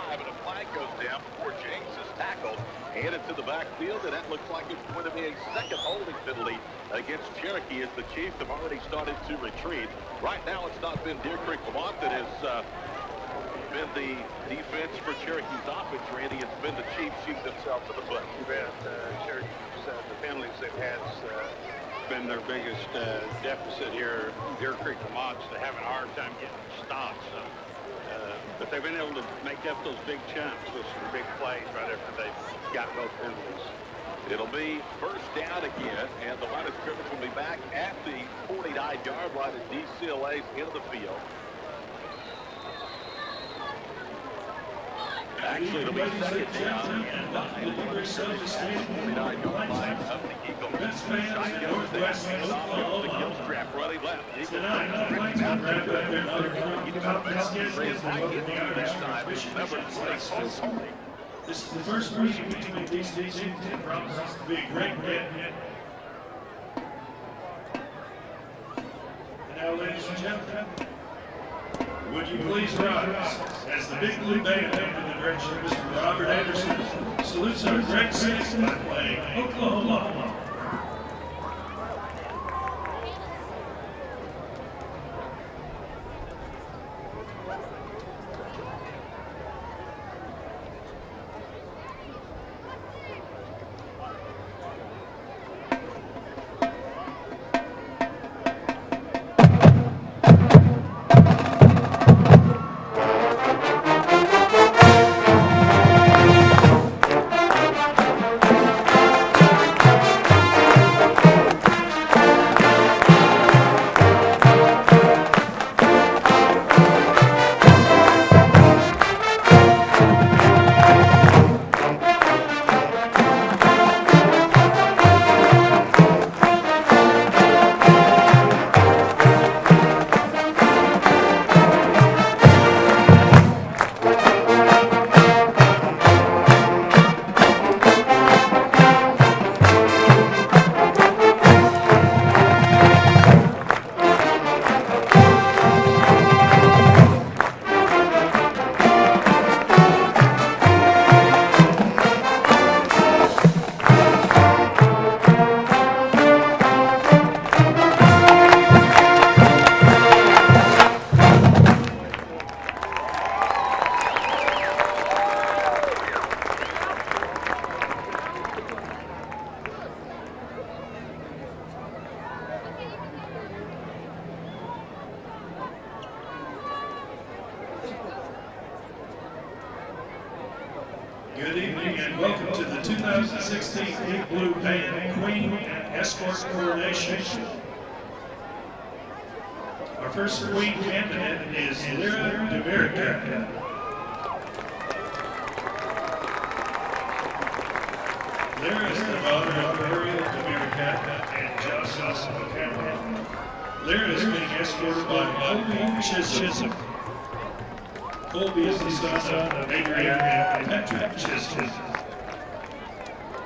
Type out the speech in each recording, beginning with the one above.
5, and a flag goes down before James is tackled. Handed to the backfield, and that looks like it's going to be a second holding penalty against Cherokee as the Chiefs have already started to retreat. Right now, it's not been Deer Creek Vermont that has been the defense for Cherokee's offense, Randy. It's been the Chiefs shooting themselves in the foot. You bet. Cherokee's, the penalties they've had been their biggest deficit here. Deer Creek Vermont's having a hard time getting stops. So, but they've been able to make up those big chunks with some big plays right after they've got both penalties. It'll be first down again, and the line of scrimmage will be back at the 49-yard line at DCLA's end of the field. Actually, it'll be second down and 9. The 49-yard line of the Eagles. Shotgun Northwest the Gilstrap running left. Tonight, the Flames will grab back their number from the conference schedule from both the Irish and Michigan. This is the first meeting between these teams and promises to be a great win. And now, ladies and gentlemen, would you please rise as the Big Blue Band, under the direction of Mr. Robert Anderson, salutes our great city by playing Oklahoma. Good evening and welcome to the 2016 Big Blue Band Queen and Escort Coronation. Our first Queen candidate is Lyra DeMerica. Lyra is the daughter of Ariel DeMerica and Joseph O'Connell. Lyra is being escorted by Colby Chisholm. Colby is the son of Adrian and Patrick Chisholm.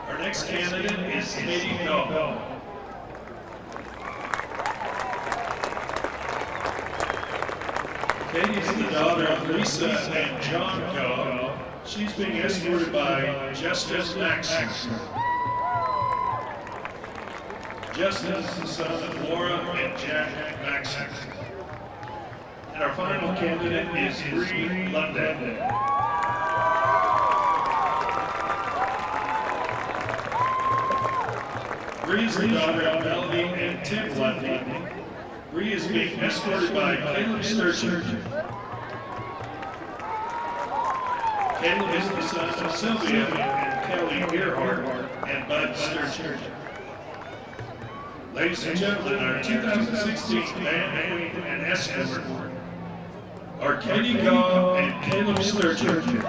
Our next candidate is Katie Dahl. Katie is the daughter of Lisa and John Dahl. She's being escorted by Justin Maxson. Justin is the son of Laura and Jack Maxson. And our final candidate is Bree London. Bree is the daughter of Melody and Tim London. Bree is being escorted by Caleb Sturgeon. Caleb is the son of Sylvia and Kelly Earhart and Bud Sturgeon. Ladies and gentlemen, our 2016 Band Queen and Escort are Katie Gaw and Caleb Sturgeon.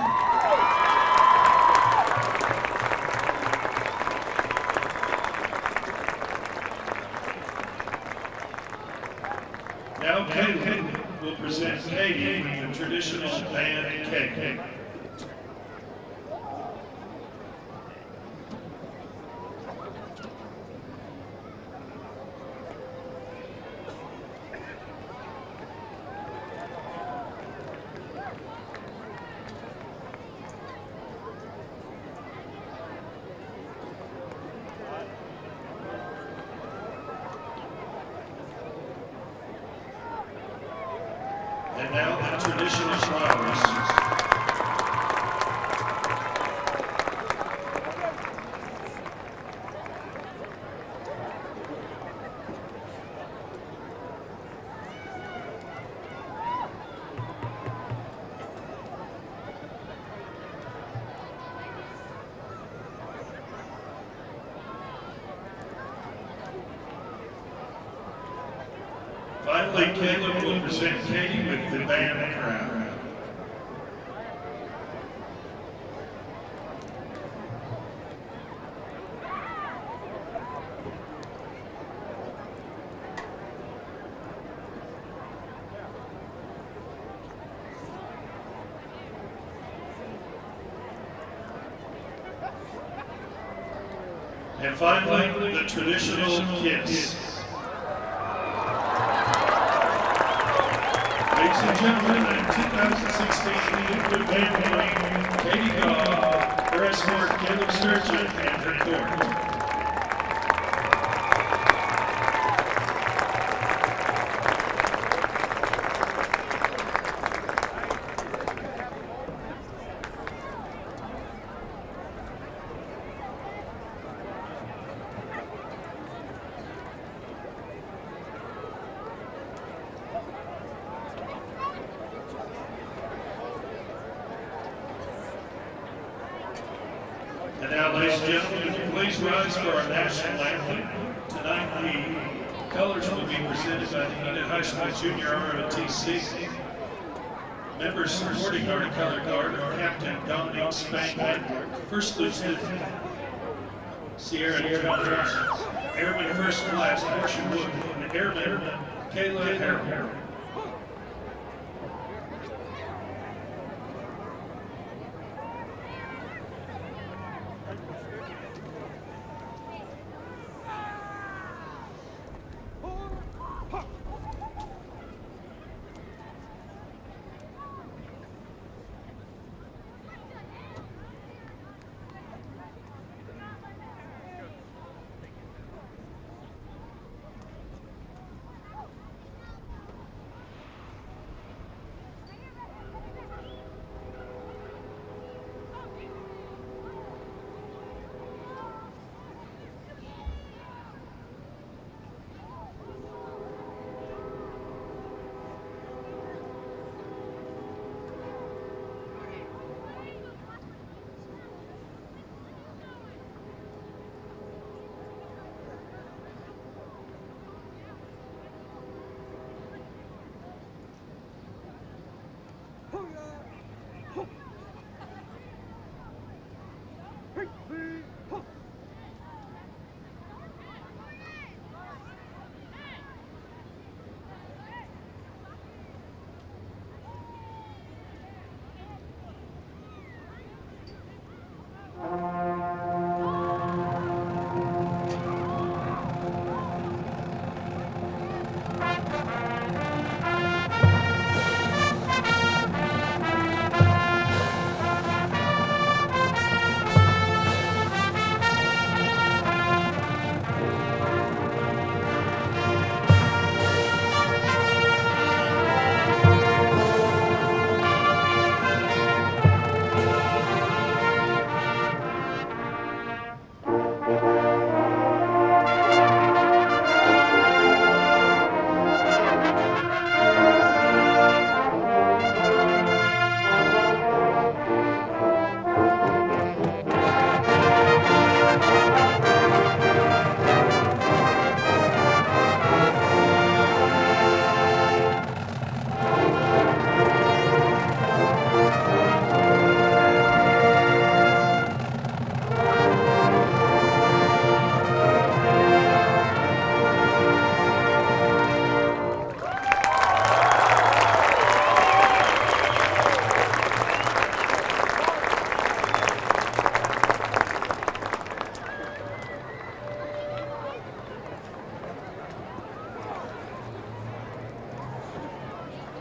Now Caleb will present Katie with the traditional band cake. traditional flowers. Finally, Caleb will present Katie with the band crown. And finally, the traditional kiss. Ladies and gentlemen, in 2016 Euclid Band winning Katie Goff, her escort Caleb Sturgeon, and her court. And now, ladies and gentlemen, if you please rise for our national anthem. Tonight, the colors will be presented by the Enid High School Junior ROTC. Members supporting our color guard are Captain Dominic Spangler, First Lieutenant Sierra Jones, Airman First Class Portia Wood, and Airman Kayla Harrell.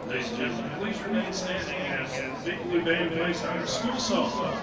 Ladies and gentlemen, please remain standing as the Big Blue Band plays our school song.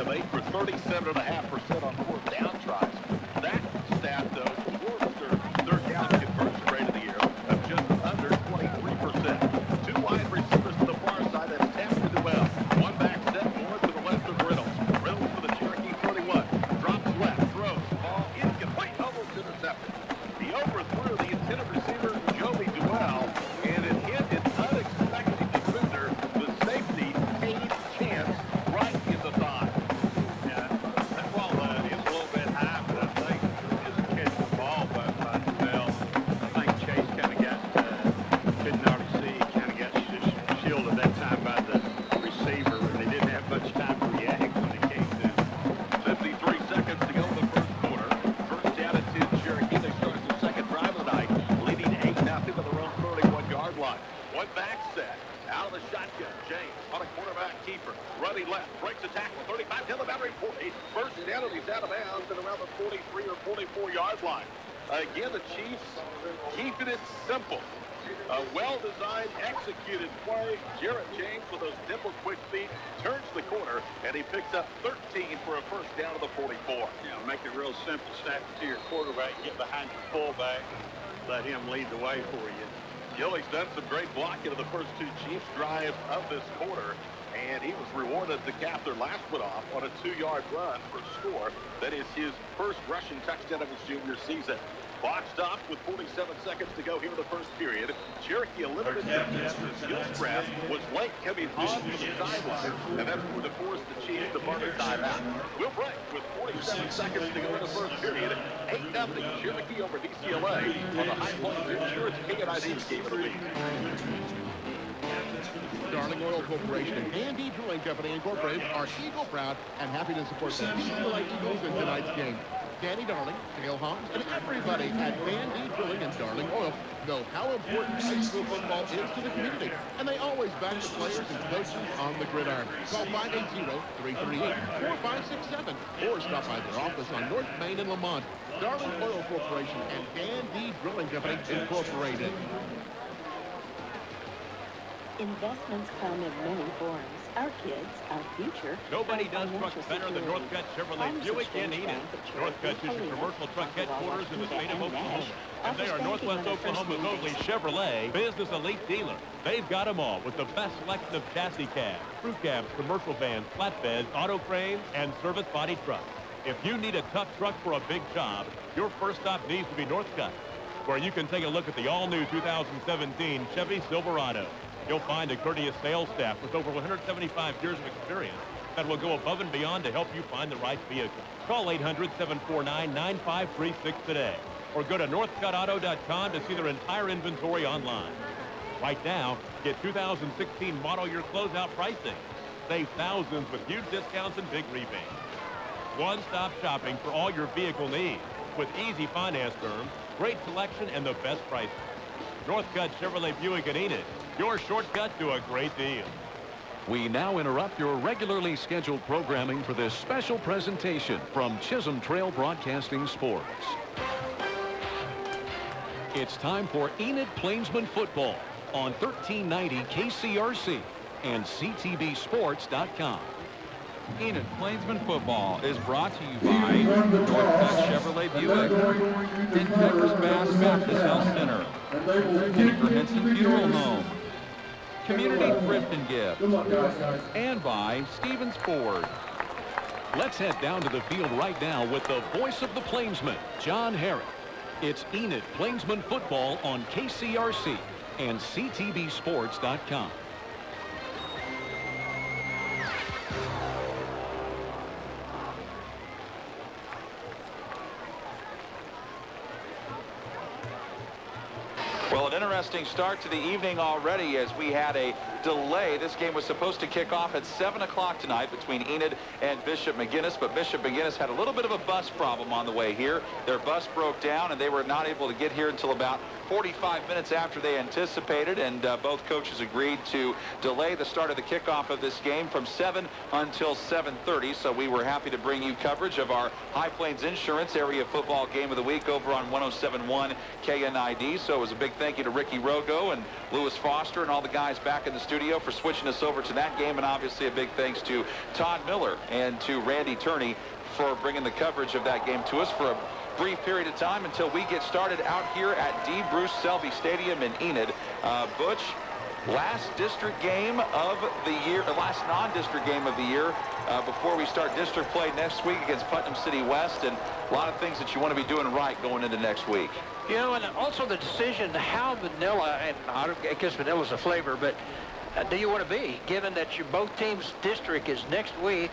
of 8 for 37.5% on fourth down tries. That stat, though, dwarfs their third down conversion rate of the year of just under 23%. Two wide receivers to the far side. That's Taft to well. One back set more to the left of Reynolds. Reynolds for the Cherokee 31. Drops left, throws. Ball incomplete, almost intercepted. He overthrew the intended receiver, Joey Duell, and it hit an unexpected defender, the safety, Cade Chance, right in the thigh. Yeah, that ball is a little bit high, but I think just catching the ball by Duell. I think Chase kind of got, couldn't already see, kind of got shielded that time by the receiver, and they didn't have much time to react when it came to 53 seconds to go in the first quarter. First down at 10 Cherokee. They started the second drive of the night, leading 8-0 to their own 31-yard line. One back set. Out of the shotgun. James on a quarterback keeper. Running left. Breaks a tackle. 35 to the boundary 40. First down, and he's out of bounds at around the 43 or 44-yard line. Again, the Chiefs keeping it simple. A well-designed, executed play. Jarrett James with those nimble, quick feet turns the corner, and he picks up 13 for a first down to the 44. you know, make it real simple. Snap it to your quarterback, get behind your fullback, let him lead the way for you. Gilly's done some great blocking of the first two Chiefs drives of this quarter, and he was rewarded to cap their last one off on a 2-yard run for a score. That is his first rushing touchdown of his junior season. Clock stopped with 47 seconds to go here in the first period. Cherokee eliminated after Gilstrap was late coming on to the sideline, and that's going to force the Chiefs to burn a timeout. We'll break with 47 seconds to go in the first period. 8-0 Cherokee over DCLA on the High Plains Insurance K&ID Game of the Week. Darling Oil Corporation and Andy Drilling Company Incorporated are Eagle proud and happy to support the DCLA Eagles in tonight's game. Danny Darling, Dale Holmes, and everybody at Van D Drilling and Darling Oil know how important high school football is to the community, and they always back the players and coaches on the gridiron. Call 580-338-4567 or stop by their office on North Main in Lamont. Darling Oil Corporation and Dan D Drilling Company Incorporated. Investments come in many forms. Our kids, our future. Nobody does trucks better than Northcutt Chevrolet Buick in Enid. Northcutt is your commercial truck headquarters in the state of Oklahoma. And they are Northwest Oklahoma's only Chevrolet business elite dealer. They've got them all with the best selection of chassis cabs, crew cabs, commercial vans, flatbeds, auto cranes, and service body trucks. If you need a tough truck for a big job, your first stop needs to be Northcutt, where you can take a look at the all-new 2017 Chevy Silverado. You'll find a courteous sales staff with over 175 years of experience that will go above and beyond to help you find the right vehicle. Call 800-749-9536 today or go to northcuttauto.com to see their entire inventory online. Right now, get 2016 model year closeout pricing. Save thousands with huge discounts and big rebates. One-stop shopping for all your vehicle needs with easy finance terms, great selection, and the best prices. Northcutt Chevrolet Buick in Enid, your shortcut to a great deal. We now interrupt your regularly scheduled programming for this special presentation from Chisholm Trail Broadcasting Sports. It's time for Enid Plainsman football on 1390 KCRC and CTBsports.com. Enid Plainsman football is brought to you by Northcutt Chevrolet Buick and Peppers Bass Baptist Health Center, Jennifer Henson Funeral Home, Community Thrift and Gift, and by Stevens Ford. Let's head down to the field right now with the voice of the Plainsman, John Herrick. It's Enid Plainsman football on KCRC and CTBsports.com. Well, an interesting start to the evening already as we had a delay. This game was supposed to kick off at 7 o'clock tonight between Enid and Bishop McGuinness, but Bishop McGuinness had a little bit of a bus problem on the way here. Their bus broke down, and they were not able to get here until about 45 minutes after they anticipated, and both coaches agreed to delay the start of the kickoff of this game from 7 until 7:30. So we were happy to bring you coverage of our High Plains Insurance Area Football Game of the Week over on 107.1 KNID. So it was a big thank you to Ricky Rogo and Lewis Foster and all the guys back in the studio for switching us over to that game. And obviously a big thanks to Todd Miller and to Randy Turney for bringing the coverage of that game to us for a brief period of time until we get started out here at D. Bruce Selby Stadium in Enid. Butch, last district game of the year, last non-district game of the year before we start district play next week against Putnam City West, and a lot of things that you want to be doing right going into next week. You know, and also the decision how vanilla, and I guess vanilla's a flavor, but do you want to be, given that both teams' district is next week.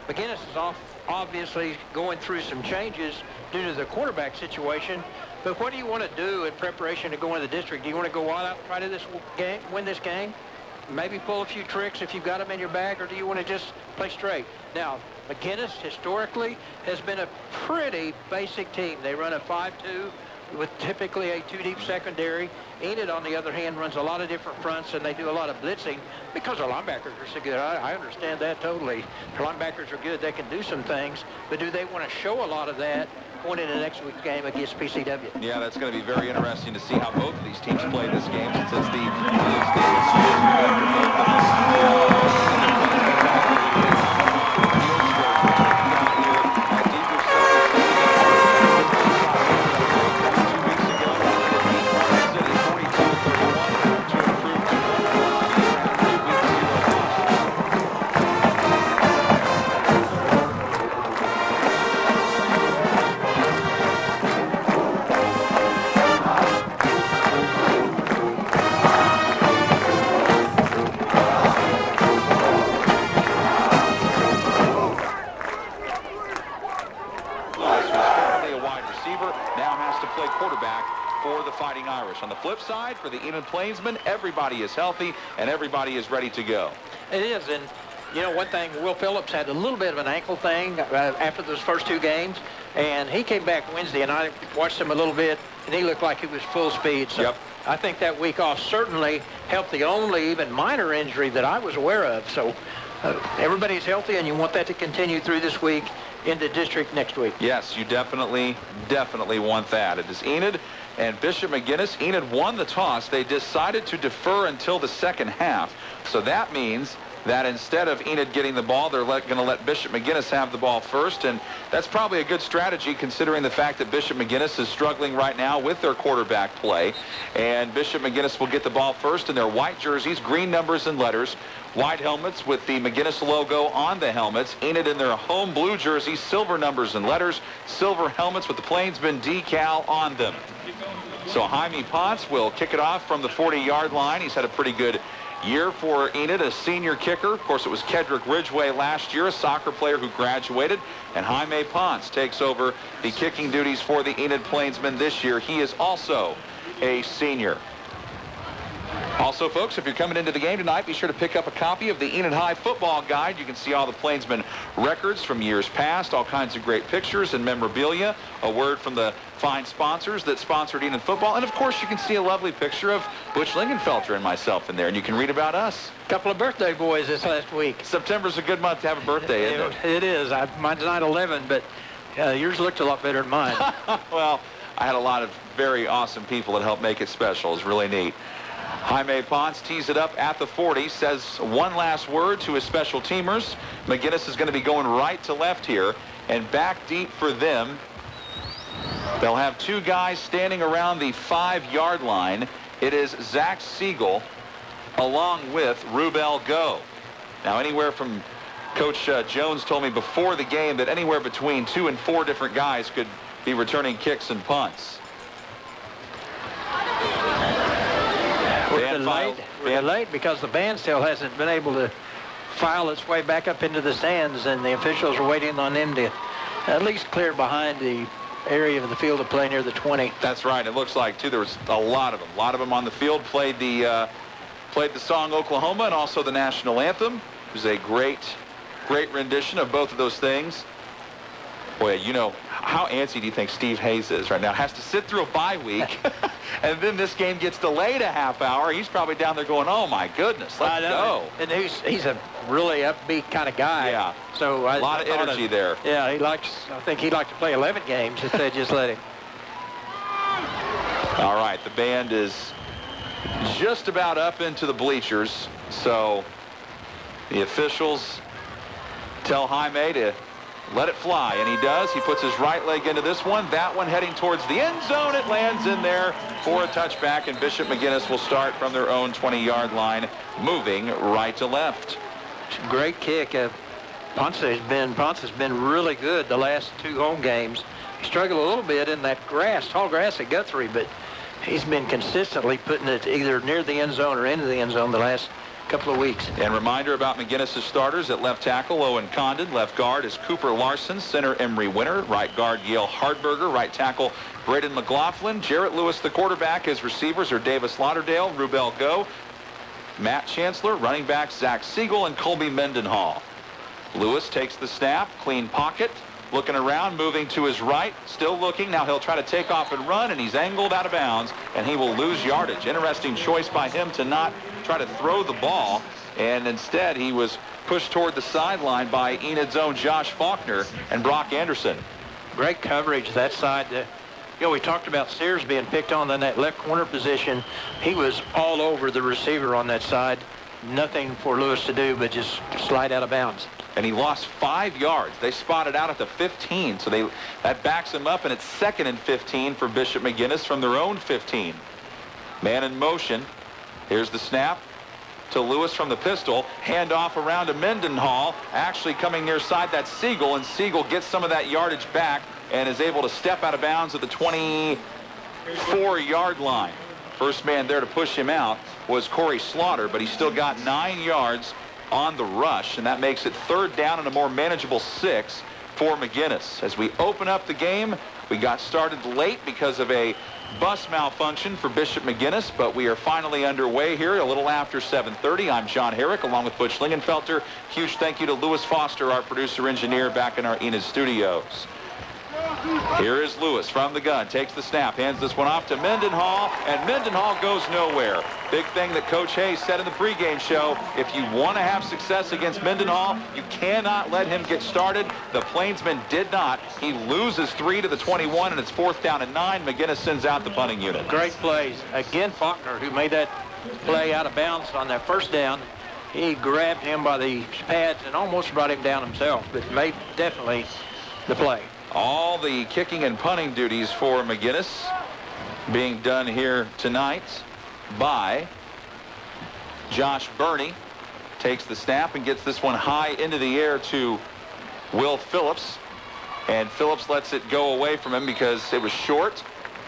McGuinness is obviously going through some changes due to the quarterback situation. But what do you want to do in preparation to go into the district? Do you want to go all out and try to win this game? Maybe pull a few tricks if you've got them in your bag, or do you want to just play straight? Now, McGuinness historically has been a pretty basic team. They run a 5-2 with typically a 2-deep secondary. Enid, on the other hand, runs a lot of different fronts, and they do a lot of blitzing because our linebackers are so good. I understand that totally. Their linebackers are good. They can do some things, but do they want to show a lot of that going into next week's game against PCW? Yeah, that's going to be very interesting to see how both of these teams play this game, since it's the on the flip side, for the Enid Plainsmen, everybody is healthy and everybody is ready to go. It is, and you know, one thing, Will Phillips had a little bit of an ankle thing after those first two games, and he came back Wednesday, and I watched him a little bit, and he looked like he was full speed. So yep. I think that week off certainly helped the only even minor injury that I was aware of. So everybody's healthy, and you want that to continue through this week into district next week. Yes, you definitely want that. It is Enid and Bishop McGuinness. Enid won the toss. They decided to defer until the second half. So that means that instead of Enid getting the ball, they're going to let Bishop McGuinness have the ball first. And that's probably a good strategy considering the fact that Bishop McGuinness is struggling right now with their quarterback play. And Bishop McGuinness will get the ball first in their white jerseys, green numbers and letters, white helmets with the McGuinness logo on the helmets. Enid in their home blue jerseys, silver numbers and letters, silver helmets with the Plainsman decal on them. So Jaime Ponce will kick it off from the 40-yard line. He's had a pretty good year for Enid, a senior kicker. Of course, it was Kedrick Ridgway last year, a soccer player who graduated. And Jaime Ponce takes over the kicking duties for the Enid Plainsmen this year. He is also a senior. Also, folks, if you're coming into the game tonight, be sure to pick up a copy of the Enid High Football Guide. You can see all the Plainsman records from years past, all kinds of great pictures and memorabilia, a word from the fine sponsors that sponsored Enid football, and of course you can see a lovely picture of Butch Lingenfelter and myself in there, and you can read about us. A couple of birthday boys this last week. September's a good month to have a birthday, isn't it? It is. Mine's 9/11, but yours looked a lot better than mine. Well, I had a lot of very awesome people that helped make it special. It's really neat. Jaime Ponce tees it up at the 40, says one last word to his special teamers. McGuinness is going to be going right to left here, and back deep for them. They'll have two guys standing around the 5-yard line. It is Zach Siegel along with Rubel Go. Now, anywhere from Coach Jones told me before the game that anywhere between 2 and 4 different guys could be returning kicks and punts. We're late because the band still hasn't been able to file its way back up into the stands, and the officials are waiting on them to at least clear behind the area of the field to play near the 20. That's right. It looks like, too, there was a lot of them on the field. Played the song Oklahoma and also the national anthem. It was a great rendition of both of those things. Boy, you know, how antsy do you think Steve Hayes is right now? Has to sit through a bye week, and then this game gets delayed a half hour. He's probably down there going, oh, my goodness, let's go. And he's a really upbeat kind of guy. Yeah, so a lot of energy there. Yeah, I think he'd like to play 11 games if they just let him. All right, the band is just about up into the bleachers. So the officials tell Jaime to let it fly, and he does. He puts his right leg into this one. That one heading towards the end zone. It lands in there for a touchback, and Bishop McGuinness will start from their own 20-yard line, moving right to left. Great kick. Ponce has been really good the last 2 home games. He struggled a little bit in that grass, tall grass at Guthrie, but he's been consistently putting it either near the end zone or into the end zone the last couple of weeks. And reminder about McGuinness' starters: at left tackle, Owen Condon. Left guard is Cooper Larson. Center, Emery Winter. Right guard, Yale Hardberger. Right tackle, Braden McLaughlin. Jarrett Lewis, the quarterback. His receivers are Davis Lauderdale, Rubel Go, Matt Chancellor. Running back, Zach Siegel and Colby Mendenhall. Lewis takes the snap, clean pocket, looking around, moving to his right, still looking. Now he'll try to take off and run, and he's angled out of bounds, and he will lose yardage. Interesting choice by him to not try to throw the ball, and instead he was pushed toward the sideline by Enid's own Josh Faulkner and Brock Anderson. Great coverage that side. We talked about Sears being picked on in that left corner position. He was all over the receiver on that side. Nothing for Lewis to do but just slide out of bounds. And he lost 5 yards. They spotted out at the 15, so that backs him up, and it's 2nd and 15 for Bishop McGuinness from their own 15. Man in motion. Here's the snap to Lewis from the pistol. Handoff around to Mendenhall. Actually coming near side, that's Siegel, and Siegel gets some of that yardage back and is able to step out of bounds at the 24-yard line. First man there to push him out was Corey Slaughter, but he still got 9 yards on the rush, and that makes it 3rd down and a more manageable 6 for McGuinness. As we open up the game, we got started late because of a bus malfunction for Bishop McGuinness, but we are finally underway here a little after 7:30. I'm John Herrick along with Butch Lingenfelter. Huge thank you to Lewis Foster, our producer-engineer, back in our Enid studios. Here is Lewis from the gun, takes the snap, hands this one off to Mendenhall, and Mendenhall goes nowhere. Big thing that Coach Hayes said in the pregame show: if you want to have success against Mendenhall, you cannot let him get started. The Plainsman did not. He loses 3 to the 21, and it's 4th down and 9. McGuinness sends out the punting unit. Great plays. Again, Faulkner, who made that play out of bounds on that 1st down. He grabbed him by the pads and almost brought him down himself, but made definitely the play. All the kicking and punting duties for McGuinness being done here tonight by Josh Burney. Takes the snap and gets this one high into the air to Will Phillips. And Phillips lets it go away from him because it was short,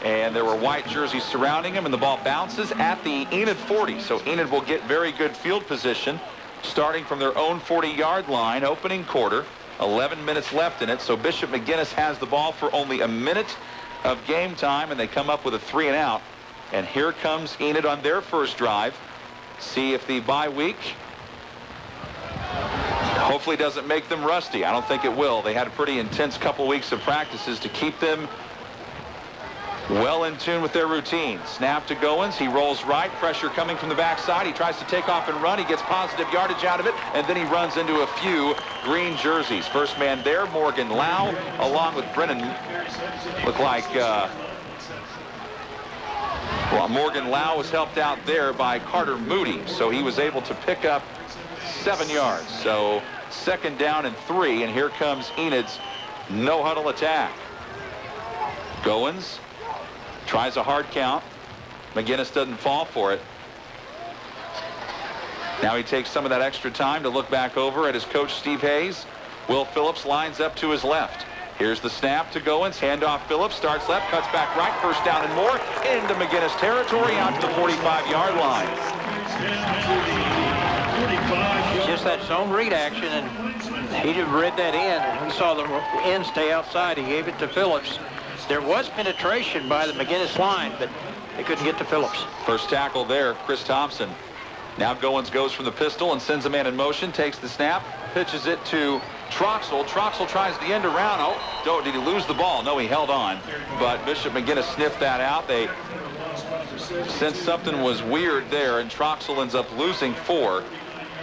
and there were white jerseys surrounding him, and the ball bounces at the Enid 40. So Enid will get very good field position starting from their own 40-yard line, opening quarter. 11 minutes left in it, so Bishop McGuinness has the ball for only a minute of game time, and they come up with a 3 and out. And here comes Enid on their first drive. See if the bye week hopefully doesn't make them rusty. I don't think it will. They had a pretty intense couple weeks of practices to keep them well in tune with their routine. Snap to Goins. He rolls right. Pressure coming from the backside. He tries to take off and run. He gets positive yardage out of it, and then he runs into a few green jerseys. First man there, Morgan Lau, along with Brennan. Look like Morgan Lau was helped out there by Carter Moody, so he was able to pick up 7 yards. So 2nd down and 3, and here comes Enid's no-huddle attack. Goins tries a hard count. McGuinness doesn't fall for it. Now he takes some of that extra time to look back over at his coach, Steve Hayes. Will Phillips lines up to his left. Here's the snap to Goins. Handoff Phillips. Starts left. Cuts back right. 1st down and more. Into McGuinness territory. Out to the 45-yard line. Just that zone read action, and he just read that in, and he saw the end stay outside. He gave it to Phillips. There was penetration by the McGuinness line, but they couldn't get to Phillips. First tackle there, Chris Thompson. Now Goins goes from the pistol and sends a man in motion, takes the snap, pitches it to Troxel. Troxel tries the end around. Oh, did he lose the ball? No, he held on. But Bishop McGuinness sniffed that out. They sensed something was weird there, and Troxel ends up losing 4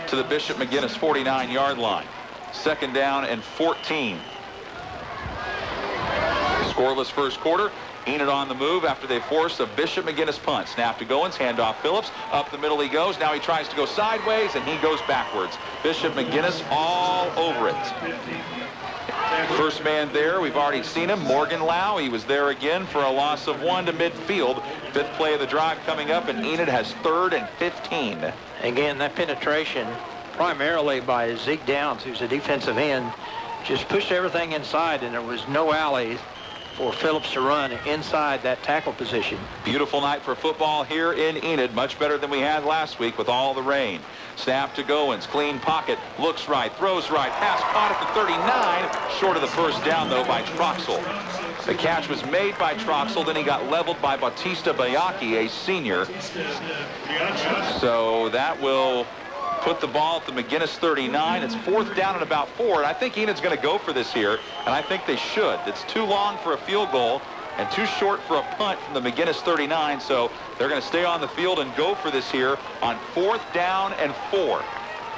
to the Bishop McGuinness 49-yard line. 2nd down and 14. Scoreless first quarter. Enid on the move after they force a Bishop McGuinness punt. Snap to Goins, handoff Phillips. Up the middle he goes. Now he tries to go sideways, and he goes backwards. Bishop McGuinness all over it. First man there, we've already seen him, Morgan Lau. He was there again for a loss of 1 to midfield. 5th play of the drive coming up, and Enid has 3rd and 15. Again, that penetration primarily by Zeke Downs, who's a defensive end, just pushed everything inside, and there was no alley for Phillips to run inside that tackle position. Beautiful night for football here in Enid. Much better than we had last week with all the rain. Snap to Goins. Clean pocket. Looks right. Throws right. Pass caught at the 39. Short of the first down, though, by Troxel. The catch was made by Troxel. Then he got leveled by Bautista Bayaki, a senior. So that will put the ball at the McGuinness 39. It's 4th down and about 4. And I think Enid's going to go for this here. And I think they should. It's too long for a field goal and too short for a punt from the McGuinness 39. So they're going to stay on the field and go for this here on 4th down and 4.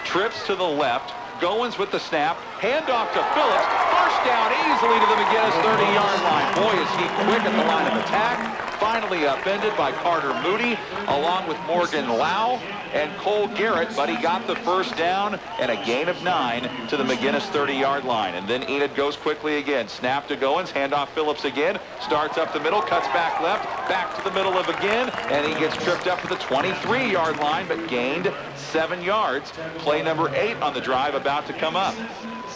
Trips to the left. Goins with the snap. Handoff to Phillips. First down easily to the McGuinness 30-yard line. Boy, is he quick at the line of attack. Finally upended by Carter Moody, along with Morgan Lau and Cole Garrett, but he got the first down and a gain of 9 to the McGuinness 30-yard line. And then Enid goes quickly again. Snap to Goins, handoff Phillips again, starts up the middle, cuts back left, back to the middle of again, and he gets tripped up to the 23-yard line, but gained 7 yards. Play number 8 on the drive about to come up.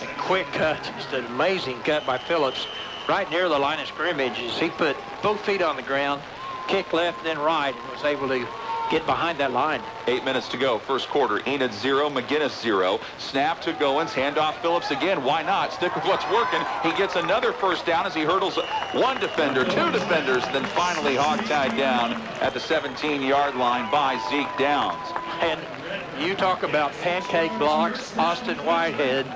A quick cut, just an amazing cut by Phillips. Right near the line of scrimmage, as he put both feet on the ground, kicked left and then right, and was able to get behind that line. 8 minutes to go, first quarter. Enid 0, McGuinness 0. Snap to Goins, handoff Phillips again. Why not? Stick with what's working. He gets another first down as he hurdles 1 defender, 2 defenders, then finally hog-tied down at the 17-yard line by Zeke Downs. And you talk about pancake blocks. Austin Whitehead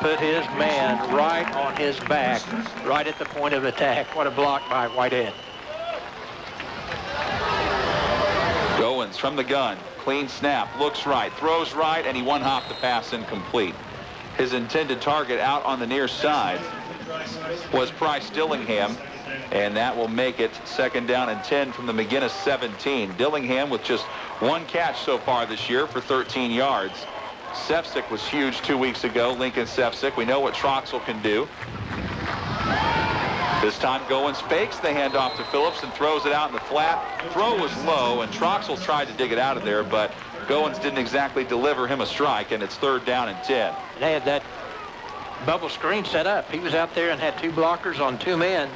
put his man right on his back, right at the point of attack. What a block by Whitehead. Goins from the gun. Clean snap. Looks right. Throws right, and he one-hopped the pass incomplete. His intended target out on the near side was Bryce Dillingham, and that will make it 2nd down and 10 from the McGuinness 17. Dillingham with just 1 catch so far this year for 13 yards. Sefcik was huge 2 weeks ago. Lincoln Sefcik. We know what Troxel can do. This time Goins fakes the handoff to Phillips and throws it out in the flat. Throw was low, and Troxel tried to dig it out of there, but Goins didn't exactly deliver him a strike, and it's 3rd down and 10. They had that bubble screen set up. He was out there and had 2 blockers on 2 men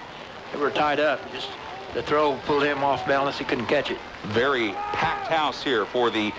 that were tied up. Just the throw pulled him off balance. He couldn't catch it. Very packed house here for the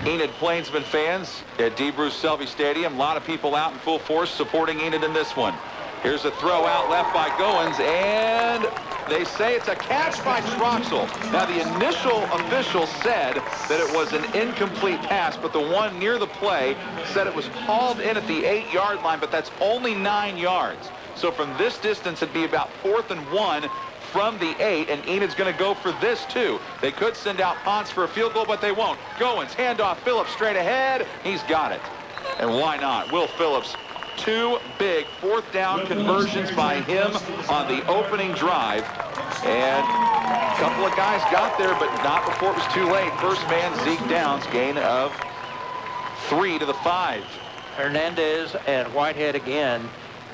Enid Plainsman fans at D. Bruce Selby Stadium. A lot of people out in full force supporting Enid in this one. Here's a throw out left by Goins, and they say it's a catch by Troxel. Now, the initial official said that it was an incomplete pass, but the one near the play said it was hauled in at the 8-yard line, but that's only 9 yards. So from this distance, it'd be about 4th and 1 from the 8, and Enid's going to go for this, too. They could send out Ponce for a field goal, but they won't. Goins, handoff, Phillips straight ahead. He's got it. And why not? Will Phillips, 2 big 4th down conversions by him on the opening drive. And a couple of guys got there, but not before it was too late. First man, Zeke Downs, gain of 3 to the 5. Hernandez and Whitehead again.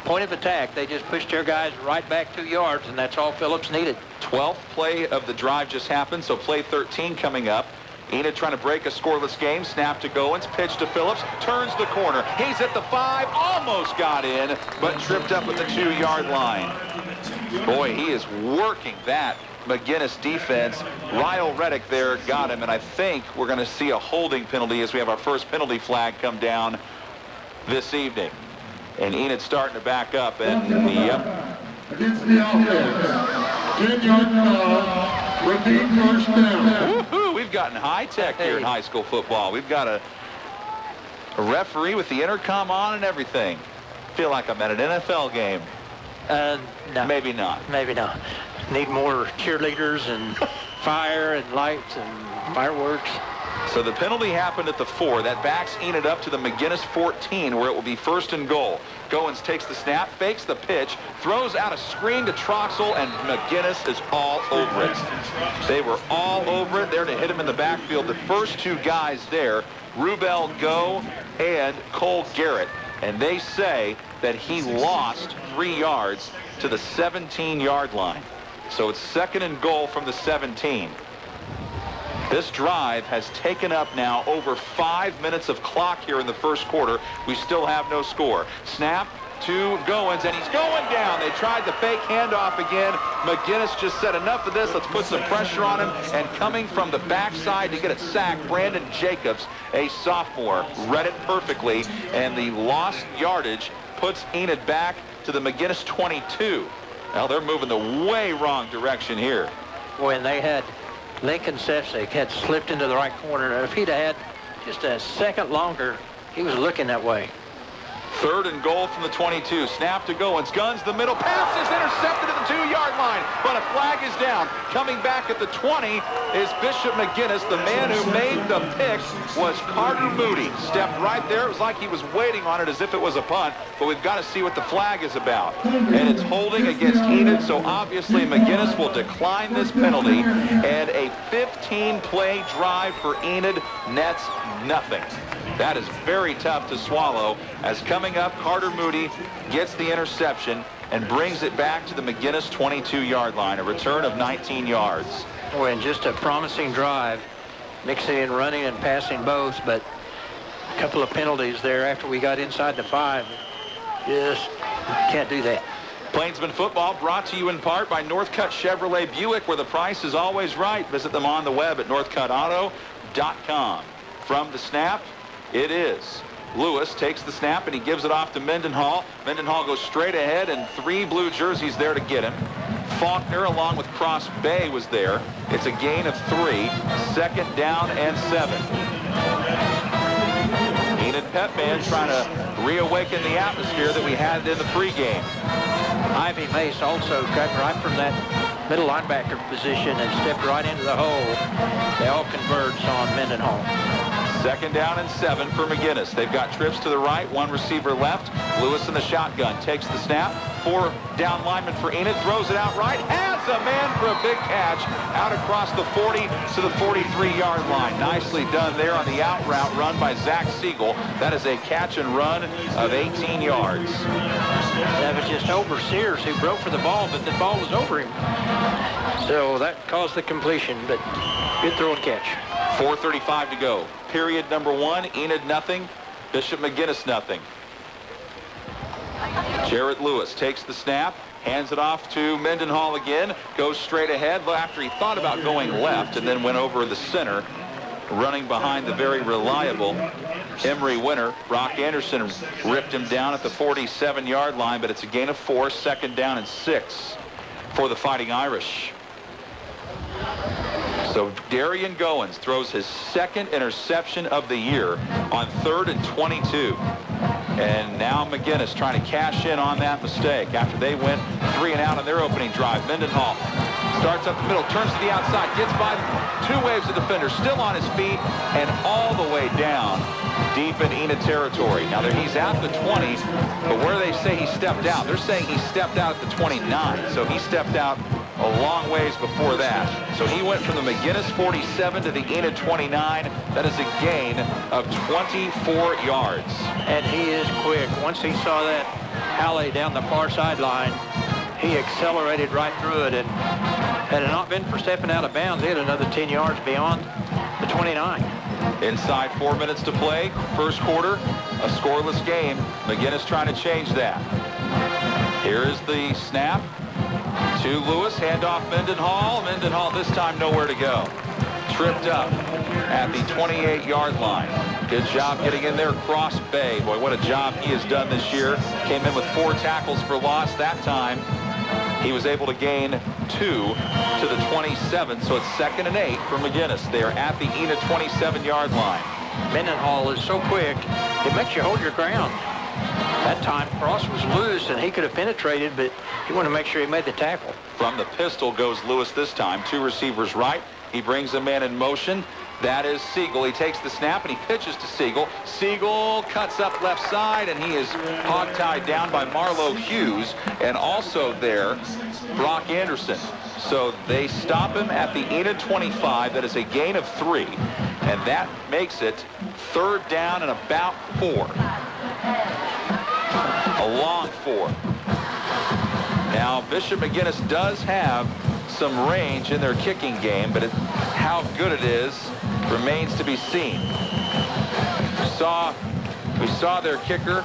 Point of attack, they just pushed their guys right back 2 yards, and that's all Phillips needed. 12th play of the drive just happened, so play 13 coming up. Enid trying to break a scoreless game. Snap to Goins, pitch to Phillips, turns the corner. He's at the 5, almost got in, but tripped up at the 2-yard line. Boy, he is working that McGuinness defense. Ryle Reddick there got him, and I think we're going to see a holding penalty as we have our first penalty flag come down this evening. And Enid starting to back up, and against the offense. 10-yard foul, repeat first down. Woohoo! We've gotten high tech here in high school football. We've got a referee with the intercom on and everything. Feel like I'm at an NFL game. No. Maybe not. Maybe not. Need more cheerleaders and fire and lights and fireworks. So the penalty happened at the 4. That backs Enid up to the McGuinness 14, where it will be 1st and goal. Goins takes the snap, fakes the pitch, throws out a screen to Troxel, and McGuinness is all over it. They were all over it there to hit him in the backfield. The first 2 guys there, Rubel Go and Cole Garrett, and they say that he lost 3 yards to the 17-yard line. So it's 2nd and goal from the 17. This drive has taken up now over 5 minutes of clock here in the first quarter. We still have no score. Snap to Goins, and he's going down. They tried the fake handoff again. McGuinness just said, enough of this. Let's put some pressure on him. And coming from the backside to get it sacked, Brandon Jacobs, a sophomore, read it perfectly. And the lost yardage puts Enid back to the McGuinness 22. Now they're moving the way wrong direction here. When they had Lincoln Sefcik had slipped into the right corner, and if he'd had just a second longer, he was looking that way. 3rd and goal from the 22. Snap to Goins. Guns the middle. Pass is intercepted at the 2-yard line, but a flag is down. Coming back at the 20 is Bishop McGuinness. The man who made the pick was Carter Moody. Stepped right there. It was like he was waiting on it as if it was a punt, but we've got to see what the flag is about. And it's holding against Enid, so obviously McGuinness will decline this penalty, and a 15-play drive for Enid nets nothing. That is very tough to swallow, as coming up, Carter Moody gets the interception and brings it back to the McGuinness 22-yard line, a return of 19 yards. Boy, and just a promising drive, mixing in running and passing both, but a couple of penalties there after we got inside the 5. Just can't do that. Plainsman football brought to you in part by Northcutt Chevrolet Buick, where the price is always right. Visit them on the web at northcuttauto.com. From the snap, it is Lewis takes the snap, and he gives it off to Mendenhall. Mendenhall goes straight ahead, and 3 blue jerseys there to get him. Faulkner along with Cross Bay was there. It's a gain of 3. 2nd down and 7. Enid Petman trying to reawaken the atmosphere that we had in the pregame. Ivy Mace also cut right from that middle linebacker position and stepped right into the hole. They all converged on Mendenhall. 2nd down and 7 for McGuinness. They've got trips to the right, 1 receiver left. Lewis in the shotgun takes the snap. 4 down lineman for Enid, throws it out right, has a man for a big catch out across the 40 to the 43-yard line. Nicely done there on the out route run by Zach Siegel. That is a catch and run of 18 yards. That was just over Sears, who broke for the ball, but the ball was over him. So that caused the completion, but good throw and catch. 4:35 to go. Period number 1, Enid nothing, Bishop McGuinness nothing. Jarrett Lewis takes the snap, hands it off to Mendenhall again, goes straight ahead after he thought about going left and then went over the center, running behind the very reliable Emory Winter. Brock Anderson ripped him down at the 47-yard line, but it's a gain of 4, 2nd down and 6 for the Fighting Irish. So Darian Goins throws his 2nd interception of the year on 3rd and 22. And now McGuinness trying to cash in on that mistake after they went 3 and out on their opening drive. Mendenhall starts up the middle, turns to the outside, gets by 2 waves of defenders, still on his feet, and all the way down deep in Enid territory. Now he's at the 20, but where they say he stepped out, they're saying he stepped out at the 29. So he stepped out a long ways before that. So he went from the McGuinness 47 to the Enid 29. That is a gain of 24 yards. And he is quick. Once he saw that alley down the far sideline, he accelerated right through it. And had it not been for stepping out of bounds, he had another 10 yards beyond the 29. Inside 4 minutes to play, first quarter, a scoreless game. McGuinness trying to change that. Here is the snap to Lewis, handoff Mendenhall. Mendenhall this time nowhere to go. Tripped up at the 28-yard line. Good job getting in there. Cross Bay. Boy, what a job he has done this year. Came in with 4 tackles for loss that time. He was able to gain 2 to the 27, so it's 2nd and 8 for McGuinness. They are at the Enid 27-yard line. Mendenhall is so quick, it makes you hold your ground. That time, Cross was loose, and he could have penetrated, but he wanted to make sure he made the tackle. From the pistol goes Lewis this time. 2 receivers right. He brings a man in motion. That is Siegel. He takes the snap and he pitches to Siegel. Siegel cuts up left side, and he is hog-tied down by Marlo Hughes, and also there, Brock Anderson. So they stop him at the Enid 25. That is a gain of 3, and that makes it 3rd down and about 4. A long 4. Now, Bishop McGuinness does have some range in their kicking game, but how good it is remains to be seen. We saw their kicker,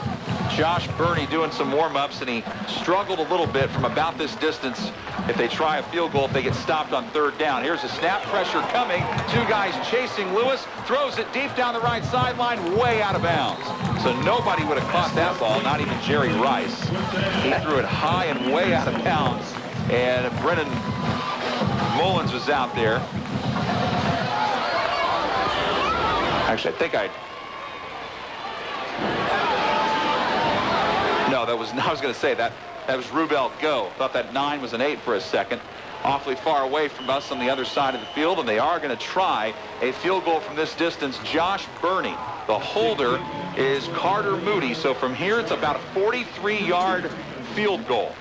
Josh Burney, doing some warm-ups, and he struggled a little bit from about this distance. If they try a field goal, if they get stopped on 3rd down. Here's a snap, pressure coming. 2 guys chasing Lewis, throws it deep down the right sideline, way out of bounds. So nobody would have caught that ball, not even Jerry Rice. He threw it high and way out of bounds, and Brennan Mullins was out there. Actually, I think no, I was going to say that was Rubel Go. Thought that 9 was an 8 for a second. Awfully far away from us on the other side of the field, and they are going to try a field goal from this distance. Josh Burney. The holder is Carter Moody. So from here, it's about a 43-yard field goal.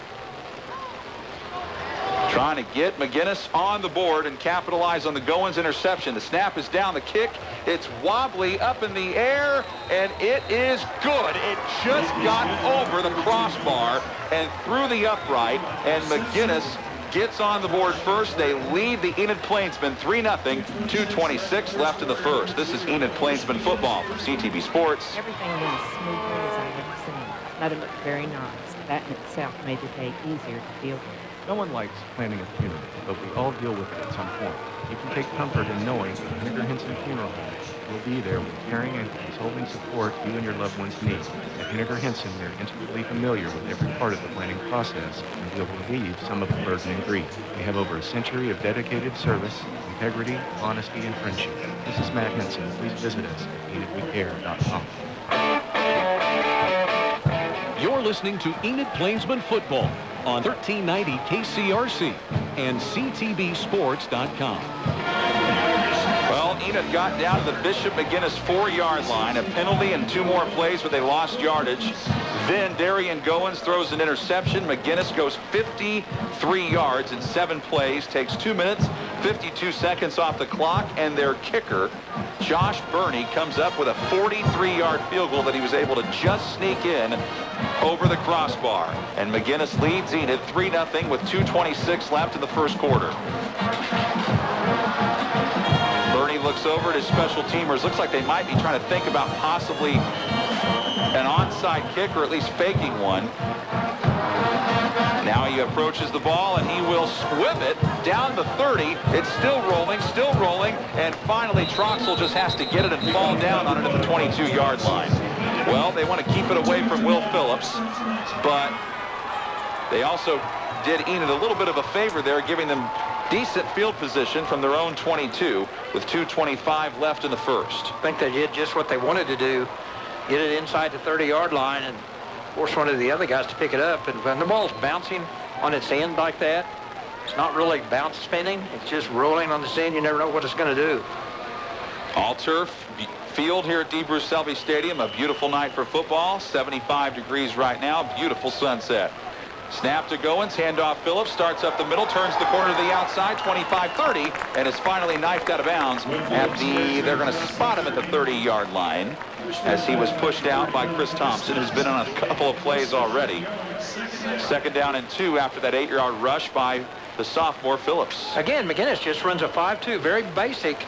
Trying to get McGuinness on the board and capitalize on the Goins interception. The snap is down, the kick. It's wobbly up in the air, and it is good. It just got over the crossbar and through the upright, and McGuinness gets on the board first. They lead the Enid Plainsmen 3-0, 2:26 left in the first. This is Enid Plainsmen football from CTV Sports. Everything went as smoothly as I've ever seen it. That it looked very nice. That in itself made the day easier to deal with. No one likes planning a funeral, but we all deal with it at some point. You can take comfort in knowing that Henniker Henson Funeral Home will be there with caring and consoling support you and your loved ones need. At Henniker Henson, they're intimately familiar with every part of the planning process and will relieve some of the burden and grief. They have over a century of dedicated service, integrity, honesty, and friendship. This is Matt Henson. Please visit us at enidwecare.com. You're listening to Enid Plainsman Football on 1390 KCRC and CTBsports.com. Well, Enid got down to the Bishop McGuinness 4-yard line. A penalty and 2 more plays where they lost yardage. Then Darian Goins throws an interception. McGuinness goes 53 yards in 7 plays, takes 2 minutes, 52 seconds off the clock, and their kicker, Josh Burney, comes up with a 43-yard field goal that he was able to just sneak in over the crossbar. And McGuinness leads Enid 3-0 with 2:26 left in the first quarter. Burney looks over at his special teamers. Looks like they might be trying to think about possibly an onside kick, or at least faking one. Now he approaches the ball, and he will swim it down the 30. It's still rolling, and finally Troxel just has to get it and fall down on it at the 22-yard line. Well, they want to keep it away from Will Phillips, but they also did Enid a little bit of a favor there, giving them decent field position from their own 22 with 2:25 left in the first. I think they did just what they wanted to do, get it inside the 30-yard line and force one of the other guys to pick it up. And when the ball's bouncing on its end like that, it's not really bounce spinning. It's just rolling on the end. You never know what it's going to do. All-turf field here at DeBruce Selby Stadium. A beautiful night for football. 75 degrees right now. Beautiful sunset. Snap to Goins, handoff Phillips, starts up the middle, turns the corner to the outside, 25-30, and is finally knifed out of bounds at they're going to spot him at the 30-yard line as he was pushed out by Chris Thompson, who's been on a couple of plays already. 2nd down and 2 after that 8-yard rush by the sophomore Phillips. Again, McGuinness just runs a 5-2, very basic.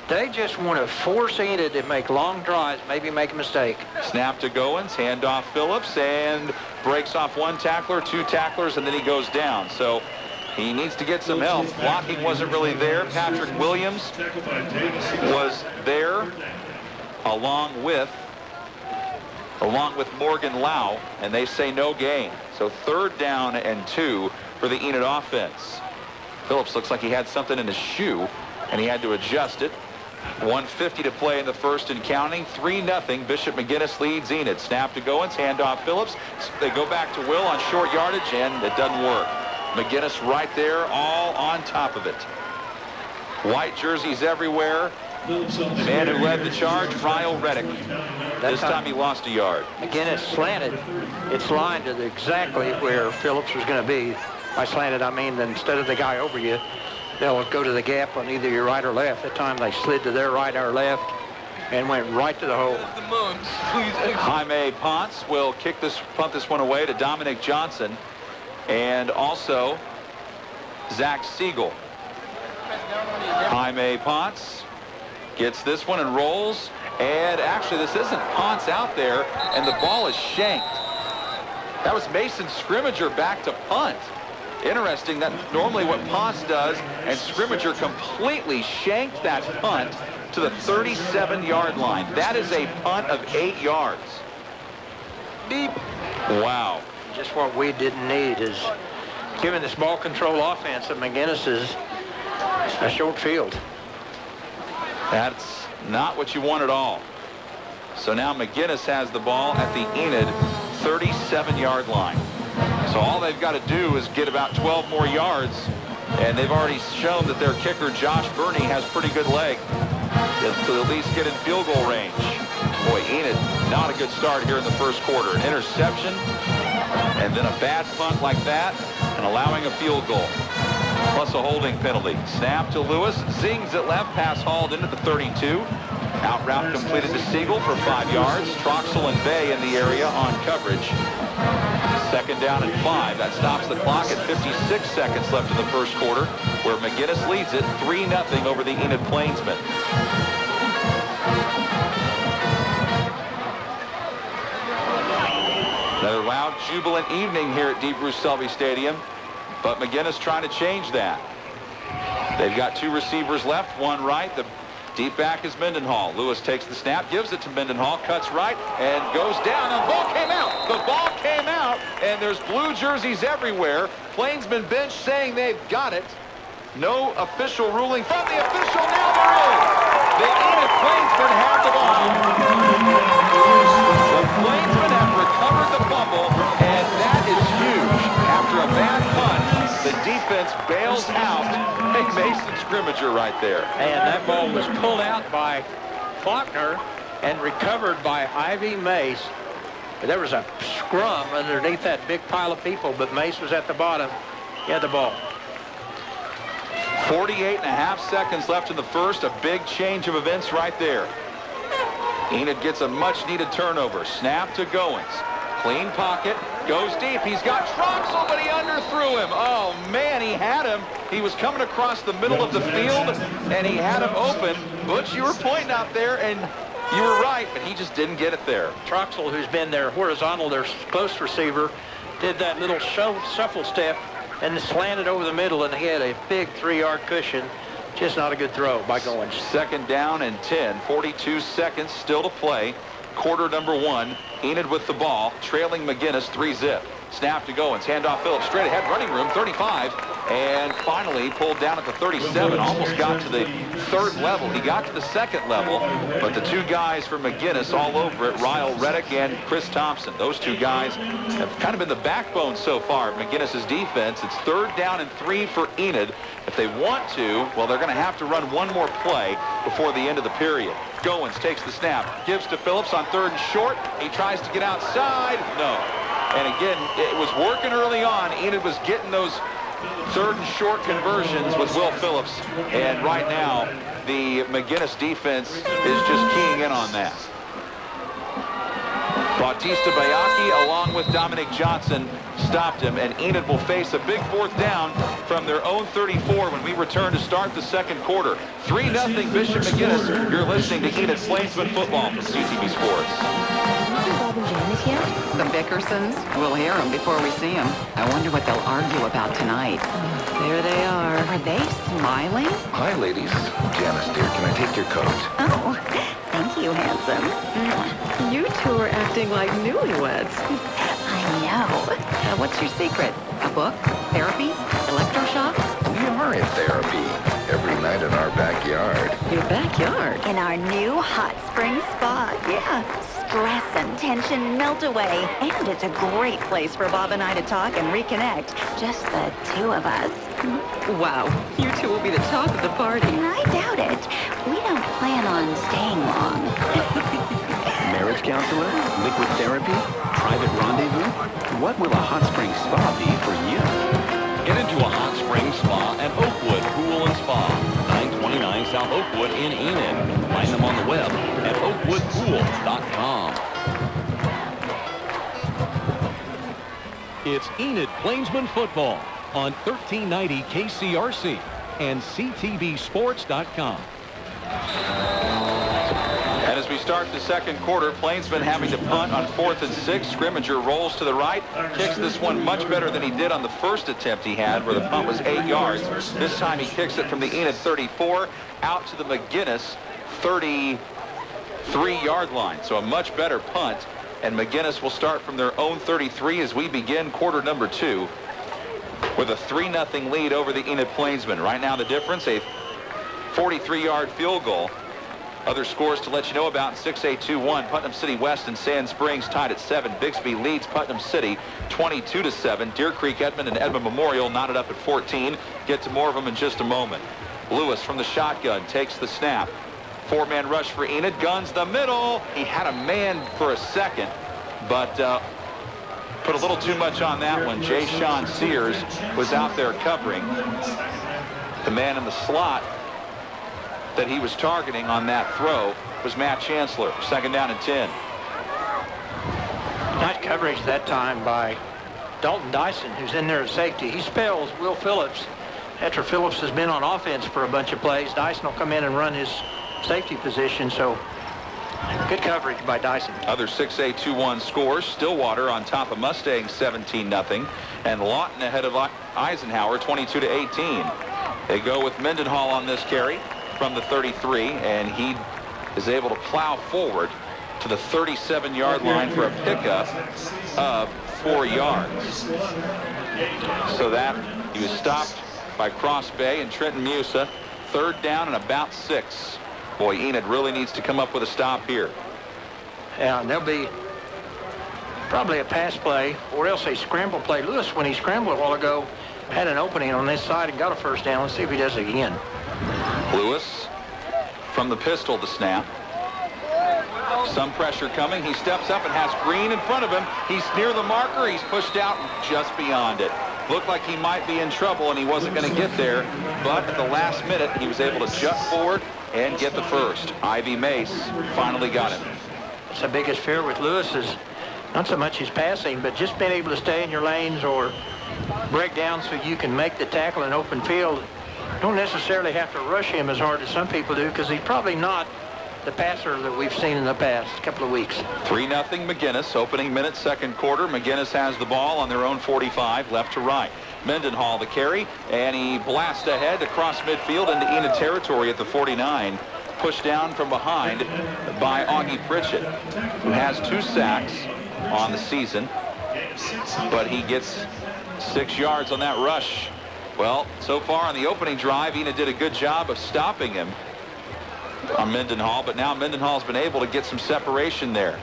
They just want to force Enid to make long drives, maybe make a mistake. Snap to Goins, handoff Phillips, and breaks off 1 tackler, 2 tacklers, and then he goes down. So he needs to get some help. Blocking wasn't really there. Patrick Williams was there along with Morgan Lau, and they say no gain. So 3rd down and 2 for the Enid offense. Phillips looks like he had something in his shoe, and he had to adjust it. 1:50 to play in the first and counting. 3-0. Bishop McGuinness leads Enid. Snap to Goins, handoff Phillips. They go back to Will on short yardage, and it doesn't work. McGuinness right there, all on top of it. White jerseys everywhere. Phillips Man who led the charge, Ryle Reddick. This time he lost a yard. Again, it's slanted. It's lined to exactly where Phillips was going to be. By slanted, I mean that instead of the guy over you, they'll go to the gap on either your right or left. That time they slid to their right or left and went right to the hole. Jaime Ponce will punt this one away to Dominic Johnson and also Zach Siegel. Jaime Ponce gets this one and rolls. And actually, this isn't Ponce out there, and the ball is shanked. That was Mason Scrimmager back to punt. Interesting, that normally what Ponce does, and Scrimmager completely shanked that punt to the 37-yard line. That is a punt of 8 yards. Deep. Wow. Just what we didn't need is giving this ball control offense at McGuinness is a short field. That's not what you want at all. So now McGuinness has the ball at the Enid 37-yard line. So all they've got to do is get about 12 more yards, and they've already shown that their kicker, Josh Burney, has pretty good leg to at least get in field goal range. Boy, Enid, not a good start here in the first quarter. An interception, and then a bad punt like that, and allowing a field goal. Plus a holding penalty. Snap to Lewis. Zings at left. Pass hauled into the 32. Out route completed to Siegel for 5 yards. Troxel and Bay in the area on coverage. Second down and 5. That stops the clock at 56 seconds left in the first quarter, where McGuinness leads it 3-0 over the Enid Plainsmen. Another loud, jubilant evening here at Deep Bruce Selby Stadium. But McGuinness trying to change that. They've got 2 receivers left, one right. The deep back is Mendenhall. Lewis takes the snap, gives it to Mendenhall, cuts right, and goes down. And the ball came out. The ball came out, and there's blue jerseys everywhere. Plainsman bench saying they've got it. No official ruling from the official. Now there is. The Enid Plainsmen have the ball. The Plainsmen have recovered the fumble, and that is huge. After a bad punt, the defense bails out a Mason Scrimmager right there. And that ball was pulled out by Faulkner and recovered by Ivy Mace. There was a scrum underneath that big pile of people, but Mace was at the bottom. He had the ball. 48.5 seconds left in the first. A big change of events right there. Enid gets a much-needed turnover. Snap to Goins. Clean pocket. Goes deep. He's got Troxel, but he underthrew him. Oh, man, he had him. He was coming across the middle of the field, and he had him open. Butch, you were pointing out there, and you were right, but he just didn't get it there. Troxel, who's been their horizontal, their close receiver, did that little shuffle step and slanted over the middle, and he had a big 3-yard cushion. Just not a good throw by Goins. Second down and 10. 42 seconds still to play. Quarter number 1. Enid with the ball, trailing McGuinness 3-zip. Snap to Goins, handoff Phillips, straight ahead, running room, 35, and finally pulled down at the 37, almost got to the 3rd level. He got to the 2nd level, but the 2 guys for McGuinness all over it, Ryle Reddick and Chris Thompson. Those 2 guys have kind of been the backbone so far of McGuinness's defense. It's 3rd down and 3 for Enid. If they want to, well, they're going to have to run one more play before the end of the period. Goins takes the snap, gives to Phillips on 3rd and short. He tries to get outside. No. And again, it was working early on. Enid was getting those 3rd and short conversions with Will Phillips. And right now, the McGuinness defense is just keying in on that. Bautista Bayaki, along with Dominic Johnson, stopped him, and Enid will face a big 4th down from their own 34 when we return to start the 2nd quarter. 3-0 Bishop McGuinness. You're listening to Enid Plainsman football from CTV Sports. Bob and Janice yet? The Bickersons? We'll hear them before we see them. I wonder what they'll argue about tonight. There they are. Are they smiling? Hi, ladies. Janice, dear, can I take your coat? Oh, thank you, handsome. You 2 are acting like newlyweds. I know. What's your secret? A book? Therapy? Electroshock? We are in therapy. Every night in our backyard. Your backyard? In our new hot spring spa, yeah. Stress and tension melt away. And it's a great place for Bob and I to talk and reconnect. Just the 2 of us. Wow, you 2 will be the talk of the party. I doubt it. We don't plan on staying long. Marriage counselor? Liquid therapy? Private rendezvous? What will a hot spring spa be for you? Get into a hot spring spa at Oakwood Pool and Spa, 929 South Oakwood in Enid. Find them on the web at oakwoodpool.com. It's Enid Plainsman football on 1390 KCRC and ctbsports.com. And as we start the second quarter, Plainsman having to punt on 4th and 6. Scrimmager rolls to the right, kicks this one much better than he did on the first attempt he had, where the punt was 8 yards. This time he kicks it from the Enid 34 out to the McGuinness 33-yard line. So a much better punt. And McGuinness will start from their own 33 as we begin quarter number 2 with a 3-0 lead over the Enid Plainsmen. Right now the difference, a 43-yard field goal. Other scores to let you know about: 6A2-1, Putnam City West and Sand Springs tied at 7. Bixby leads Putnam City 22-7. Deer Creek, Edmond, and Edmond Memorial knotted up at 14. Get to more of them in just a moment. Lewis from the shotgun takes the snap. 4-man rush for Enid. Guns the middle. He had a man for a second, but put a little too much on that one. Jay Sean Sears was out there covering. The man in the slot that he was targeting on that throw was Matt Chancellor. 2nd down and 10. Nice coverage that time by Dalton Dyson, who's in there at safety. He spells Will Phillips. After Phillips has been on offense for a bunch of plays, Dyson will come in and run his safety position. So good coverage by Dyson. Other 6A2-1 scores: Stillwater on top of Mustang 17-0, and Lawton ahead of Eisenhower 22-18. They go with Mendenhall on this carry from the 33, and he is able to plow forward to the 37-yard line for a pickup of 4 yards. So that he was stopped by Cross Bay and Trenton Musa. 3rd down and about 6. Boy, Enid really needs to come up with a stop here. Yeah, and there'll be probably a pass play or else a scramble play. Lewis, when he scrambled a while ago, had an opening on this side and got a 1st down. Let's see if he does it again. Lewis from the pistol to snap. Some pressure coming. He steps up and has Green in front of him. He's near the marker. He's pushed out just beyond it. Looked like he might be in trouble and he wasn't going to get there, but at the last minute he was able to jut forward and get the first. Ivy Mace finally got him. It's the biggest fear with Lewis is not so much his passing, but just being able to stay in your lanes or break down so you can make the tackle in open field. Don't necessarily have to rush him as hard as some people do, because he's probably not the passer that we've seen in the past couple of weeks. 3-0 McGuinness, opening minute, 2nd quarter. McGuinness has the ball on their own 45, left to right. Mendenhall the carry, and he blasts ahead across midfield into Enid territory at the 49. Pushed down from behind by Augie Pritchett, who has 2 sacks on the season, but he gets 6 yards on that rush. Well, so far on the opening drive, Enid did a good job of stopping him on Mendenhall, but now Mendenhall's been able to get some separation there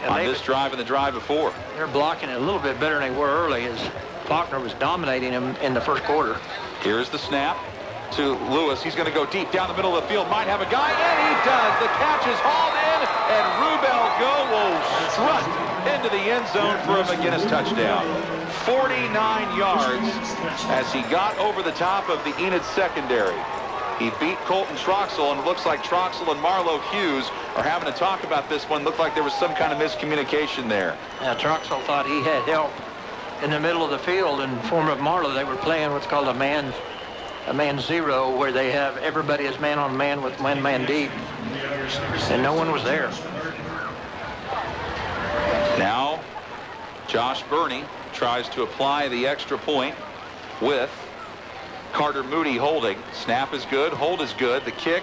on this drive and the drive before. They're blocking it a little bit better than they were early, as Faulkner was dominating him in the 1st quarter. Here's the snap to Lewis. He's going to go deep down the middle of the field. Might have a guy, and he does. The catch is hauled in, and Rubel Go will strut into the end zone for a McGuinness touchdown. 49 yards as he got over the top of the Enid secondary. He beat Colton Troxell, and it looks like Troxell and Marlowe Hughes are having a talk about this one. Looked like there was some kind of miscommunication there. Now, Troxell thought he had help in the middle of the field. In form of Marlowe, they were playing what's called a man zero, where they have everybody as man on man with one man deep, and no one was there. Now, Josh Burney tries to apply the extra point with Carter Moody holding. Snap is good. Hold is good. The kick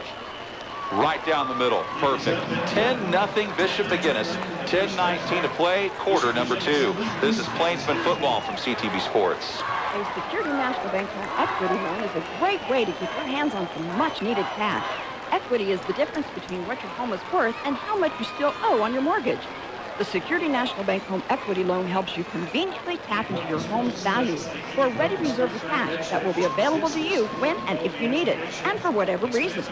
right down the middle. Perfect. 10-0 Bishop McGuinness. 10:19 to play. Quarter number 2. This is Plainsman football from CTV Sports. A Security National Bank Home Equity Loan is a great way to keep your hands on some much-needed cash. Equity is the difference between what your home is worth and how much you still owe on your mortgage. The Security National Bank Home Equity Loan helps you conveniently tap into your home's value for a ready reserve of cash that will be available to you when and if you need it, and for whatever reason.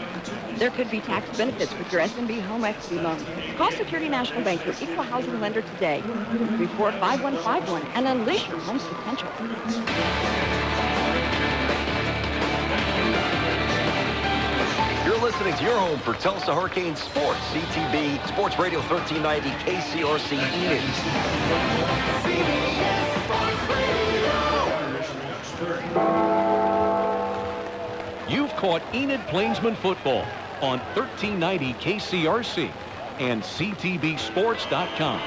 There could be tax benefits with your SMB home equity loan. Call Security National Bank, your equal housing lender today. 345151 and unleash your home's potential. You're listening to your home for Tulsa Hurricane Sports, CTB Sports Radio 1390 KCRC Enid. You've caught Enid Plainsman football on 1390 KCRC and CTBsports.com.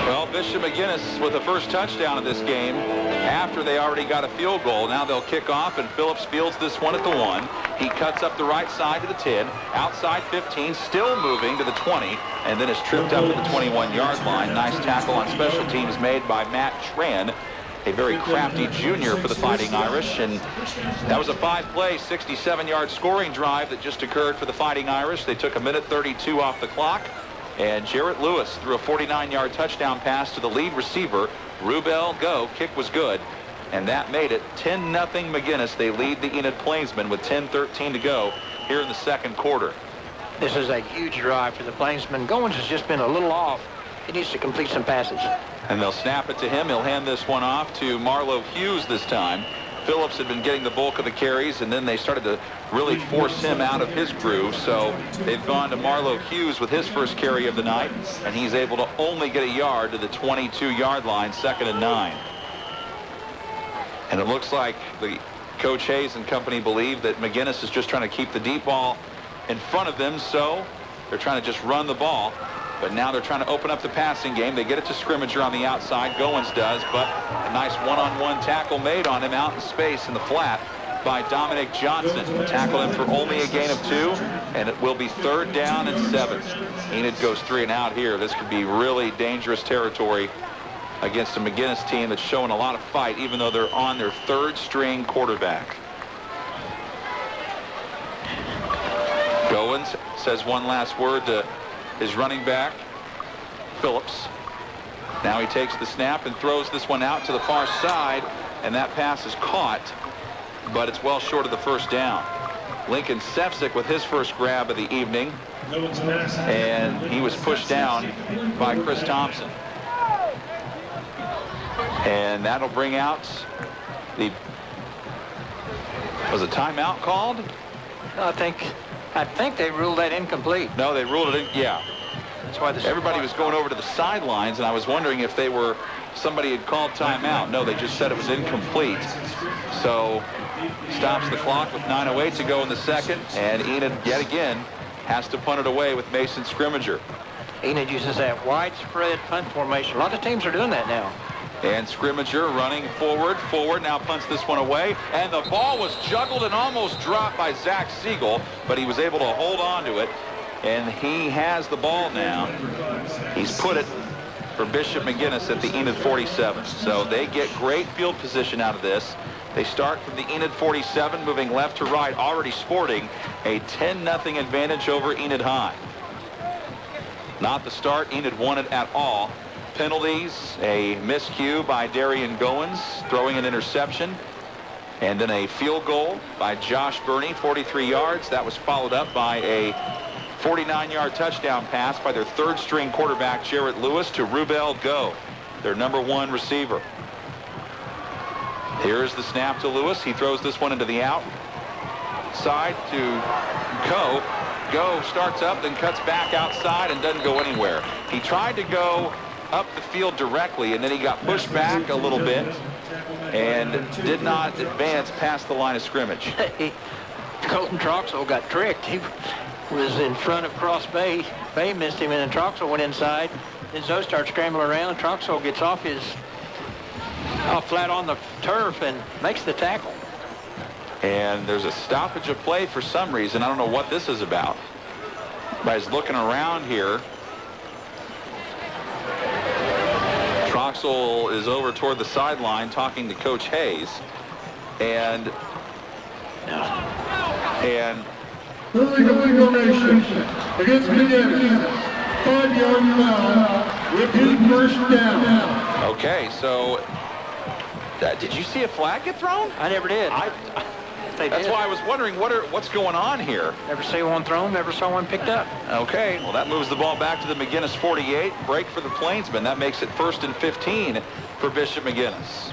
Well, Bishop McGuinness with the first touchdown of this game after they already got a field goal. Now they'll kick off, and Phillips fields this one at the 1. He cuts up the right side to the 10, outside 15, still moving to the 20, and then is tripped up to the 21-yard line. Nice tackle on special teams made by Matt Tran, a very crafty junior for the Fighting Irish. And that was a 5-play, 67-yard scoring drive that just occurred for the Fighting Irish. They took 1:32 off the clock. And Jarrett Lewis threw a 49-yard touchdown pass to the lead receiver, Rubel Go. Kick was good, and that made it 10-0 McGuinness. They lead the Enid Plainsmen with 10:13 to go here in the second quarter. This is a huge drive for the Plainsmen. Goins has just been a little off. He needs to complete some passes. And they'll snap it to him. He'll hand this one off to Marlo Hughes this time. Phillips had been getting the bulk of the carries, and then they started to really force him out of his groove. So they've gone to Marlo Hughes with his first carry of the night, and he's able to only get a yard to the 22-yard line, 2nd and 9. And it looks like the Coach Hayes and company believe that McGuinness is just trying to keep the deep ball in front of them, so they're trying to just run the ball. But now they're trying to open up the passing game. They get it to Scrimmager on the outside. Goins does, but a nice one-on-one tackle made on him out in space in the flat by Dominic Johnson. Tackle him for only a gain of 2, and it will be 3rd down and 7. Enid goes 3 and out here. This could be really dangerous territory against a McGuinness team that's showing a lot of fight, even though they're on their 3rd-string quarterback. Goins says one last word to his running back, Phillips. Now he takes the snap and throws this one out to the far side, and that pass is caught, but it's well short of the 1st down. Lincoln Sefcik with his first grab of the evening, and he was pushed down by Chris Thompson. And that'll bring out the, was a timeout called? I think they ruled that incomplete. No, they ruled it in, yeah. That's why everybody was going over to the sidelines, and I was wondering if they were, somebody had called timeout. No, they just said it was incomplete. So stops the clock with 9:08 to go in the second, and Enid yet again has to punt it away with Mason Scrimmager. Enid uses that widespread punt formation. A lot of teams are doing that now. And Scrimmager running forward, now punts this one away. And the ball was juggled and almost dropped by Zach Siegel, but he was able to hold on to it. And he has the ball now. He's put it for Bishop McGuinness at the Enid 47. So they get great field position out of this. They start from the Enid 47, moving left to right, already sporting a 10-0 advantage over Enid High. Not the start Enid wanted at all. Penalties, a miscue by Darian Goins, throwing an interception, and then a field goal by Josh Burney, 43 yards. That was followed up by a 49-yard touchdown pass by their 3rd-string quarterback, Jarrett Lewis, to Rubel Go, their #1 receiver. Here's the snap to Lewis. He throws this one into the outside to Go. Go starts up, then cuts back outside and doesn't go anywhere. He tried to go up the field directly, and then he got pushed back a little bit and did not advance past the line of scrimmage. Colton Troxell got tricked. He was in front of Cross Bay. Bay missed him, and then Troxell went inside. Then Zoe starts scrambling around. Troxell gets off flat on the turf and makes the tackle. And there's a stoppage of play for some reason. I don't know what this is about. But he's looking around here. Troxell is over toward the sideline talking to Coach Hayes. And Illegal donation against McGuinness. 5-yard foul. Repeat first down. Okay, so did you see a flag get thrown? I never did. That's why I was wondering what's going on here. Never see one thrown, never saw one picked up. Okay, well, that moves the ball back to the McGuinness 48. Break for the Plainsmen. That makes it 1st and 15 for Bishop McGuinness.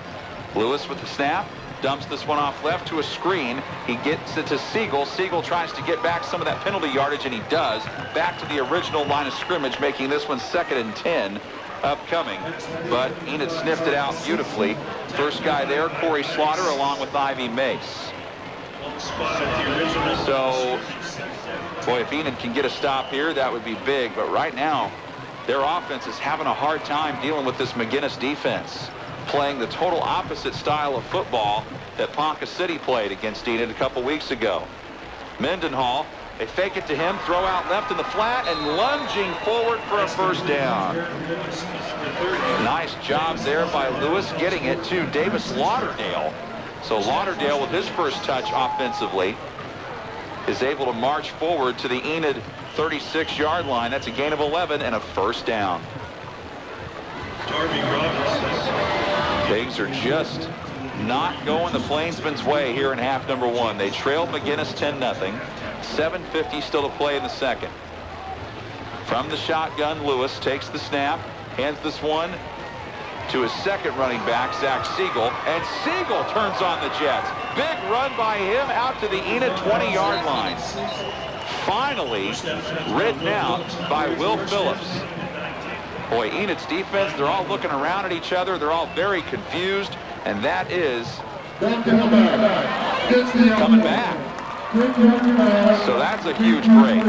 Lewis with the snap. Dumps this one off left to a screen. He gets it to Siegel. Siegel tries to get back some of that penalty yardage, and he does. Back to the original line of scrimmage, making this one 2nd and 10 upcoming. But Enid sniffed it out beautifully. First guy there, Corey Slaughter, along with Ivy Mace. So, boy, if Enid can get a stop here, that would be big. But right now, their offense is having a hard time dealing with this McGuinness defense, playing the total opposite style of football that Ponca City played against Enid a couple weeks ago. Mendenhall, they fake it to him, throw out left in the flat, and lunging forward for a first down. Nice job there by Lewis getting it to Davis Lauderdale. So Lauderdale, with his first touch offensively, is able to march forward to the Enid 36-yard line. That's a gain of 11 and a first down. Things are just not going the Plainsmen's way here in half number 1. They trailed McGuinness 10-0. 7:50 still to play in the second. From the shotgun, Lewis takes the snap, hands this one to his second running back, Zach Siegel, and Siegel turns on the Jets. Big run by him out to the Enid 20-yard line. Finally ridden out by Will Phillips. Boy, Enid's defense, they're all looking around at each other. They're all very confused, and that is coming back. So that's a huge break.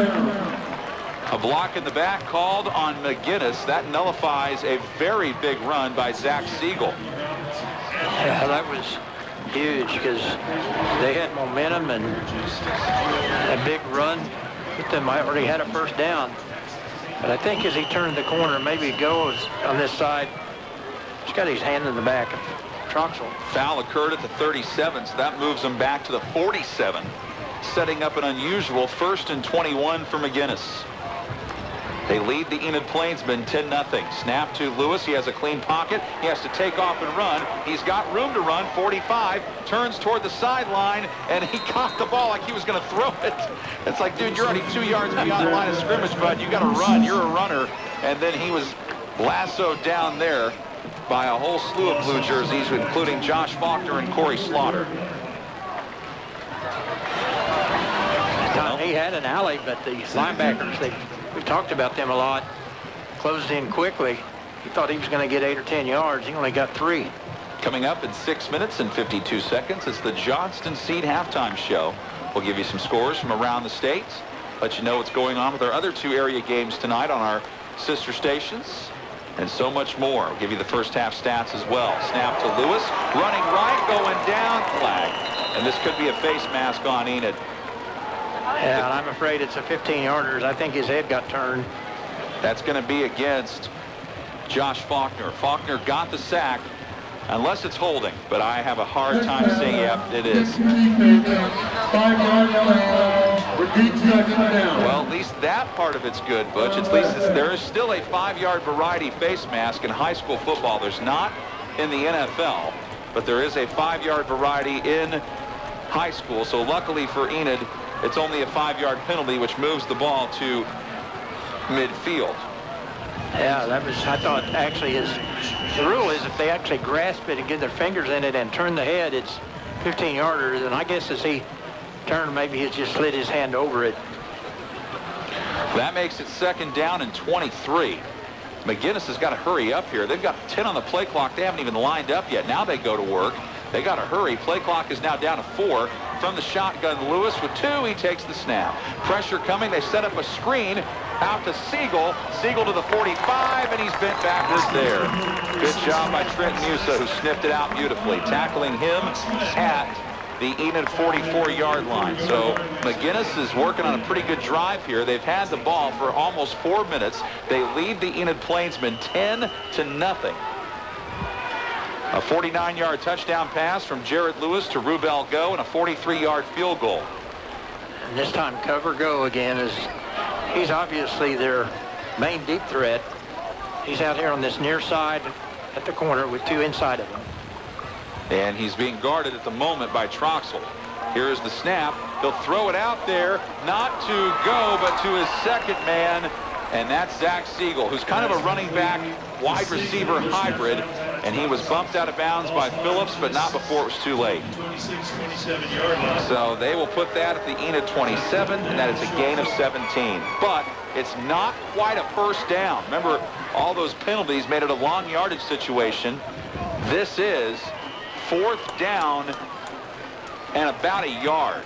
A block in the back called on McGuinness. That nullifies a very big run by Zach Siegel. Yeah, that was huge because they had momentum and a big run. But them already had a first down. But I think as he turned the corner, maybe goes on this side. He's got his hand in the back of Troxel. Foul occurred at the 37, so that moves him back to the 47, setting up an unusual 1st and 21 for McGuinness. They lead the Enid Plainsmen 10-0. Snap to Lewis. He has a clean pocket. He has to take off and run. He's got room to run. 45. Turns toward the sideline, and he caught the ball like he was going to throw it. It's like, dude, you're already 2 yards beyond the line of scrimmage, bud. You got to run. You're a runner. And then he was lassoed down there by a whole slew of blue jerseys, including Josh Faulkner and Corey Slaughter. He had an alley, but the linebackers, we talked about them a lot, closed in quickly. He thought he was going to get 8 or 10 yards. He only got 3. Coming up in 6 minutes and 52 seconds, it's the Johnston Seed halftime show. We'll give you some scores from around the state, let you know what's going on with our other 2 area games tonight on our sister stations, and so much more. We'll give you the first half stats as well. Snap to Lewis, running right, going down, flag. And this could be a face mask on Enid. Yeah, and I'm afraid it's a 15-yarder. I think his head got turned. That's going to be against Josh Faulkner. Faulkner got the sack, unless it's holding, but I have a hard time saying, yeah, it is. 5-yard foul. Repeat second down. Well, at least that part of it's good, Butch. At least there is still a 5-yard variety face mask in high school football. There's not in the NFL, but there is a 5-yard variety in high school. So luckily for Enid, it's only a 5-yard penalty, which moves the ball to midfield. Yeah, that was, I thought, actually, the rule is if they actually grasp it and get their fingers in it and turn the head, it's 15-yarders. And I guess as he turned, maybe he just slid his hand over it. That makes it 2nd down and 23. McGuinness has got to hurry up here. They've got 10 on the play clock. They haven't even lined up yet. Now they go to work. They got to hurry. Play clock is now down to 4. From the shotgun, Lewis with 2. He takes the snap. Pressure coming. They set up a screen out to Siegel. Siegel to the 45, and he's bent backwards there. Good job by Trent Musa, who sniffed it out beautifully, tackling him at the Enid 44-yard line. So McGuinness is working on a pretty good drive here. They've had the ball for almost 4 minutes. They lead the Enid Plainsmen 10-0. A 49-yard touchdown pass from Jared Lewis to Rubel Go, and a 43-yard field goal. And this time cover go again. He's obviously their main deep threat. He's out here on this near side at the corner with two inside of him. And he's being guarded at the moment by Troxel. Here's the snap. He'll throw it out there, not to go, but to his second man, and that's Zach Siegel, who's kind of a running back, wide receiver hybrid, and he was bumped out of bounds by Phillips, but not before it was too late. So they will put that at the Enid 27, and that is a gain of 17. But it's not quite a first down. Remember, all those penalties made it a long yardage situation. This is 4th down and about a yard.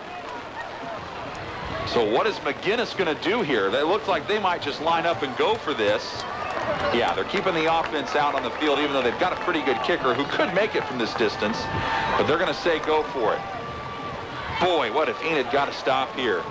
So what is McGuinness going to do here? It looks like they might just line up and go for this. Yeah, they're keeping the offense out on the field, even though they've got a pretty good kicker who could make it from this distance. But they're going to say go for it. Boy, what if Enid got a stop here?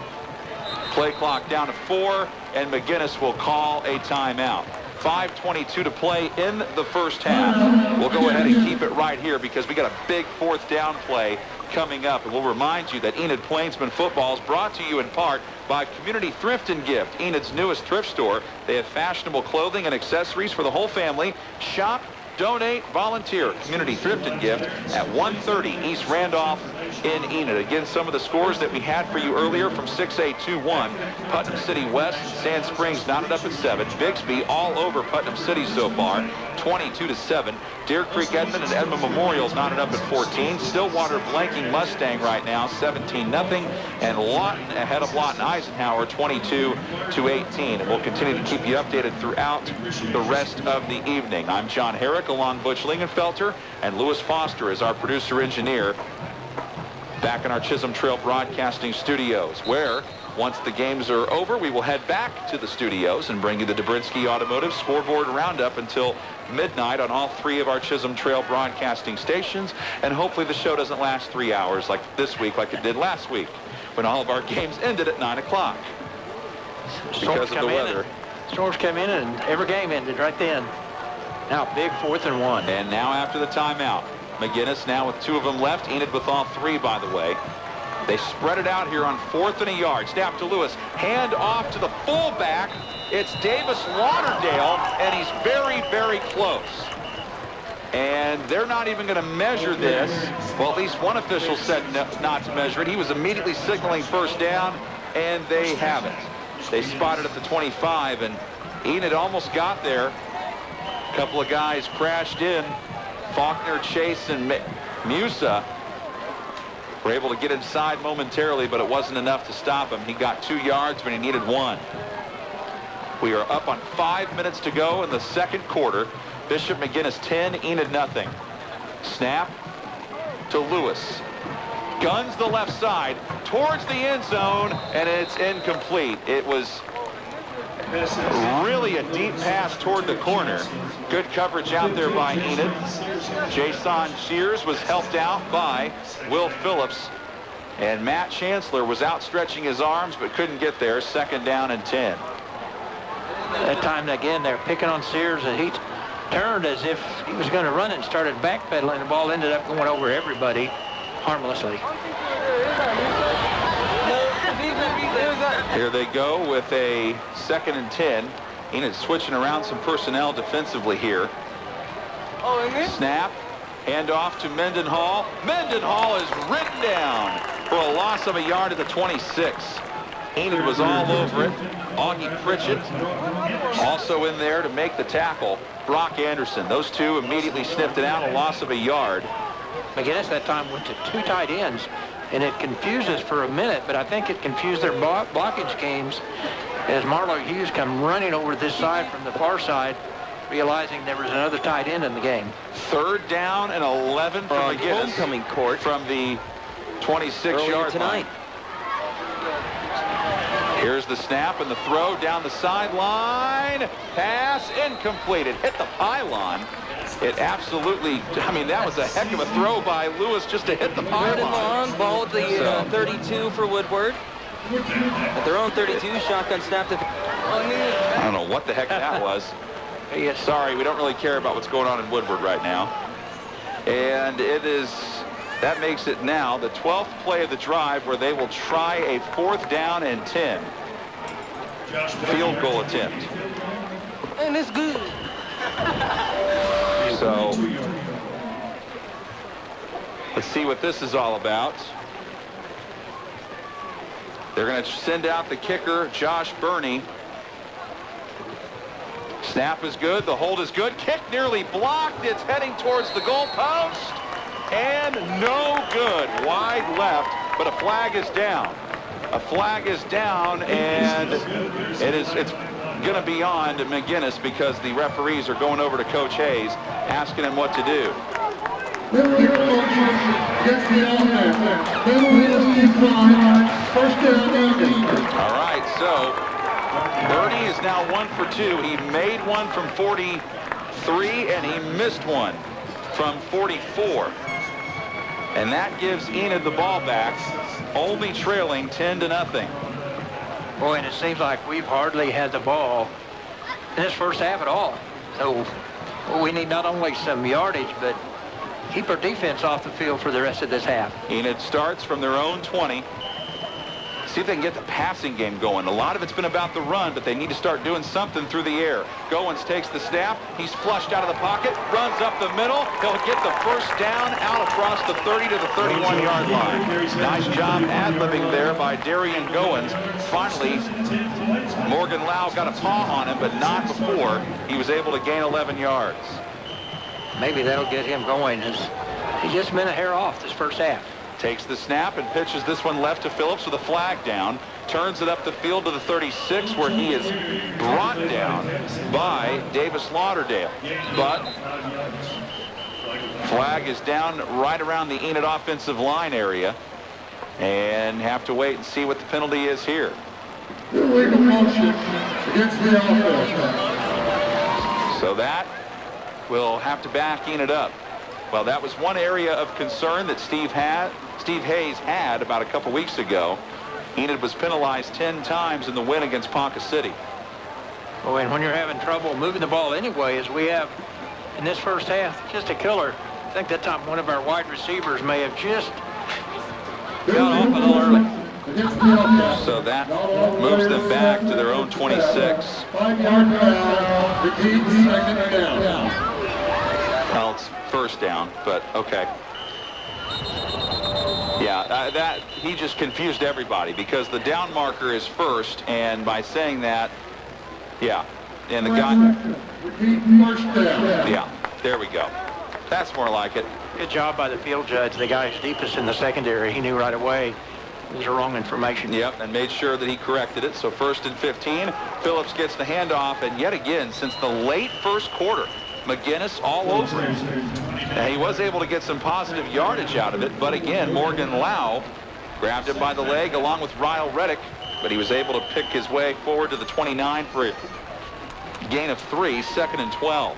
Play clock down to 4, and McGuinness will call a timeout. 5:22 to play in the first half. We'll go ahead and keep it right here because we got a big 4th down play coming up. And we'll remind you that Enid Plainsman Football is brought to you in part by Community Thrift and Gift, Enid's newest thrift store. They have fashionable clothing and accessories for the whole family. Shop, donate, volunteer. Community Thrift and Gift at 130 East Randolph in Enid. Again, some of the scores that we had for you earlier from 6A-2-1. Putnam City West, Sand Springs knotted up at 7. Bixby all over Putnam City so far, 22-7. Deer Creek Edmond and Edmond Memorial's knotted up at 14. Stillwater blanking Mustang right now, 17-0. And Lawton ahead of Lawton Eisenhower, 22-18. And we'll continue to keep you updated throughout the rest of the evening. I'm John Herrick along Butch Lingenfelter, and Lewis Foster is our producer-engineer back in our Chisholm Trail Broadcasting Studios, where once the games are over, we will head back to the studios and bring you the Dobrinsky Automotive Scoreboard Roundup until midnight on all 3 of our Chisholm Trail Broadcasting stations. And hopefully the show doesn't last 3 hours like this week, like it did last week, when all of our games ended at 9 o'clock because of the weather. Storms come in and every game ended right then. Now big 4th and 1. And now after the timeout, McGuinness now with 2 of them left. Enid with all 3, by the way. They spread it out here on 4th and a yard. Snap to Lewis. Hand off to the fullback. It's Davis Lauderdale, and he's very, very close. And they're not even going to measure this. Well, at least one official said not to measure it. He was immediately signaling first down, and they have it. They spotted at the 25, and Enid almost got there. A couple of guys crashed in. Faulkner, Chase, and Musa were able to get inside momentarily, but it wasn't enough to stop him. He got 2 yards, but he needed 1. We are up on 5 minutes to go in the second quarter. Bishop McGuinness 10, Enid nothing. Snap to Lewis. Guns the left side towards the end zone, and it's incomplete. It was really a deep pass toward the corner. Good coverage out there by Enid. Jason Shears was helped out by Will Phillips. And Matt Chancellor was outstretching his arms but couldn't get there. 2nd down and 10. That time again they're picking on Sears, and he turned as if he was going to run it and started backpedaling. The ball ended up going over everybody harmlessly. Here they go with a 2nd and 10. Enid switching around some personnel defensively here. Snap. Handoff to Mendenhall. Mendenhall is written down for a loss of a yard at the 26. Enid was all over it. Augie Pritchett also in there to make the tackle. Brock Anderson. Those 2 immediately sniffed it out, a loss of a yard. McGuinness that time went to 2 tight ends, and it confused us for a minute, but I think it confused their blockage games as Marlo Hughes come running over this side from the far side, realizing there was another tight end in the game. 3rd down and 11 for McGuinness. Homecoming court from the 26-yard line. Here's the snap and the throw down the sideline. Pass incomplete. It hit the pylon. It absolutely, I mean, that was a heck of a throw by Lewis just to hit the pylon. Long ball at the 32 for Woodward. At their own 32, shotgun snap to... I don't know what the heck that was. Sorry, we don't really care about what's going on in Woodward right now. And it is, that makes it now the 12th play of the drive where they will try a 4th down and 10 field goal attempt. man, it's good. So let's see what this is all about. They're going to send out the kicker, Josh Burney. Snap is good. The hold is good. Kick nearly blocked. It's heading towards the goal post. And no good. Wide left, but a flag is down. A flag is down, and it's going to be on to McGuinness because the referees are going over to Coach Hayes, asking him what to do. All right, so Burney is now 1 for 2. He made one from 43, and he missed one from 44. And that gives Enid the ball back, only trailing 10-0. Boy, and it seems like we've hardly had the ball in this first half at all. So we need not only some yardage, but keep our defense off the field for the rest of this half. Enid starts from their own 20. See if they can get the passing game going. A lot of it's been about the run, but they need to start doing something through the air. Goins takes the snap. He's flushed out of the pocket, runs up the middle. He'll get the first down out across the 30 to the 31-yard line. Nice job ad-libbing there by Darian Goins. Finally, Morgan Lau got a paw on him, but not before he was able to gain 11 yards. Maybe that'll get him going. He's just been a hair off this first half. Takes the snap and pitches this one left to Phillips with a flag down. Turns it up the field to the 36 where he is brought down by Davis Lauderdale. But flag is down right around the Enid offensive line area. And have to wait and see what the penalty is here. Illegal motion against the offense. So that will have to back Enid up. Well, that was one area of concern that Steve Hayes had about a couple weeks ago. Enid was penalized 10 times in the win against Ponca City. Oh, and when you're having trouble moving the ball anyway, as we have in this first half, just a killer. I think that time one of our wide receivers may have just got off a little early. So that moves them back to their own 26. 5-yard foul, repeat second down. Well, it's first down, but okay. Yeah, that he just confused everybody because the down marker is first, and by saying that, yeah, and the guy, yeah, there we go. That's more like it. Good job by the field judge. The guy who's deepest in the secondary, he knew right away it was the wrong information. Yep, and made sure that he corrected it. So 1st and 15, Phillips gets the handoff, and yet again, since the late first quarter, McGuinness all over it. Now, he was able to get some positive yardage out of it, but again, Morgan Lau grabbed him by the leg along with Ryle Reddick, but he was able to pick his way forward to the 29 for a gain of 3, 2nd and 12.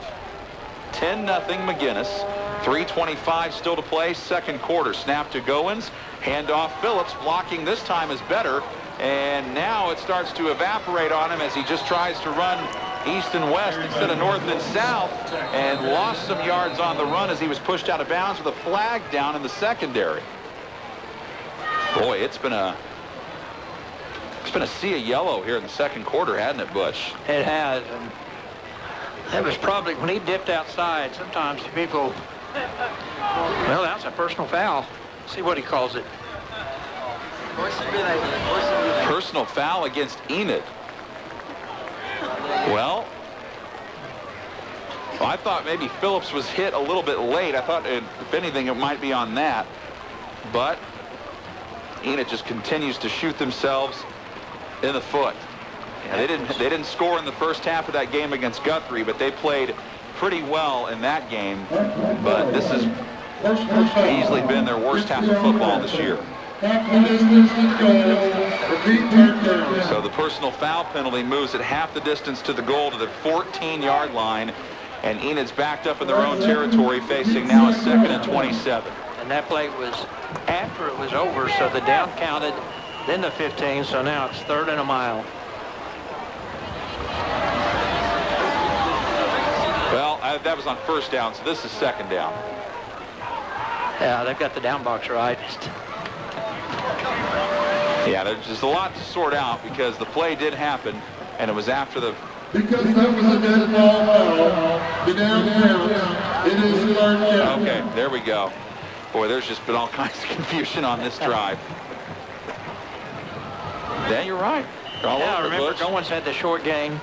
10-0 McGuinness. 3:25 still to play, second quarter. Snap to Goins. Handoff Phillips. Blocking this time is better. And now it starts to evaporate on him as he just tries to run east and west instead of north and south, and lost some yards on the run as he was pushed out of bounds with a flag down in the secondary. Boy, it's been a sea of yellow here in the second quarter, hasn't it, Butch? It has, and that was probably when he dipped outside. Sometimes people, well, that's a personal foul. See what he calls it. Personal foul against Enid. Well, I thought maybe Phillips was hit a little bit late. I thought, if anything, it might be on that. But Enid just continues to shoot themselves in the foot. Yeah, they didn't score in the first half of that game against Guthrie, but they played pretty well in that game. But this has easily been their worst half of football this year. So the personal foul penalty moves it half the distance to the goal to the 14-yard line, and Enid's backed up in their own territory, facing now a 2nd and 27. And that play was after it was over, so the down counted, then the 15, so now it's 3rd and a mile. Well, that was on first down, so this is 2nd down. Yeah, they've got the down box right. Yeah, there's just a lot to sort out because the play did happen, and it was after the Because that was a dead ball foul, the down count, it is third down. Okay, there we go. Boy, there's just been all kinds of confusion on this drive. Yeah, you're right. All Yeah, I over the remember books. Goins had the short gain,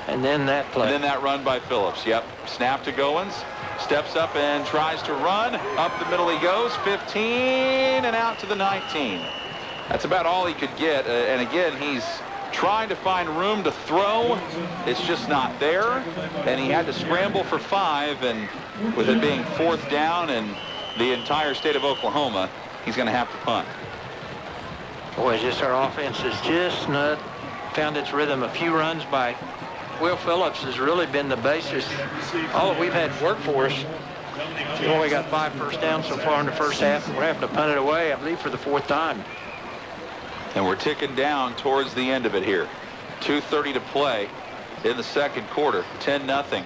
and then that play. And then that run by Phillips. Yep. Snap to Goins. Steps up and tries to run. Up the middle he goes. 15 and out to the 19. That's about all he could get. And again, he's trying to find room to throw. It's just not there. And he had to scramble for 5. And with it being 4th down and the entire state of Oklahoma, he's going to have to punt. Boy, just our offense has just not found its rhythm. A few runs by Will Phillips has really been the basis. All that we've had work for us. We've only got 5 first downs so far in the first half, and we're having to punt it away, I believe, for the 4th time. And we're ticking down towards the end of it here. 2:30 to play in the second quarter. 10-0.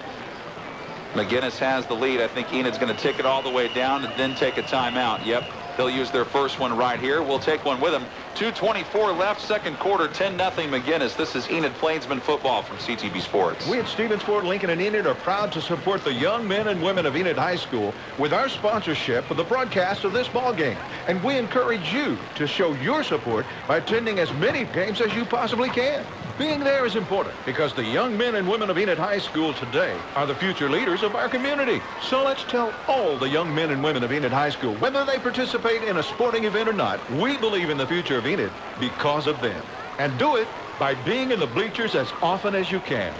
McGuinness has the lead. I think Enid's going to tick it all the way down and then take a timeout. Yep, they'll use their first one right here. We'll take one with them. 2:24 left, second quarter, 10-0 McGuinness. This is Enid Plainsman football from CTV Sports. We at Stevensford, Lincoln, and Enid are proud to support the young men and women of Enid High School with our sponsorship of the broadcast of this ball game. And we encourage you to show your support by attending as many games as you possibly can. Being there is important because the young men and women of Enid High School today are the future leaders of our community. So let's tell all the young men and women of Enid High School, whether they participate in a sporting event or not, we believe in the future of Enid because of them. And do it by being in the bleachers as often as you can.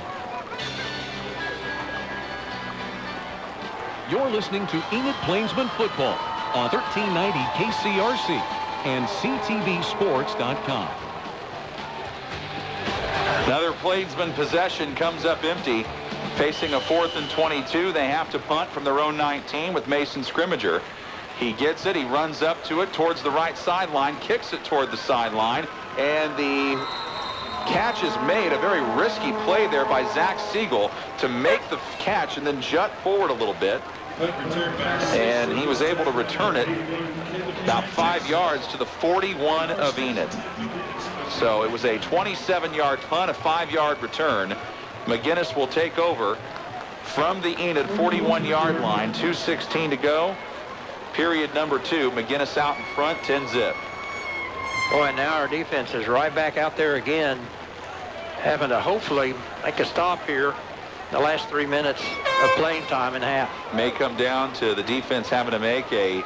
You're listening to Enid Plainsman football on 1390 KCRC and CTVsports.com. Another Plainsman possession comes up empty. Facing a 4th and 22, they have to punt from their own 19 with Mason Scrimmager. He gets it. He runs up to it towards the right sideline, kicks it toward the sideline, and the catch is made. A very risky play there by Zach Siegel to make the catch and then jut forward a little bit. And he was able to return it about 5 yards to the 41 of Enid. So it was a 27-yard punt, a 5-yard return. McGuinness will take over from the Enid 41-yard line. 2:16 to go. Period number 2. McGuinness out in front, 10-zip. Boy, now our defense is right back out there again, having to hopefully make a stop here the last 3 minutes of playing time in half. May come down to the defense having to make a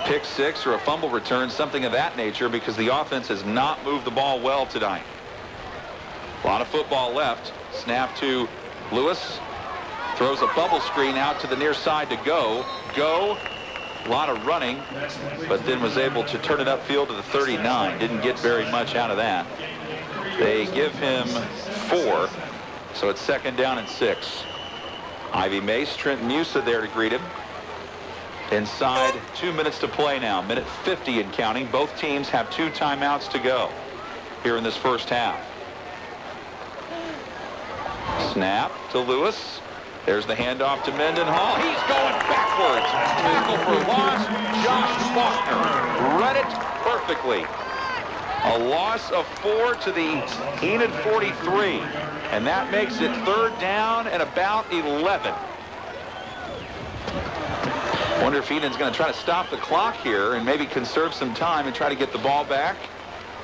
pick 6 or a fumble return, something of that nature, because the offense has not moved the ball well tonight. A lot of football left. Snap to Lewis. Throws a bubble screen out to the near side to go. A lot of running, but then was able to turn it upfield to the 39. Didn't get very much out of that. They give him 4, so it's 2nd down and 6. Ivy Mace, Trent Musa there to greet him. Inside 2 minutes to play now. Minute 50 and counting. Both teams have 2 timeouts to go here in this first half. Snap to Lewis. There's the handoff to Mendenhall. He's going backwards. Tackle for loss. Josh Faulkner read it perfectly. A loss of 4 to the Enid 43. And that makes it 3rd down and about 11. Wonder if Enid's going to try to stop the clock here and maybe conserve some time and try to get the ball back.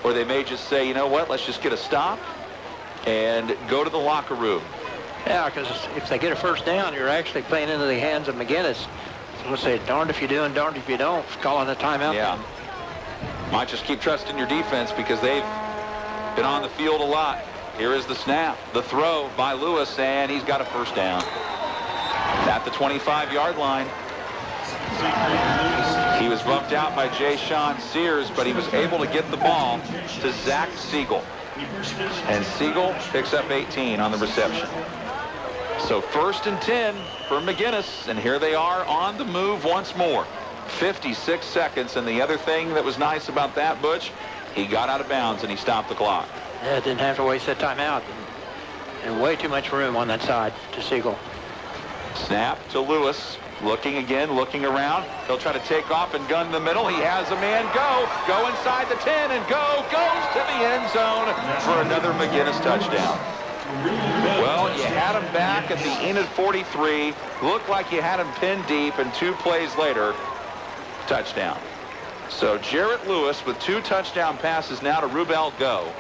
Or they may just say, you know what, let's just get a stop and go to the locker room. Yeah, because if they get a first down, you're actually playing into the hands of McGuinness. So let's say, darned if you do and darned if you don't, calling a timeout. Yeah. Might just keep trusting your defense because they've been on the field a lot. Here is the snap, the throw by Lewis, and he's got a first down at the 25-yard line. He was bumped out by Jay Sean Sears, but he was able to get the ball to Zach Siegel. And Siegel picks up 18 on the reception. So 1st and 10 for McGuinness, and here they are on the move once more. 56 seconds, and the other thing that was nice about that, Butch, he got out of bounds and he stopped the clock. Yeah, didn't have to waste that timeout. And way too much room on that side to Siegel. Snap to Lewis. Looking again, looking around. He'll try to take off and gun the middle. He has a man go inside the 10 and goes to the end zone for another McGuinness touchdown. Well, you had him back at the Enid 43. Looked like you had him pinned deep, and 2 plays later, touchdown. So Jarrett Lewis with 2 touchdown passes now to Rubel Go.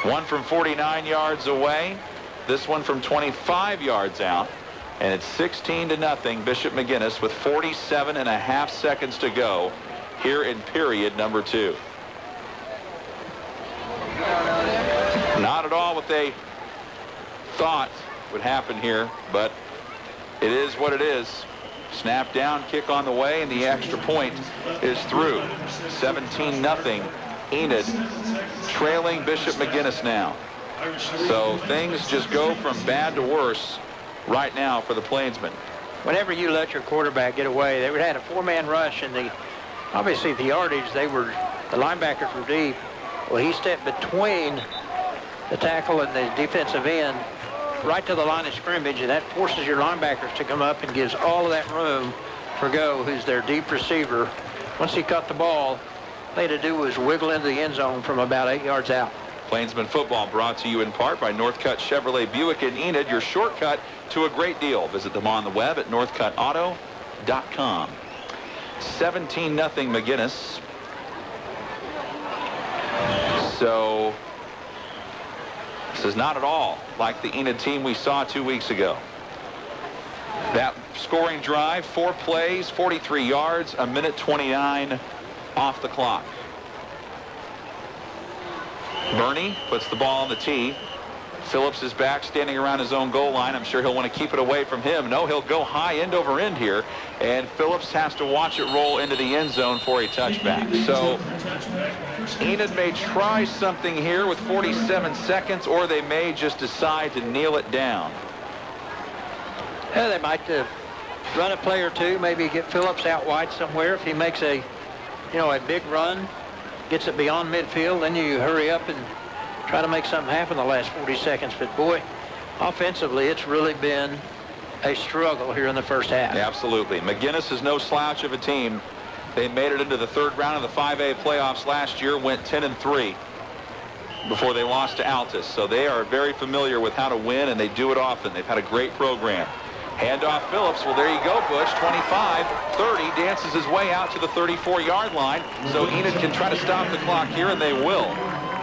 One from 49 yards away. This one from 25 yards out. And it's 16-0 Bishop McGuinness with 47.5 seconds to go here in period number 2. Not at all what they thought would happen here, but it is what it is. Snap down, kick on the way, and the extra point is through. 17-0 Enid trailing Bishop McGuinness now. So things just go from bad to worse right now for the Plainsmen. Whenever you let your quarterback get away, they had a 4-man rush, and obviously the yardage, the linebackers were deep. Well, he stepped between the tackle and the defensive end right to the line of scrimmage, and that forces your linebackers to come up and gives all of that room for Go, who's their deep receiver. Once he caught the ball, all they had to do was wiggle into the end zone from about 8 yards out. Plainsman football brought to you in part by Northcutt Chevrolet Buick in Enid, your shortcut to a great deal. Visit them on the web at northcuttauto.com. 17-0 McGuinness. So this is not at all like the Enid team we saw 2 weeks ago. That scoring drive, 4 plays, 43 yards, 1:29 off the clock. Bernie puts the ball on the tee. Phillips is back standing around his own goal line. I'm sure he'll want to keep it away from him. No, he'll go high end over end here, and Phillips has to watch it roll into the end zone for a touchback. So Enid may try something here with 47 seconds, or they may just decide to kneel it down. Yeah, they might run a play or two, maybe get Phillips out wide somewhere. If he makes a big run, gets it beyond midfield, then you hurry up and try to make something happen the last 40 seconds. But boy, offensively, it's really been a struggle here in the first half. Absolutely. McGuinness is no slouch of a team. They made it into the 3rd round of the 5A playoffs last year, went 10-3 before they lost to Altus. So they are very familiar with how to win, and they do it often. They've had a great program. Handoff Phillips. Well, there you go, Bush. 25, 30, dances his way out to the 34-yard line. So Enid can try to stop the clock here, and they will.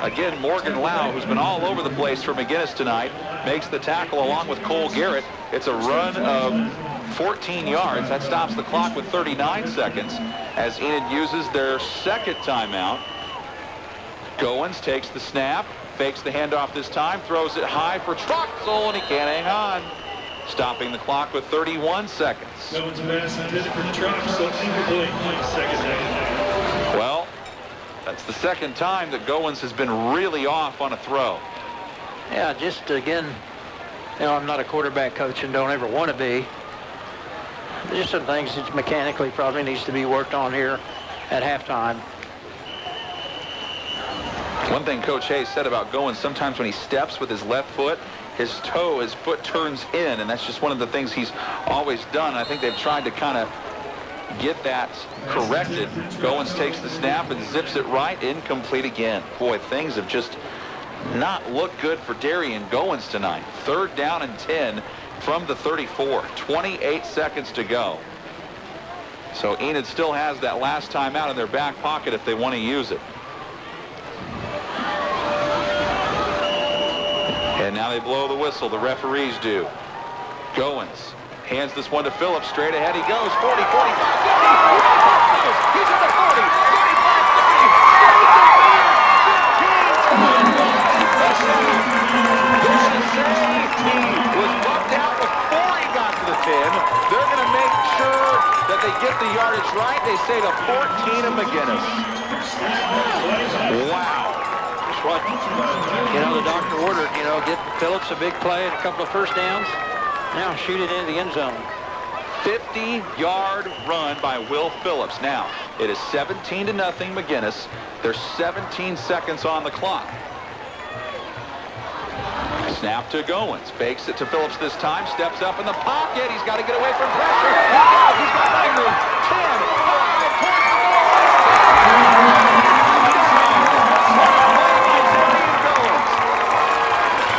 Again, Morgan Lau, who's been all over the place for McGuinness tonight, makes the tackle along with Cole Garrett. It's a run of 14 yards. That stops the clock with 39 seconds as Enid uses their 2nd timeout. Goins takes the snap, fakes the handoff this time, throws it high for Troxel, and he can't hang on. Stopping the clock with 31 seconds. Well, that's the 2nd time that Goins has been really off on a throw. Yeah, just again, I'm not a quarterback coach and don't ever want to be. There's some things that mechanically probably needs to be worked on here at halftime. One thing Coach Hayes said about Goins, sometimes when he steps with his left foot, his foot turns in, and that's just one of the things he's always done. I think they've tried to kind of get that corrected. Goins takes the snap and zips it right, incomplete again. Boy, things have just not looked good for Darian Goins tonight. 3rd down and 10 from the 34. 28 seconds to go. So Enid still has that last timeout in their back pocket if they want to use it. And now they blow the whistle. The referees do. Goins hands this one to Phillips. Straight ahead he goes. 40, 45, 50. He's at the 40, 35, 50. Was bumped out before he got to the 10. They're going to make sure that they get the yardage right. They say the 14 of McGuinness. Wow. What the doctor ordered, get Phillips a big play and a couple of first downs. Now shoot it into the end zone. 50-yard run by Will Phillips. Now it is 17-0 McGuinness. There's 17 seconds on the clock. Snap to Goins. Fakes it to Phillips this time. Steps up in the pocket. He's got to get away from pressure. He's got running room. 10, 5, 20.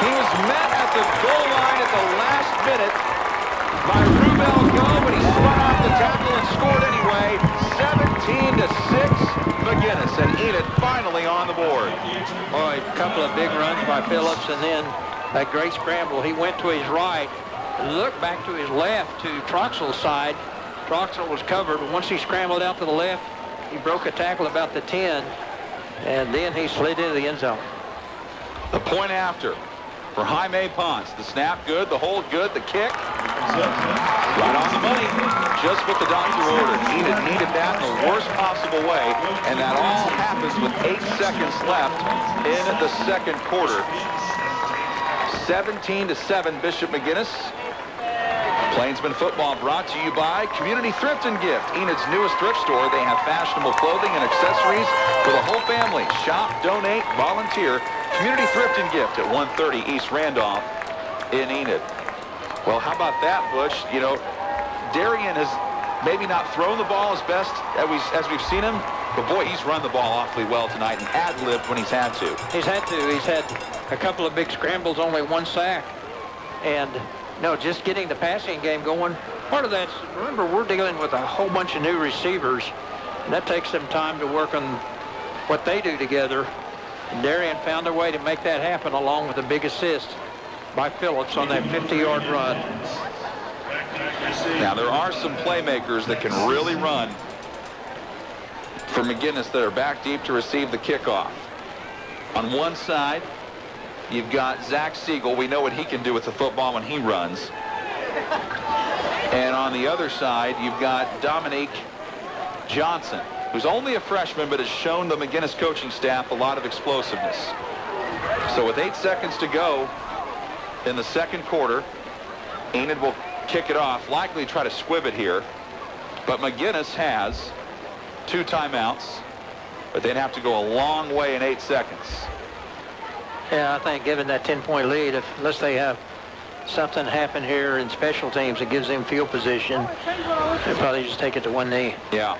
He was met McGuinness, and Enid finally on the board. Boy, a couple of big runs by Phillips, and then a great scramble. He went to his right, looked back to his left to Troxell's side. Troxell was covered, but once he scrambled out to the left, he broke a tackle about the 10, and then he slid into the end zone. The point after for Jaime Ponce. The snap good, the hold good, the kick right on the money. Just what the doctor ordered. Enid needed that in the worst possible way, and that all happens with 8 seconds left in the second quarter. 17-7, Bishop McGuinness. Plainsman football brought to you by Community Thrift and Gift, Enid's newest thrift store. They have fashionable clothing and accessories for the whole family. Shop, donate, volunteer. Community Thrift and Gift at 130 East Randolph in Enid. Well, how about that, Butch? You know, Darian has maybe not thrown the ball as best as we've seen him, but boy, he's run the ball awfully well tonight and ad-libbed when he's had to. He's had to. He's had a couple of big scrambles, only 1 sack. And no, just getting the passing game going. Part of that, remember, we're dealing with a whole bunch of new receivers, and that takes some time to work on what they do together. And Darian found a way to make that happen, along with a big assist by Phillips on that 50-yard run. Now, there are some playmakers that can really run for McGuinness that are back deep to receive the kickoff. On one side, you've got Zach Siegel. We know what he can do with the football when he runs. And on the other side, you've got Dominique Johnson, who's only a freshman but has shown the McGuinness coaching staff a lot of explosiveness. So with 8 seconds to go in the second quarter, Enid will kick it off, likely try to squib it here. But McGuinness has 2 timeouts, but they'd have to go a long way in 8 seconds. Yeah, I think given that 10-point lead, unless they have something happen here in special teams that gives them field position, they'll probably just take it to one knee. Yeah.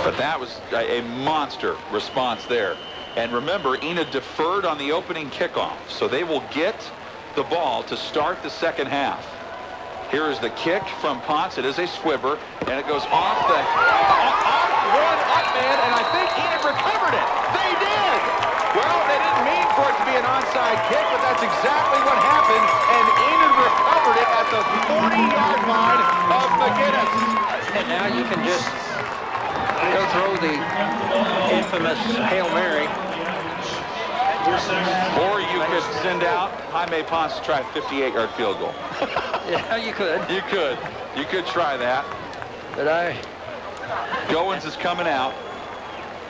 But that was a monster response there. And remember, Enid deferred on the opening kickoff, so they will get the ball to start the second half. Here is the kick from Ponce. It is a squibber, and it goes off the one up man, and I think Enid recovered it. They did! Well, they didn't mean for it to be an onside kick, but that's exactly what happened, and Enid recovered it at the 40-yard line of McGuinness. And now you can just go throw the infamous Hail Mary. Or you could send out Jaime Ponce to try a 58-yard field goal. Yeah, you could. You could. You could try that. But Goins is coming out.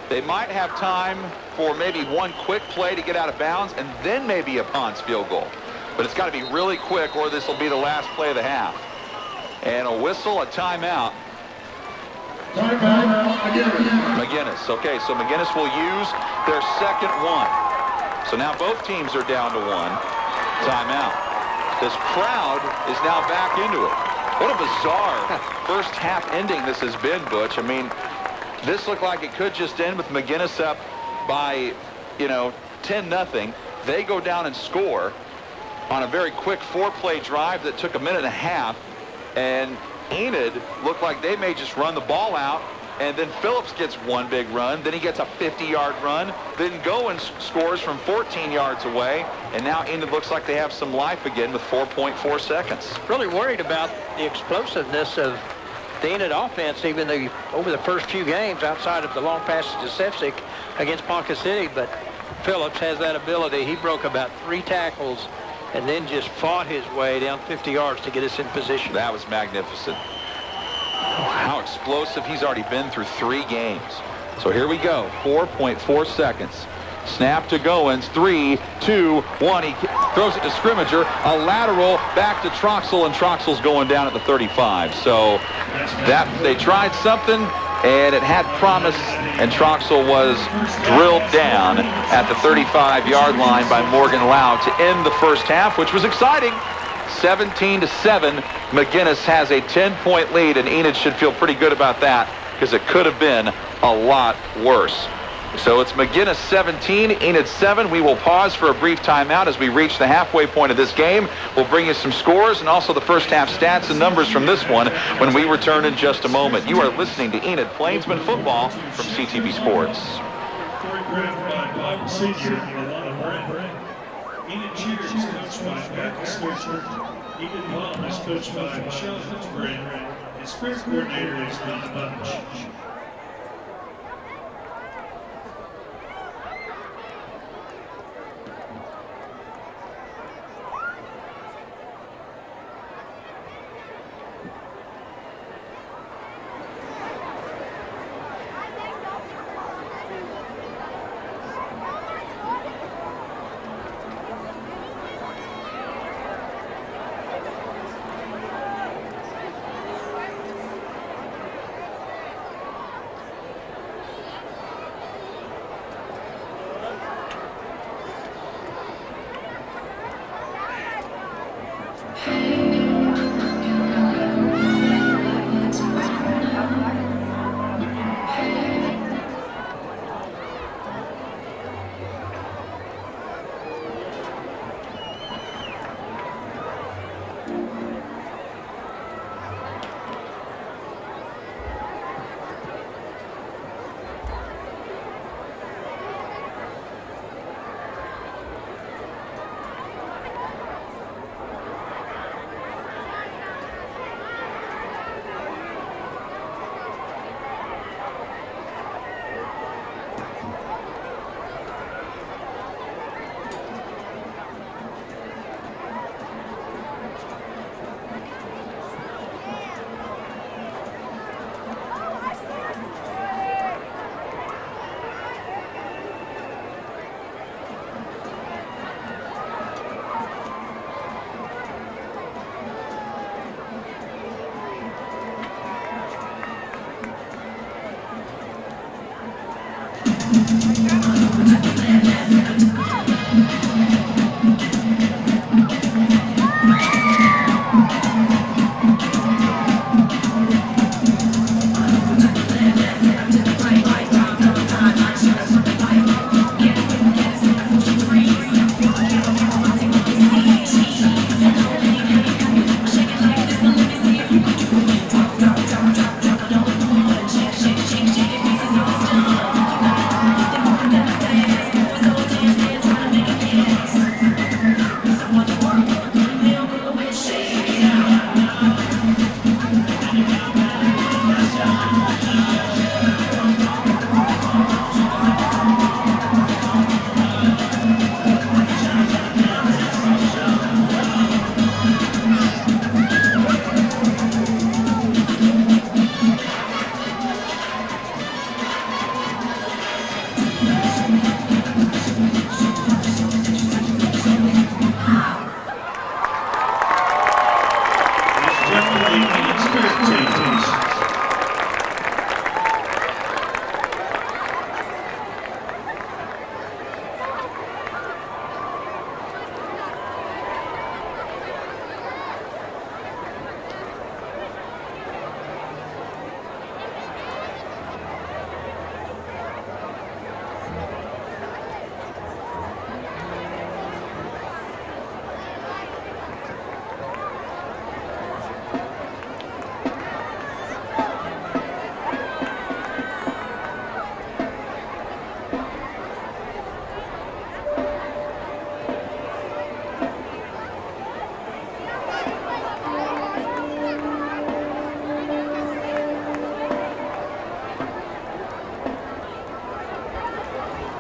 They might have time for maybe one quick play to get out of bounds and then maybe a Ponce field goal. But it's got to be really quick or this will be the last play of the half. And a whistle, a timeout. McGuinness. Okay, so McGuinness will use their second one. So now both teams are down to 1 timeout. This crowd is now back into it. What a bizarre first half ending this has been, Butch. I mean, this looked like it could just end with McGuinness up by, 10-0. They go down and score on a very quick 4-play drive that took a minute and a half. And Enid looked like they may just run the ball out, and then Phillips gets one big run, then he gets a 50-yard run, then Goins scores from 14 yards away, and now Enid looks like they have some life again with 4.4 seconds. Really worried about the explosiveness of the Enid offense, even over the first few games outside of the long passes to Sefcik against Ponca City, but Phillips has that ability. He broke about 3 tackles and then just fought his way down 50 yards to get us in position. That was magnificent. How explosive. He's already been through 3 games. So here we go. 4.4 seconds. Snap to Goins. 3, 2, 1. He throws it to Scrimmager. A lateral back to Troxell, and Troxell's going down at the 35. So that they tried something, and it had promise, and Troxell was drilled down at the 35-yard line by Morgan Lau to end the first half, which was exciting. 17-7, McGuinness has a 10-point lead, and Enid should feel pretty good about that because it could have been a lot worse. So it's McGuinness 17, Enid 7. We will pause for a brief timeout as we reach the halfway point of this game. We'll bring you some scores and also the first half stats and numbers from this one when we return in just a moment. You are listening to Enid Plainsman Football from CTV Sports. Choreographed by Bob Senior and Alana Brand. Enid Cheer is coached by Matt Sturgeon. Enid Mom is coached by Michelle Hildebrand. And spirit coordinator is Lee Bunch.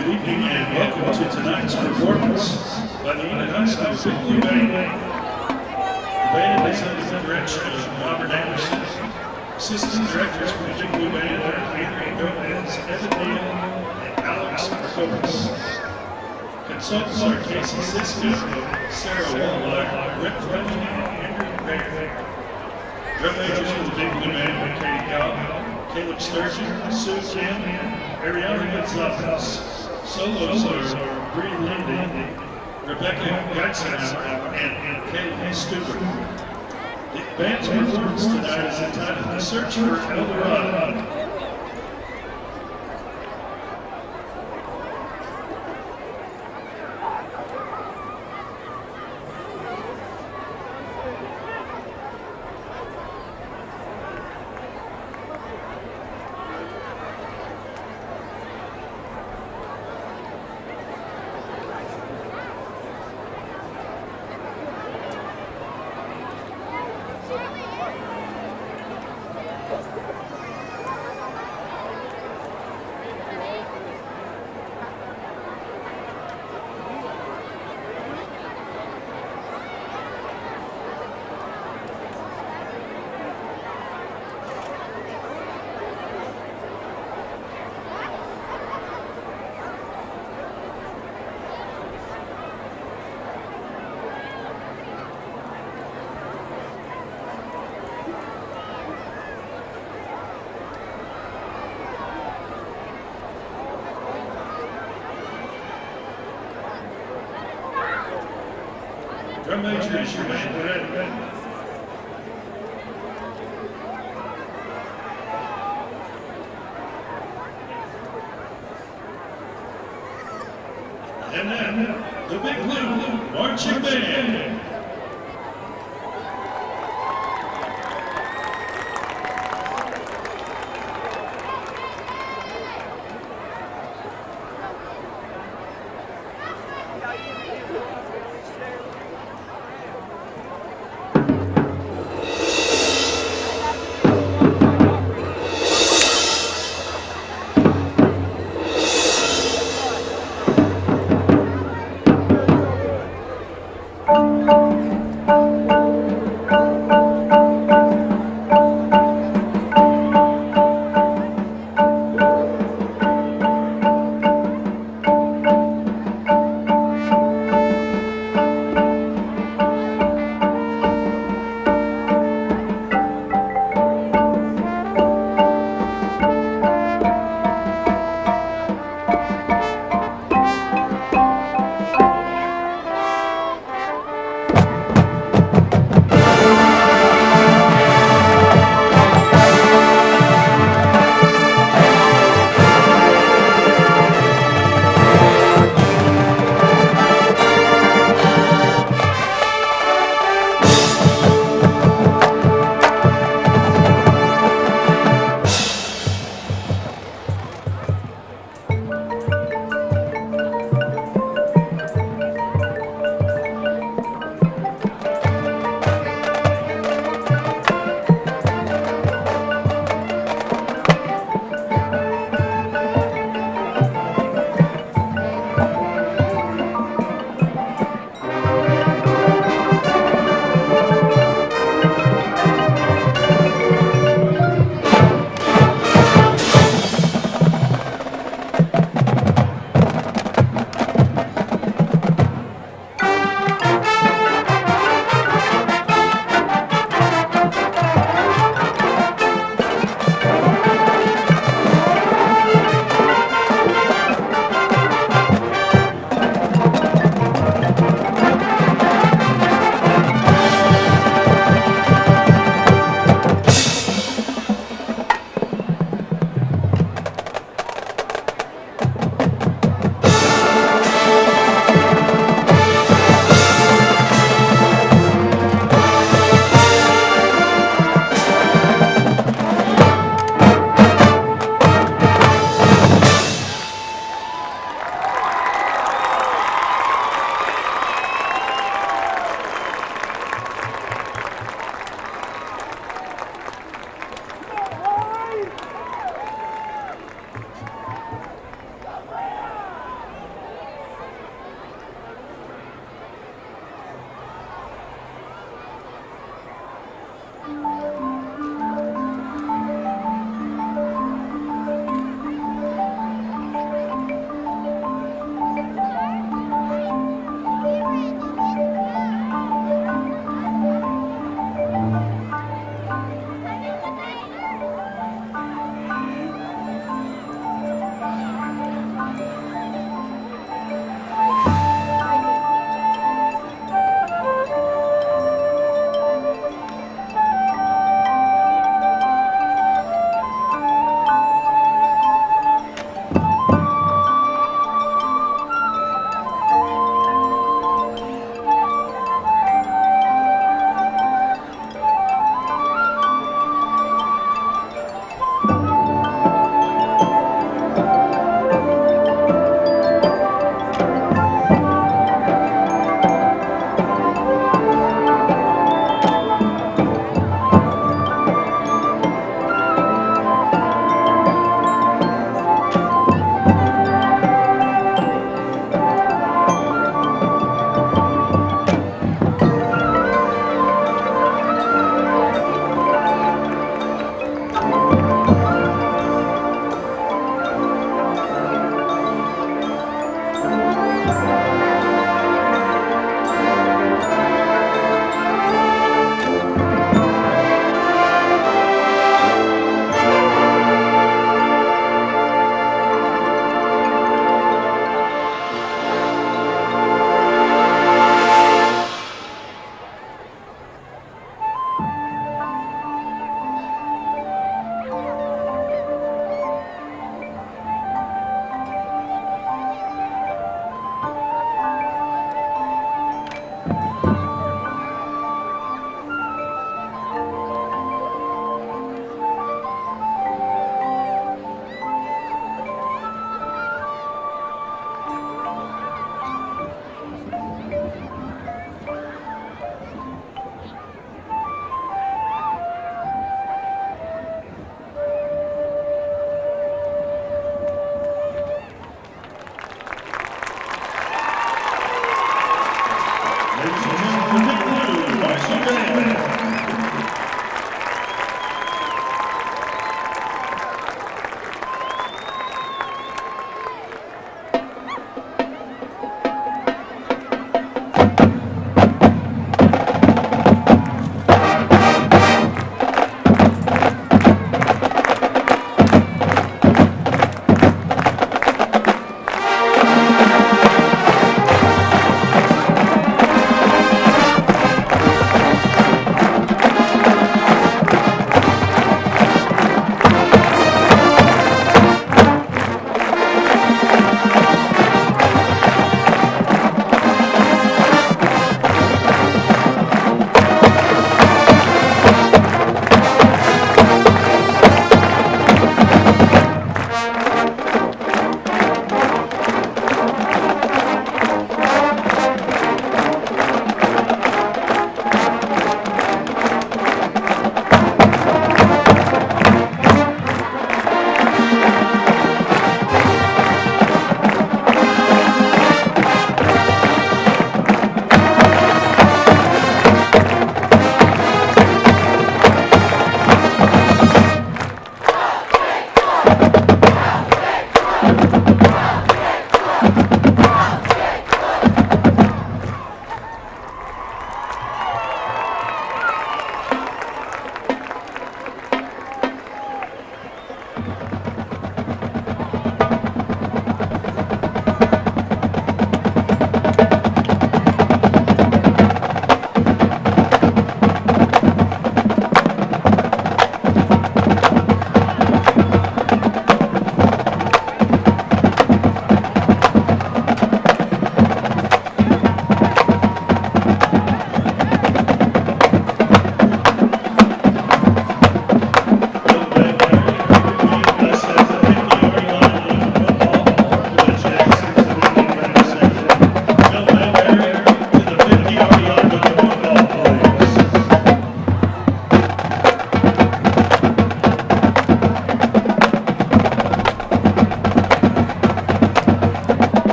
Good evening and welcome to tonight's performance by the Enid High School Big Blue Band. The band is under the direction of Robert Anderson. Assistant directors for the Big Blue Band are Adrian Gomez, Evan Neal, and Alex Marcos. Consultants are Casey Sisko, Sarah Wallach, Rick Fleming, and Andrew Baird. Drum majors for the Big Blue Band are Katie Cobb, Caleb Sturgeon, Sue Kim, Ariana Gonzalez. Solos are Bree Lindy, Rebecca Geitzenauer, and Caitlin Stuber. The band's performance tonight is entitled The Search for El Dorado. Brian Major is your man commander. And then, the Big Blue Marching Band.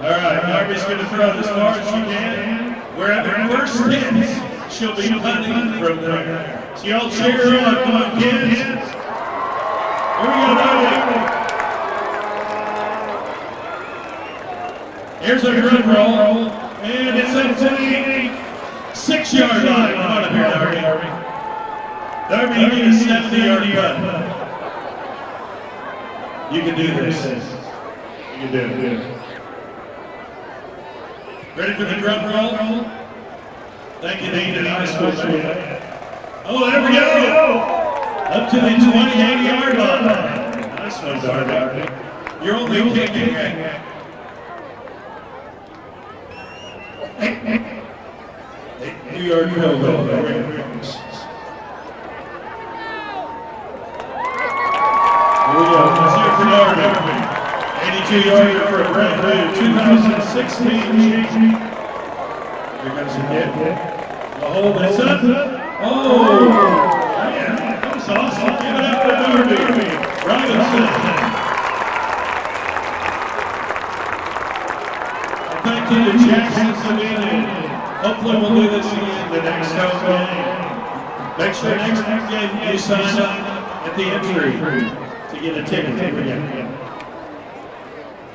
All right, Darby's going to throw it as far as she can. Wherever first hits, she'll be punting from there. So y'all cheer her on. Come on, kids. Here we go, Darby. Here's a drum roll, and it's up to the 6-yard line. Come on up here, Darby. Darby, you need a 70-yard punt. You can do this. You can do it. Ready for the drum roll? Thank you, Enid High School. Oh, there we go. Up to the 28-yard line. Nice one, Darby. You're only kicking. 8-yard field goal. There we go. Let's hear it for Darby. 82-yarder for a brand new 2016. Here comes the kid. The hold is up. Oh, man, that was awesome. Give it up for Darby Robinson. And thank you to Jackson's of Enid. Hopefully we'll do this again the next home game. Make sure next game you sign up at the entry to get a ticket.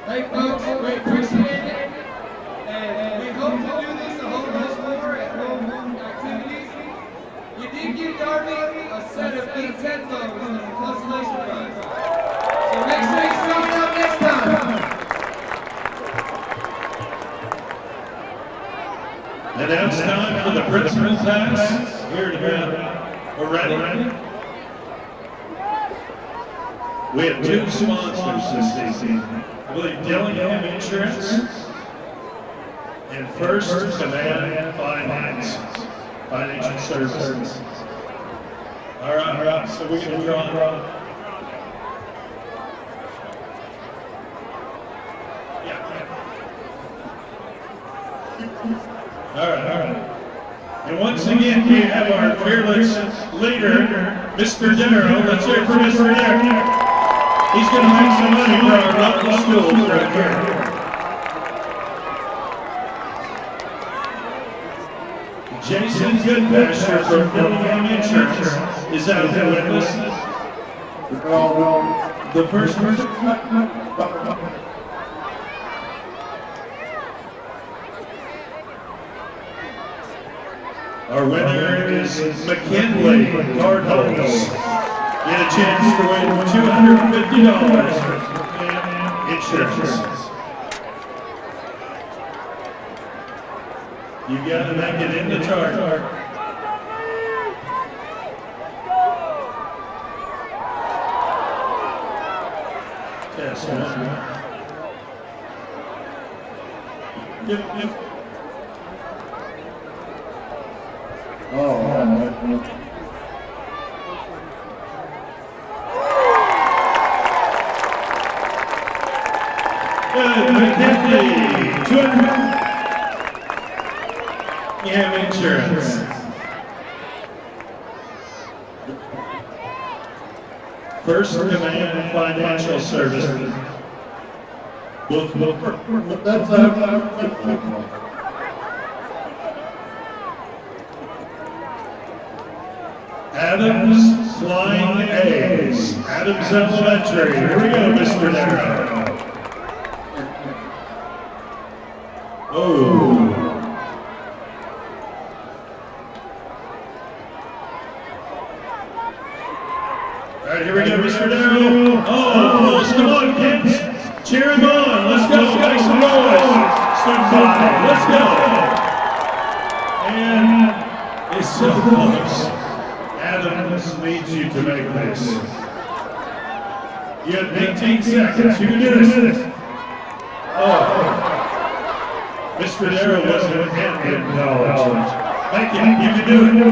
Hey folks, we appreciate it, and we hope to do this a whole bunch more at home activities. We did give Darby a set of Beats headphones as a consolation prize. So make sure you sign up next time. And now it's time for the principal's pass. Here to go. We're ready. We have 2 sponsors this season. I believe Dillingham Insurance and First Command Finance, Financial Services. All right, so we're going to draw. All right. And once again, we have our fearless leader, Mr. Darrow. Let's hear it for Mr. Darrow. He's going to make some money for our local schools right here. Jason Goodpasture from Dillingham Insurance is out there with us. The first person. Our winner is McKinley Cardinals. Get a chance to win $250 for insurance. You got to make it in the target. Test one. Yep. McKinley, 200. You have insurance. First Command Financial Services. That's Adams Flying A's. Adams Elementary. Here we go, Mr. Darrow. Oh. All right, here we go, Mr. Darrow. Oh, close. Come on, kids. Cheer him on. Let's go. Make some noise. Start by. Let's go. And it's so close. Adams needs you to make this. You have 18 seconds. You can do this. Oh. Mr. Darrow wasn't in college. Thank you. You can do it.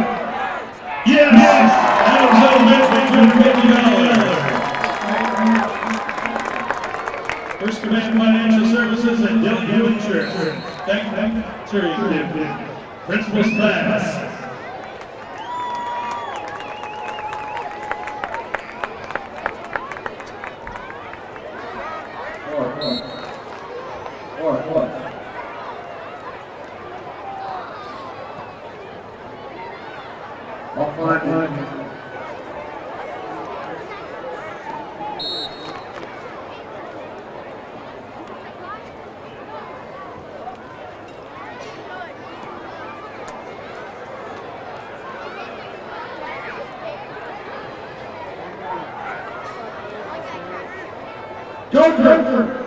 Yes! Adams Elementary, $250. First Command Financial Services and Dillingham Insurance. Thank you. Sir, you did. Principal's pass. All right. Joker.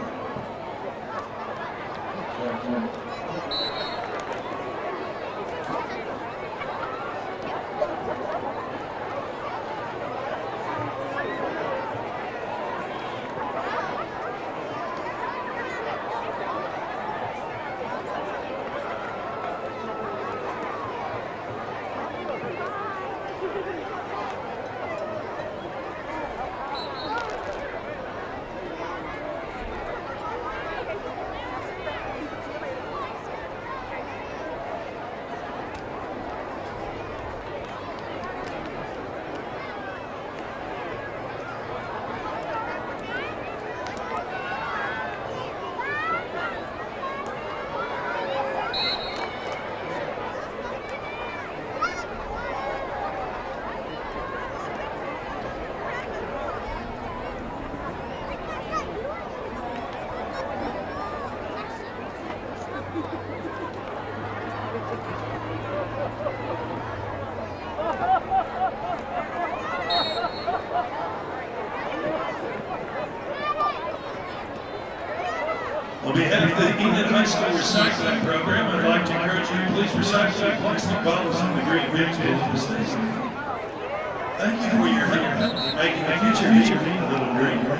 On behalf of the Enid High School Recycling Program, I'd like to encourage you to please recycle your plastic bottles in the green bin at the station. Thank you for your help in making the future here a little greener.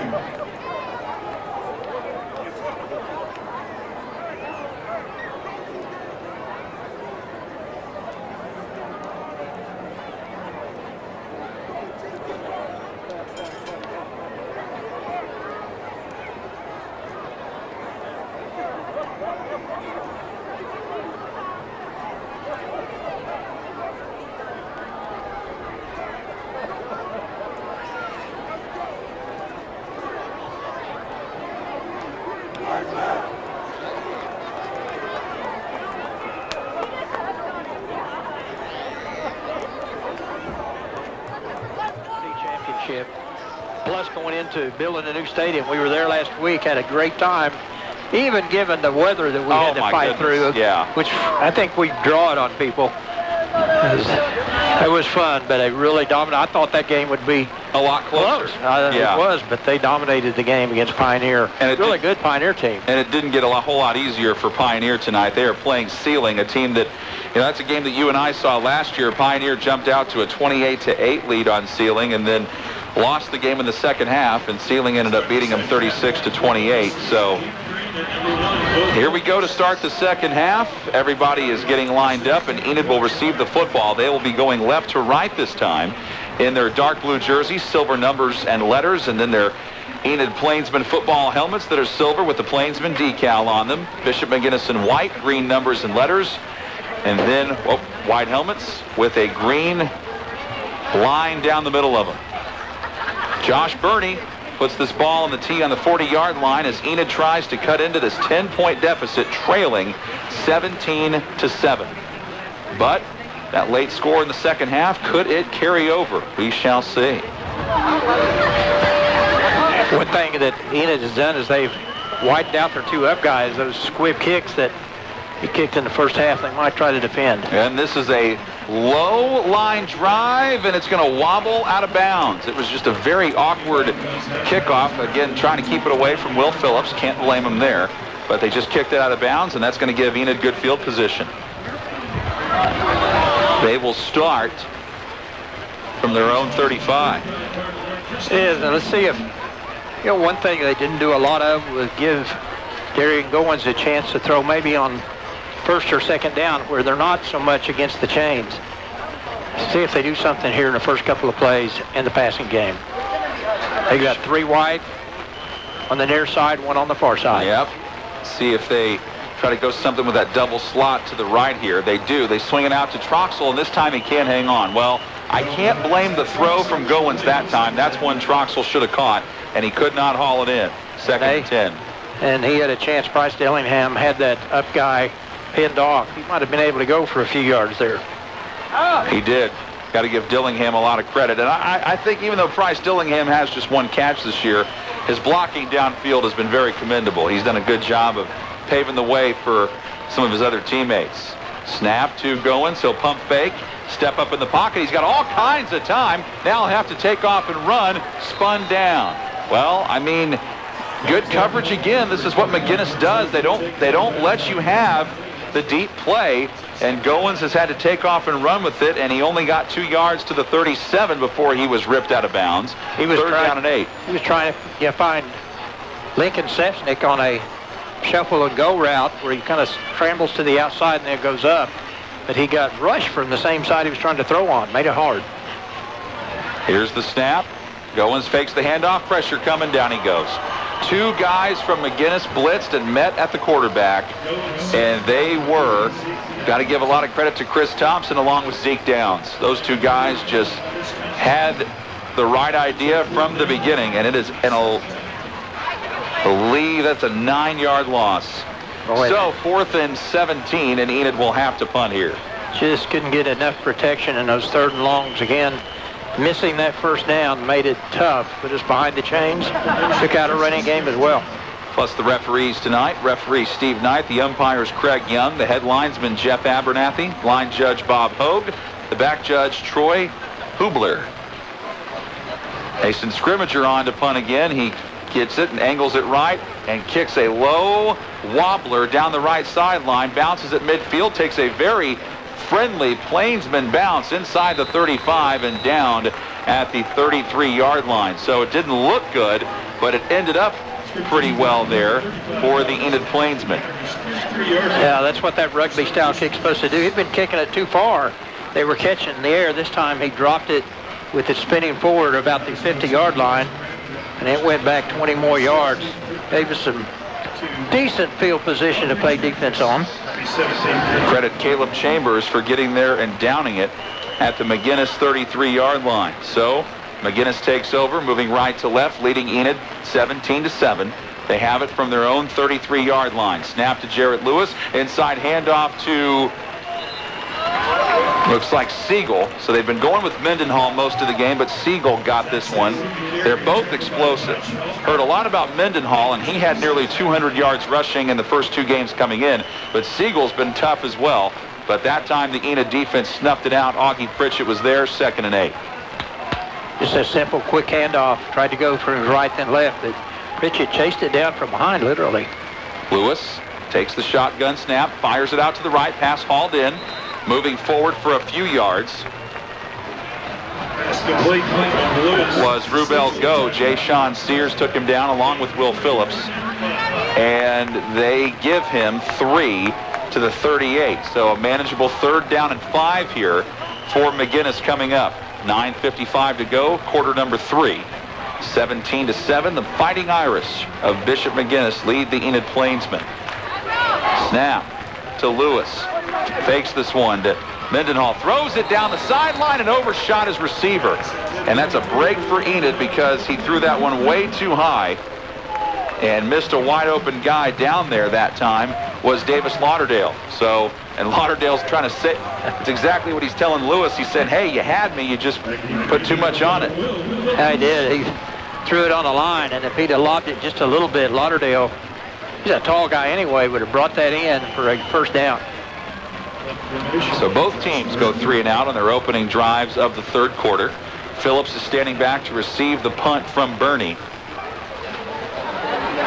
Championship. Plus going into building a new stadium. We were there last week, had a great time, even given the weather that we had to fight through, which I think we draw it on people. It was fun, but it really dominated. I thought that game would be a lot closer. It was, but they dominated the game against Pioneer. And really good Pioneer team. And it didn't get a whole lot easier for Pioneer tonight. They are playing Sealing, a team that, that's a game that you and I saw last year. Pioneer jumped out to a 28-8 lead on Sealing and then lost the game in the second half, and Sealing ended up beating them 36-28. So here we go to start the second half. Everybody is getting lined up, and Enid will receive the football. They will be going left to right this time in their dark blue jerseys, silver numbers and letters, and then their Enid Plainsman football helmets that are silver with the Plainsman decal on them. Bishop McGuinness in white, green numbers and letters, and then white helmets with a green line down the middle of them. Josh Burney puts this ball on the tee on the 40-yard line as Enid tries to cut into this 10-point deficit, trailing 17-7. But that late score in the second half, could it carry over? We shall see. One thing that Enid has done is they've widened out their two up guys, those squib kicks that he kicked in the first half. They might try to defend. And this is a low line drive, and it's going to wobble out of bounds. It was just a very awkward kickoff. Again, trying to keep it away from Will Phillips. Can't blame him there. But they just kicked it out of bounds, and that's going to give Enid good field position. They will start from their own 35. It is, and let's see if, one thing they didn't do a lot of was give Darian Goins a chance to throw maybe on first or second down where they're not so much against the chains. See if they do something here in the first couple of plays in the passing game. They got three wide on the near side, one on the far side. Yep. See if they try to go something with that double slot to the right here. They do. They swing it out to Troxel, and this time he can't hang on. Well, I can't blame the throw from Goins that time. That's one Troxel should have caught, and he could not haul it in. Second and 10. And he had a chance. Bryce Dillingham had that up guy pinned off. He might have been able to go for a few yards there. He did. Got to give Dillingham a lot of credit. And I think even though Bryce Dillingham has just one catch this year, his blocking downfield has been very commendable. He's done a good job of paving the way for some of his other teammates. Snap to Goins. He'll pump fake. Step up in the pocket. He's got all kinds of time. Now he'll have to take off and run. Spun down. Well, I mean, Good coverage again. This is what McGuinness does. They don't let you have the deep play, and Goins has had to take off and run with it, and he only got 2 yards to the 37 before he was ripped out of bounds. He was third down and 8. He was trying to find Lincoln Sefsnick on a shuffle and go route where he kind of scrambles to the outside and then goes up, but he got rushed from the same side he was trying to throw on. Made it hard. Here's the snap. Goins fakes the handoff. Pressure coming. Down he goes. 2 guys from McGuinness blitzed and met at the quarterback, and they were, got to give a lot of credit to Chris Thompson along with Zeke Downs. Those 2 guys just had the right idea from the beginning, and it is, and I believe that's a 9-yard loss. So 4th and 17, and Enid will have to punt here. Just couldn't get enough protection in those 3rd and longs. Again, missing that first down made it tough, but it's behind the chains. Took out a running game as well. Plus the referees tonight. Referee Steve Knight. The umpires Craig Young. The head linesman Jeff Abernathy. Line judge Bob Hogue. The back judge Troy Hubler. Mason Scrimmager on to punt again. He gets it and angles it right and kicks a low wobbler down the right sideline. Bounces at midfield. Takes a very friendly Plainsman bounce inside the 35 and down at the 33-yard line. So it didn't look good, but it ended up pretty well there for the Enid Plainsman. Yeah, that's what that rugby-style kick's supposed to do. He'd been kicking it too far. They were catching in the air. This time he dropped it with it spinning forward about the 50-yard line, and it went back 20 more yards. Gave us some decent field position to play defense on. Credit Caleb Chambers for getting there and downing it at the McGuinness 33-yard line. So McGuinness takes over, moving right to left, leading Enid 17-7. They have it from their own 33-yard line. Snap to Jarrett Lewis. Inside handoff to, looks like Siegel. So they've been going with Mendenhall most of the game, but Siegel got this one. They're both explosive. Heard a lot about Mendenhall, and he had nearly 200 yards rushing in the first 2 games coming in, but Siegel's been tough as well. But that time the Enid defense snuffed it out. Augie Pritchett was there, 2nd and 8. Just a simple, quick handoff. Tried to go from his right then left, but Pritchett chased it down from behind, literally. Lewis takes the shotgun snap, fires it out to the right, pass hauled in, moving forward for a few yards. Was Rubel Go. Jay Sean Sears took him down along with Will Phillips, and they give him 3 to the 38. So a manageable 3rd down and 5 here for McGuinness coming up. 9:55 to go, quarter number 3. 17-7, the Fighting Irish of Bishop McGuinness lead the Enid Plainsmen. Snap to Lewis. Fakes this one to Mendenhall. Throws it down the sideline and overshot his receiver. And that's a break for Enid because he threw that one way too high and missed a wide open guy down there that time was Davis Lauderdale. So, and Lauderdale's trying to say, it's exactly what he's telling Lewis. He said, hey, you had me, you just put too much on it. Yeah, he did. He threw it on the line, and if he'd have lobbed it just a little bit, Lauderdale, he's a tall guy anyway, would have brought that in for a 1st down. So both teams go 3 and out on their opening drives of the 3rd quarter. Phillips is standing back to receive the punt from Bernie.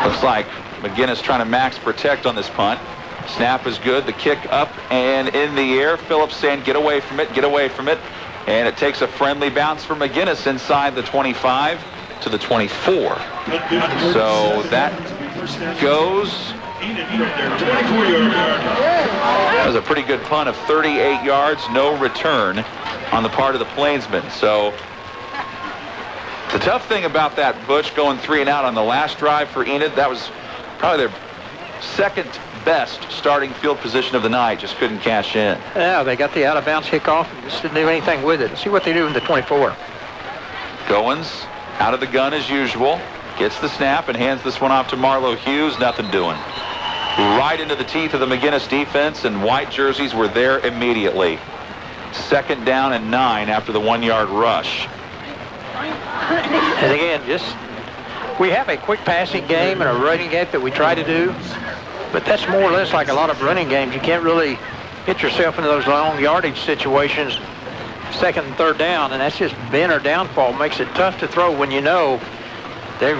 Looks like McGuinness trying to max protect on this punt. Snap is good. The kick up and in the air. Phillips saying, get away from it, get away from it. And it takes a friendly bounce for McGuinness inside the 25 to the 24. So that goes. That was a pretty good punt of 38 yards, no return on the part of the Plainsmen. So the tough thing about that, Butch, going 3 and out on the last drive for Enid, that was probably their 2nd best starting field position of the night. Just couldn't cash in. Yeah, they got the out-of-bounds kickoff and just didn't do anything with it. Let's see what they do in the 24. Goins out of the gun as usual. Gets the snap and hands this one off to Marlo Hughes. Nothing doing. Right into the teeth of the McGuinness defense, and white jerseys were there immediately. 2nd down and 9 after the 1-yard rush. And again, we have a quick passing game and a running game that we try to do, but that's more or less like a lot of running games. You can't really get yourself into those long yardage situations, 2nd and 3rd down, and that's just been our downfall. Makes it tough to throw when you know they're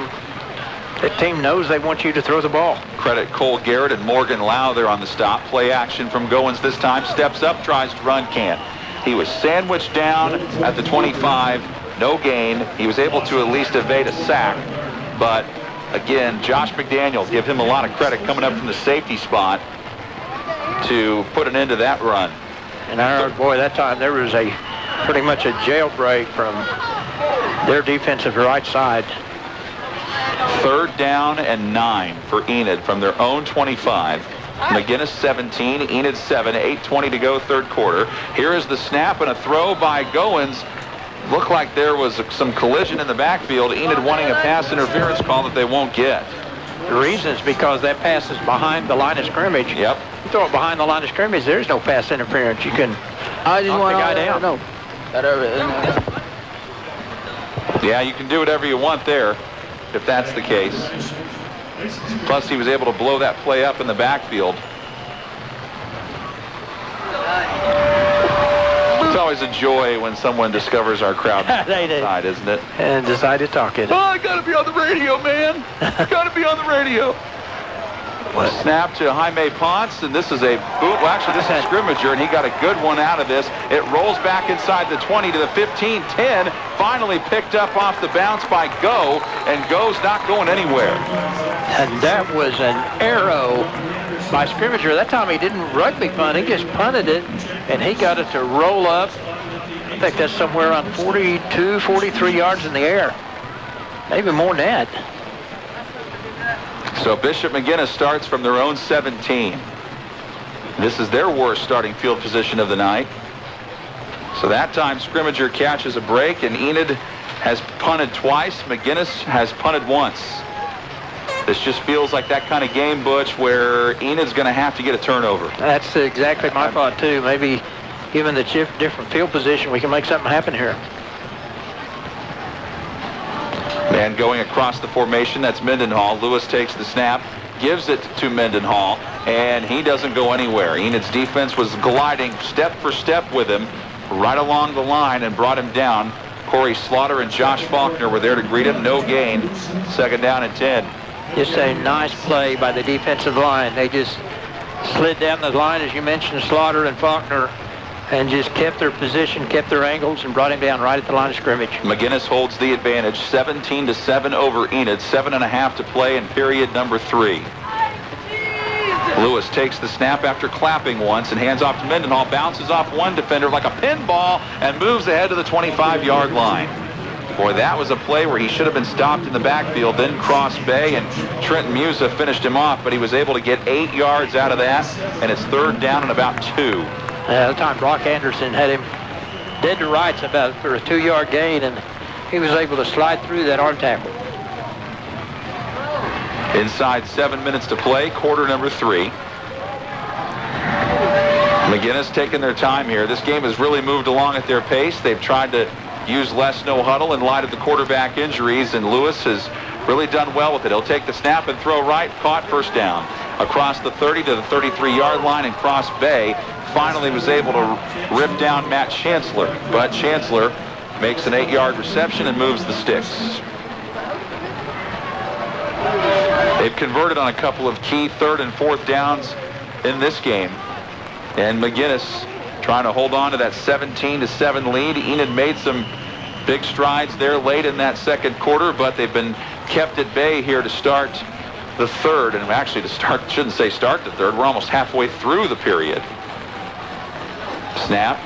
The team knows they want you to throw the ball. Credit Cole Garrett and Morgan Lau there on the stop. Play action from Goins this time. Steps up, tries to run, can't. He was sandwiched down at the 25. No gain. He was able to at least evade a sack. But, again, Josh McDaniel, give him a lot of credit coming up from the safety spot to put an end to that run. And boy, that time there was pretty much a jailbreak from their defensive right side. 3rd down and 9 for Enid from their own 25. McGuinness 17, Enid 7, 8:20 to go, 3rd quarter. Here is the snap and a throw by Goins. Looked like there was some collision in the backfield. Enid wanting a pass interference call that they won't get. The reason is because that pass is behind the line of scrimmage. Yep. You throw it behind the line of scrimmage, there's no pass interference. You can knock the guy down. No. Yeah, you can do whatever you want there if that's the case. Plus, he was able to blow that play up in the backfield. It's always a joy when someone discovers our crowd side, isn't it? And decide to talk it. Oh, I got to be on the radio, man. Got to be on the radio. Snap to Jaime Ponce, and this is a boot. Well, actually, this is a scrimmager, and he got a good one out of this. It rolls back inside the 20 to the 15, 10. Finally picked up off the bounce by Go, and Go's not going anywhere. And that was an arrow by scrimmager. That time he didn't rugby punt. He just punted it, and he got it to roll up. I think that's somewhere around 42, 43 yards in the air. Maybe more than that. So Bishop McGuinness starts from their own 17. This is their worst starting field position of the night. So that time scrimmager catches a break, and Enid has punted twice. McGuinness has punted once. This just feels like that kind of game, Butch, where Enid's going to have to get a turnover. That's exactly my thought, too. Maybe given the different field position, we can make something happen here. And going across the formation, that's Mendenhall. Lewis takes the snap, gives it to Mendenhall, and he doesn't go anywhere. Enid's defense was gliding step for step with him right along the line and brought him down. Corey Slaughter and Josh Faulkner were there to greet him. No gain. 2nd down and 10. Just a nice play by the defensive line. They just slid down the line, as you mentioned, Slaughter and Faulkner, and just kept their position, kept their angles, and brought him down right at the line of scrimmage. McGuinness holds the advantage, 17-7 over Enid, 7.5 to play in period number 3. Lewis takes the snap after clapping once and hands off to Mendenhall, bounces off one defender like a pinball and moves ahead to the 25-yard line. Boy, that was a play where he should have been stopped in the backfield, then cross bay, and Trenton Musa finished him off, but he was able to get 8 yards out of that, and it's 3rd down and about 2. That time Brock Anderson had him dead to rights about for a 2-yard gain, and he was able to slide through that arm tackle. Inside 7 minutes to play, quarter number 3. McGuinness taking their time here. This game has really moved along at their pace. They've tried to use less no huddle in light of the quarterback injuries, and Lewis has really done well with it. He'll take the snap and throw right, caught, 1st down. Across the 30 to the 33-yard line and cross bay. Finally was able to rip down Matt Chancellor, but Chancellor makes an 8-yard reception and moves the sticks. They've converted on a couple of key 3rd and 4th downs in this game, and McGuinness trying to hold on to that 17-7 lead. Enid made some big strides there late in that 2nd quarter, but they've been kept at bay here to start the 3rd, and actually shouldn't say start the 3rd. We're almost halfway through the period. Snap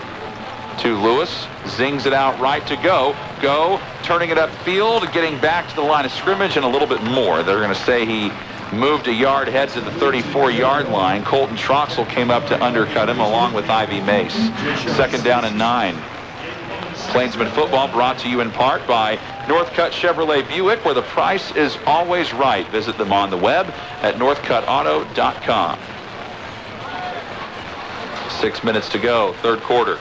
to Lewis, zings it out right to Go. Go, turning it upfield, getting back to the line of scrimmage and a little bit more. They're going to say he moved a yard ahead to the 34-yard line. Colton Troxel came up to undercut him along with Ivy Mace. 2nd down and 9. Plainsman football brought to you in part by Northcutt Chevrolet Buick, where the price is always right. Visit them on the web at northcuttauto.com. 6 minutes to go, 3rd quarter.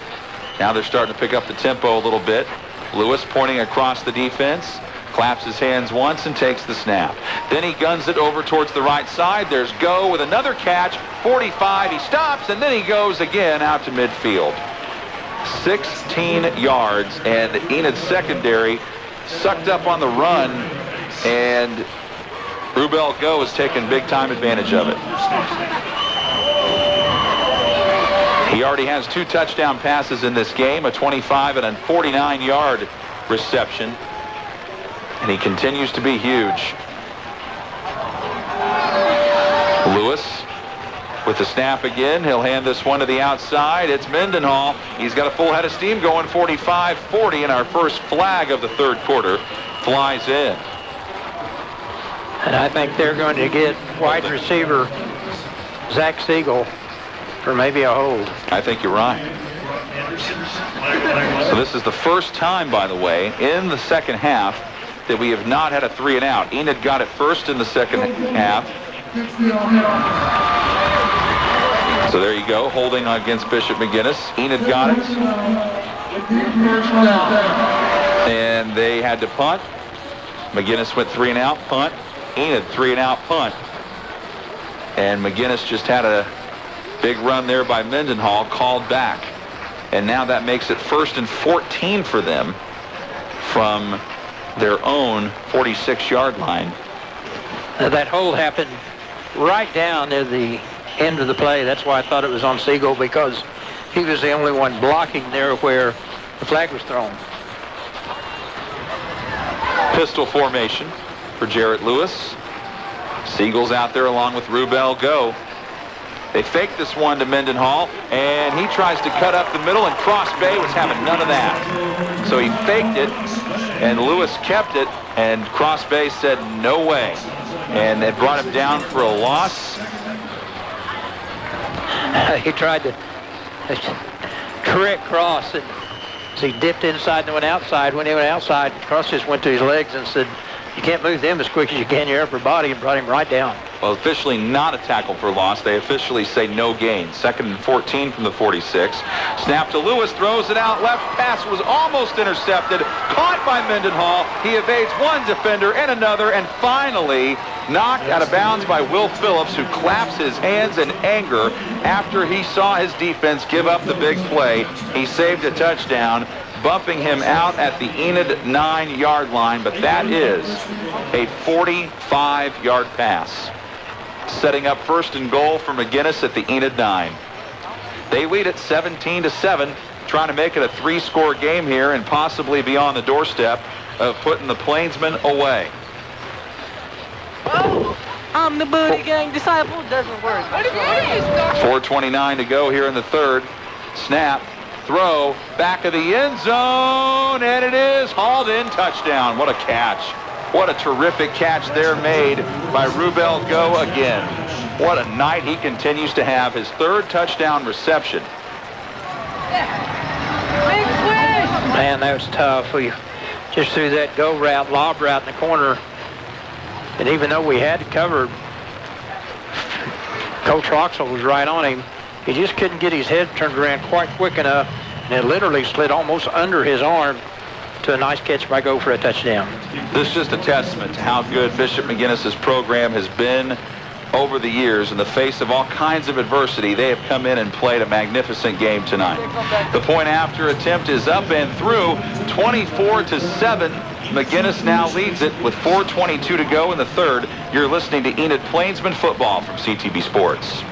Now they're starting to pick up the tempo a little bit. Lewis pointing across the defense, claps his hands once and takes the snap. Then he guns it over towards the right side. There's Go with another catch, 45. He stops, and then he goes again out to midfield. 16 yards, and Enid's secondary sucked up on the run, and Rubel Go has taken big-time advantage of it. He already has 2 touchdown passes in this game, a 25 and a 49-yard reception. And he continues to be huge. Lewis with the snap again. He'll hand this one to the outside. It's Mendenhall. He's got a full head of steam going 45-40, and our first flag of the third quarter flies in. And I think they're going to get wide receiver Zach Siegel for maybe a hold. I think you're right. So this is the first time, by the way, in the second half that we have not had a 3-and-out. Enid got it first in the second half. So there you go, holding against Bishop McGuinness. Enid got it. And they had to punt. McGuinness went 3-and-out, punt. Enid 3-and-out, punt. And McGuinness just had a big run there by Mendenhall, called back. And now that makes it 1st and 14 for them from their own 46-yard line. That hold happened right down near the end of the play. That's why I thought it was on Siegel, because he was the only one blocking there where the flag was thrown. Pistol formation for Jarrett Lewis. Siegel's out there along with Rubel Go. They fake this one to Mendenhall, and he tries to cut up the middle, and Cross Bay was having none of that. So he faked it, and Lewis kept it, and Cross Bay said no way. And it brought him down for a loss. He tried to trick Cross, and as he dipped inside and went outside. When he went outside, Cross just went to his legs and said, "You can't move them as quick as you can your upper body," and brought him right down. Well, officially not a tackle for loss. They officially say no gain. 2nd and 14 from the 46. Snap to Lewis, throws it out left. Pass was almost intercepted. Caught by Mendenhall. He evades one defender and another, and finally knocked out of bounds by Will Phillips, who claps his hands in anger after he saw his defense give up the big play. He saved a touchdown, bumping him out at the Enid 9-yard line, but that is a 45-yard pass, setting up 1st and goal for McGuinness at the Enid 9. They lead it 17-7, trying to make it a 3-score game here and possibly be on the doorstep of putting the Plainsmen away. I'm the Booty Gang disciple. Doesn't work. 4:29 to go here in the third. Snap. Throw, back of the end zone, and it is hauled in, touchdown. What a catch. What a terrific catch there made by Rubel Go again. What a night he continues to have, his 3rd touchdown reception. Man, that was tough. We just threw that go route, lob route in the corner, and even though we had it covered, Coach Roxell was right on him. He just couldn't get his head turned around quite quick enough, and it literally slid almost under his arm to a nice catch by Go for a touchdown. This is just a testament to how good Bishop McGuinness's program has been over the years. In the face of all kinds of adversity, they have come in and played a magnificent game tonight. The point after attempt is up and through, 24-7. McGuinness now leads it with 4:22 to go in the third. You're listening to Enid Plainsman football from CTB Sports.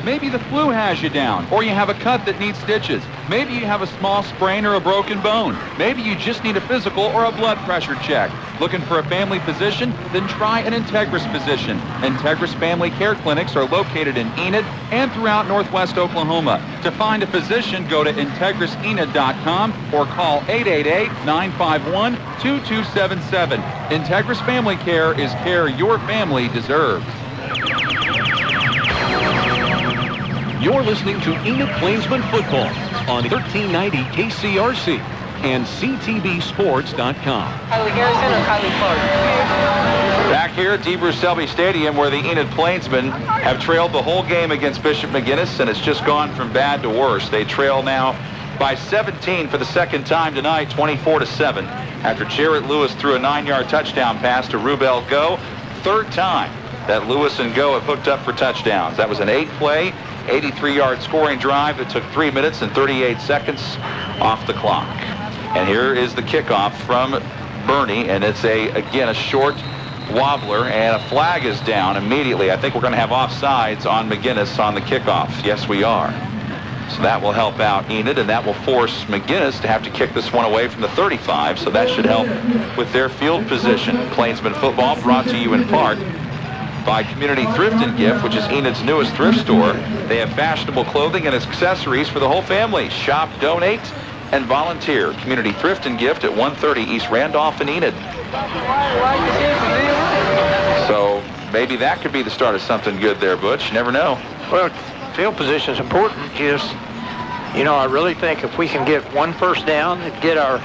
Maybe the flu has you down, or you have a cut that needs stitches. Maybe you have a small sprain or a broken bone. Maybe you just need a physical or a blood pressure check. Looking for a family physician? Then try an Integris physician. Integris Family Care Clinics are located in Enid and throughout Northwest Oklahoma. To find a physician, go to IntegrisEnid.com or call 888-951-2277. Integris Family Care is care your family deserves. You're listening to Enid Plainsman football on 1390 KCRC and CTBSports.com. Kylie Harrison or Kylie Clark? Back here at DeBruce Selby Stadium, where the Enid Plainsmen have trailed the whole game against Bishop McGuinness, and it's just gone from bad to worse. They trail now by 17 for the second time tonight, 24-7, after Jarrett Lewis threw a 9-yard touchdown pass to Rubel Go. 3rd time that Lewis and Go have hooked up for touchdowns. That was an 8-play, 83-yard scoring drive that took 3 minutes and 38 seconds off the clock. And here is the kickoff from Bernie, and it's again a short wobbler, and a flag is down immediately. I think we're going to have offsides on McGuinness on the kickoff. Yes, we are. So that will help out Enid, and that will force McGuinness to have to kick this one away from the 35, so that should help with their field position. Plainsman football brought to you in part by Community Thrift and Gift, which is Enid's newest thrift store. They have fashionable clothing and accessories for the whole family. Shop, donate, and volunteer. Community Thrift and Gift at 130 East Randolph in Enid. So maybe that could be the start of something good there, Butch. You never know. Well, field position is important. Just, you know, I really think if we can get one first down and get our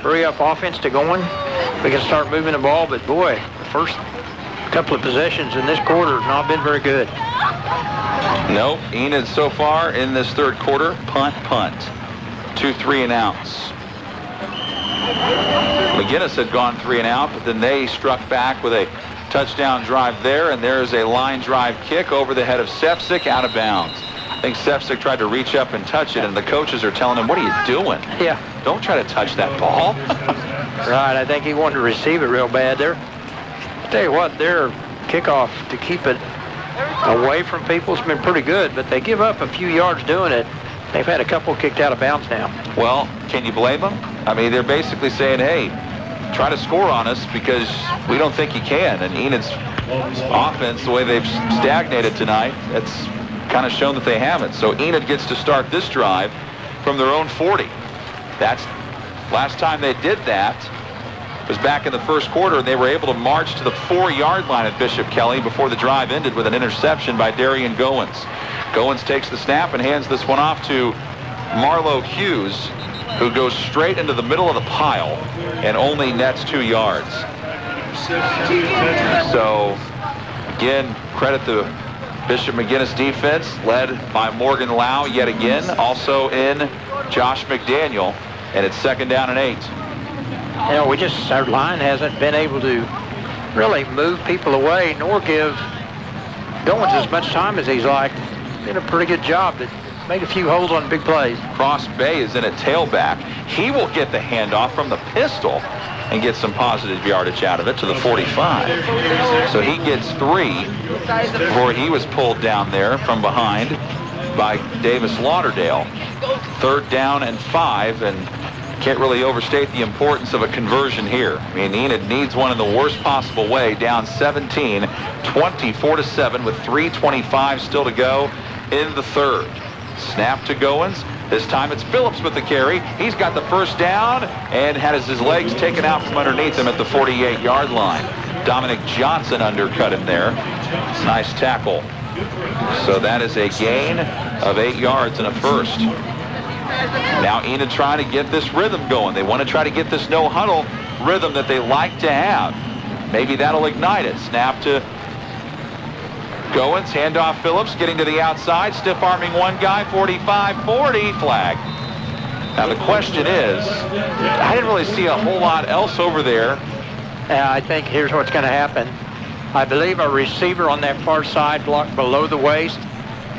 hurry-up offense to going, we can start moving the ball. But, boy, the first couple of possessions in this quarter have not been very good. Nope. Enid so far in this third quarter, punt. 2 3-and-outs. McGuinness had gone 3-and-out, but then they struck back with a touchdown drive there, and there's a line drive kick over the head of Sepsic out of bounds. I think Sepsic tried to reach up and touch it, and the coaches are telling him, what are you doing? Yeah. Don't try to touch that ball. Right, I think he wanted to receive it real bad there. I'll tell you what, their kickoff to keep it away from people has been pretty good, but they give up a few yards doing it. They've had a couple kicked out of bounds now. Well, can you blame them? I mean, they're basically saying, hey, try to score on us because we don't think you can. And Enid's offense, the way they've stagnated tonight, that's kind of shown that they haven't. So Enid gets to start this drive from their own 40. That's last time they did that was back in the first quarter, and they were able to march to the 4-yard line at Bishop Kelly before the drive ended with an interception by Darian Goins. Goins takes the snap and hands this one off to Marlo Hughes, who goes straight into the middle of the pile and only nets 2 yards. So, again, credit the Bishop McGuinness defense, led by Morgan Lau yet again, also in Josh McDaniel, and it's 2nd down and 8. You know, our line hasn't been able to really move people away, nor give Goins as much time as he's liked. Did a pretty good job. That made a few holes on big plays. Cross Bay is in at tailback. He will get the handoff from the pistol and get some positive yardage out of it to the 45. So he gets 3 before he was pulled down there from behind by Davis Lauderdale. 3rd down and 5, and can't really overstate the importance of a conversion here. I mean, Enid needs one in the worst possible way, down 17, 24-7 with 3:25 still to go in the third. Snap to Goins. This time it's Phillips with the carry. He's got the first down and has his legs taken out from underneath him at the 48-yard line. Dominic Johnson undercut him there. Nice tackle. So that is a gain of 8 yards and a first. Now Enid trying to get this rhythm going. They want to try to get this no-huddle rhythm that they like to have. Maybe that'll ignite it. Snap to Goins, handoff Phillips, getting to the outside, stiff-arming one guy, 45-40, flag. Now the question is, I didn't really see a whole lot else over there. I think here's what's going to happen. I believe our receiver on that far side blocked below the waist.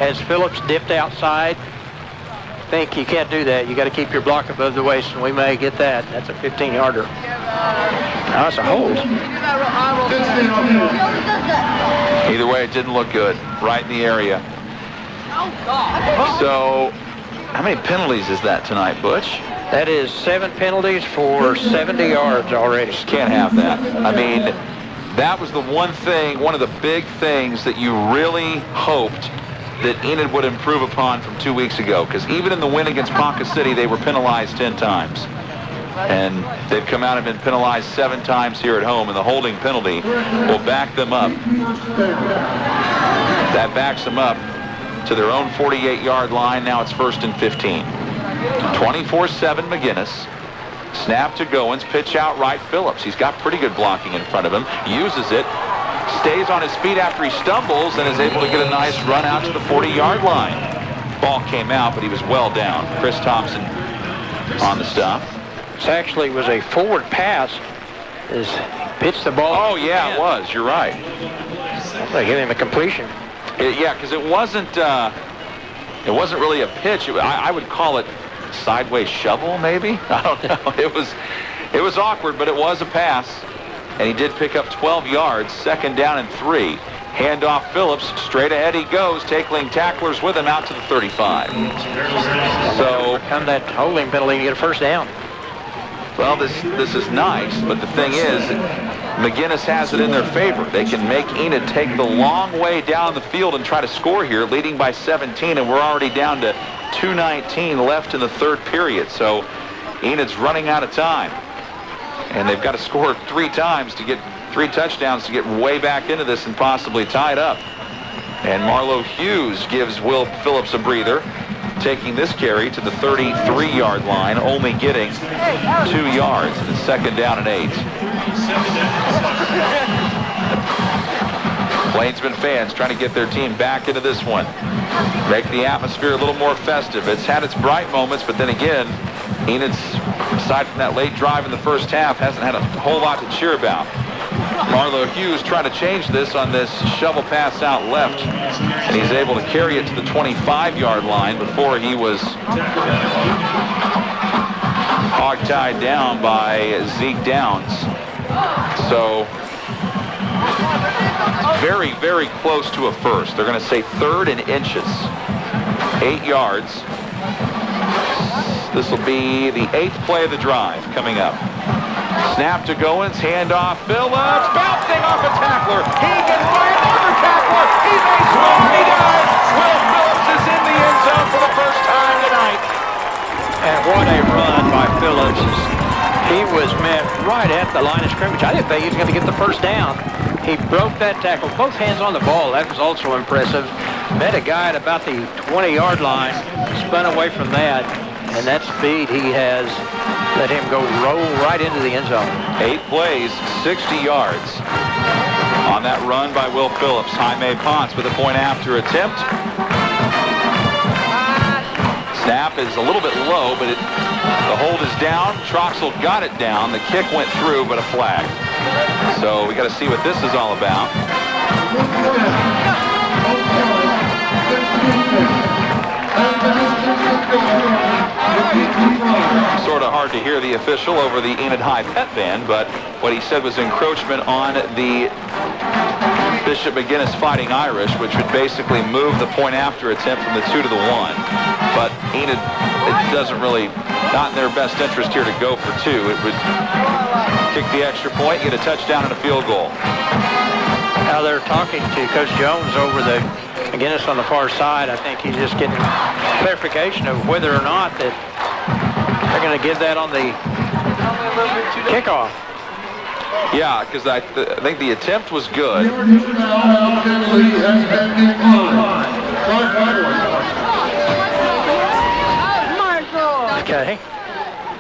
As Phillips dipped outside, I think you can't do that. You got to keep your block above the waist, and we may get that. That's a 15-yarder. Now it's a hold. Either way, it didn't look good. Right in the area. So, how many penalties is that tonight, Butch? That is 7 penalties for 70 yards already. Just can't have that. I mean, that was the one thing, one of the big things that you really hoped that Enid would improve upon from 2 weeks ago, because even in the win against Ponca City, they were penalized 10 times. And they've come out and been penalized 7 times here at home, and the holding penalty will back them up. That backs them up to their own 48-yard line. Now it's 1st and 15. 24-7 McGuinness. Snap to Goins, pitch out right Phillips. He's got pretty good blocking in front of him. Uses it. Stays on his feet after he stumbles and is able to get a nice run out to the 40-yard line. Ball came out, but he was well down. Chris Thompson on the stop. This actually was a forward pass. Is pitched the ball. Oh, yeah, it was. You're right. They gave him a completion. Yeah, because it wasn't really a pitch. I would call it sideways shovel, maybe. I don't know. It was awkward, but it was a pass. And he did pick up 12 yards, 2nd down and 3. Handoff Phillips, straight ahead he goes, tackling tacklers with him out to the 35. So come that holding penalty to get a 1st down. Well, this is nice, but the thing is, McGuinness has it in their favor. They can make Enid take the long way down the field and try to score here, leading by 17, and we're already down to 2:19 left in the 3rd period. So Enid's running out of time. And they've got to score 3 times to get 3 touchdowns to get way back into this and possibly tie it up. And Marlo Hughes gives Will Phillips a breather, taking this carry to the 33-yard line, only getting 2 yards. And it's 2nd down and 8. Plainsman fans trying to get their team back into this one. Make the atmosphere a little more festive. It's had its bright moments, but then again, Enid's, aside from that late drive in the 1st half, hasn't had a whole lot to cheer about. Marlo Hughes trying to change this on this shovel pass out left, and he's able to carry it to the 25-yard line before he was hog-tied down by Zeke Downs. So very, very close to a 1st. They're going to say 3rd and inches. 8 yards. This will be the 8th play of the drive coming up. Snap to Goins, handoff Phillips, bouncing off a tackler. He gets by another tackler. He makes one. He does. Will Phillips is in the end zone for the 1st time tonight. And what a run by Phillips. He was met right at the line of scrimmage. I didn't think he was going to get the 1st down. He broke that tackle, both hands on the ball. That was also impressive. Met a guy at about the 20-yard line, spun away from that, and that speed he has let him go roll right into the end zone. 8 plays, 60 yards on that run by Will Phillips. Jaime Ponce with a point after attempt. Snap is a little bit low, but the hold is down. Troxel got it down. The kick went through, but a flag. So we got to see what this is all about. Sort of hard to hear the official over the Enid High pet band, but what he said was encroachment on the Bishop McGuinness Fighting Irish, which would basically move the point after attempt from the 2 to the 1. But Enid, it doesn't really, not in their best interest here to go for 2. It would kick the extra point, get a touchdown and a field goal. Now they're talking to Coach Jones over the McGuinness on the far side. I think he's just getting clarification of whether or not that they're going to give that on the kickoff. Yeah, because I think the attempt was good. Okay.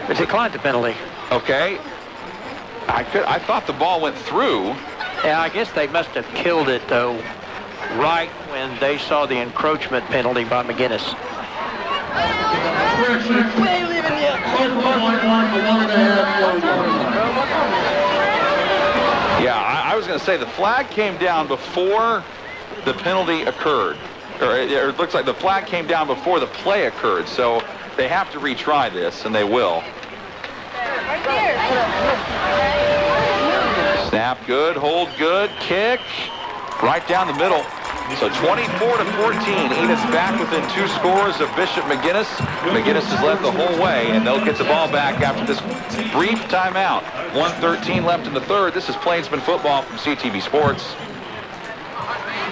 It declined the penalty. Okay. I thought the ball went through. Yeah, I guess they must have killed it, though, right when they saw the encroachment penalty by McGuinness. Yeah, I was going to say the flag came down before the penalty occurred. Or it looks like the flag came down before the play occurred. So they have to retry this, and they will. Snap good, hold good, kick right down the middle. So 24-14, Enid's back within 2 scores of Bishop McGuinness. McGuinness has led the whole way, and they'll get the ball back after this brief timeout. 1:13 left in the 3rd. This is Plainsman football from CTV Sports.